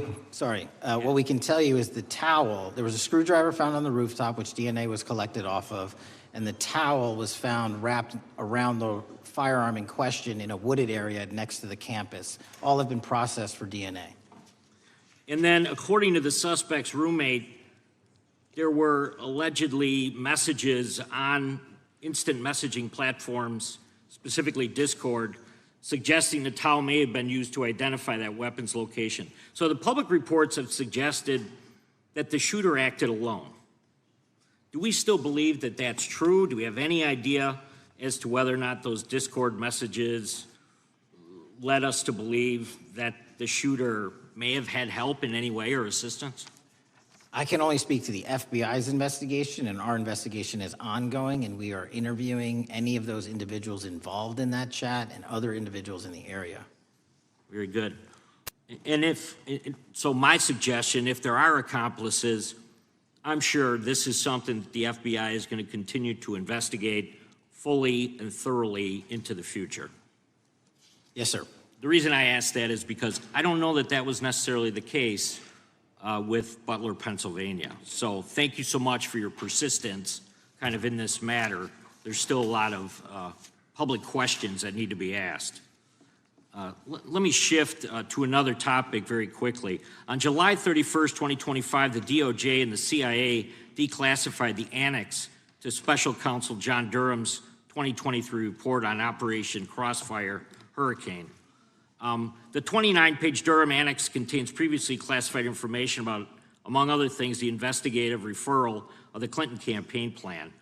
can tell you is the towel, there was a screwdriver found on the rooftop, which DNA was collected off of, and the towel was found wrapped around the firearm in question in a wooded area next to the campus. All have been processed for DNA. And then, according to the suspect's roommate, there were allegedly messages on instant messaging platforms, specifically Discord, suggesting the towel may have been used to identify that weapon's location. So the public reports have suggested that the shooter acted alone. Do we still believe that that's true? Do we have any idea as to whether or not those Discord messages led us to believe that the shooter may have had help in any way or assistance? I can only speak to the FBI's investigation, and our investigation is ongoing, and we are interviewing any of those individuals involved in that chat and other individuals in the area. Very good. And so my suggestion, if there are accomplices, I'm sure this is something that the FBI is going to continue to investigate fully and thoroughly into the future. Yes, sir. The reason I ask that is because I don't know that that was necessarily the case with Butler, Pennsylvania. So thank you so much for your persistence kind of in this matter. There's still a lot of public questions that need to be asked. Let me shift to another topic very quickly. On July 31st, 2025, the DOJ and the CIA declassified the annex to Special Counsel John Durham's 2023 report on Operation Crossfire Hurricane. The 29-page Durham Annex contains previously classified information about, among other things, the investigative referral of the Clinton campaign plan.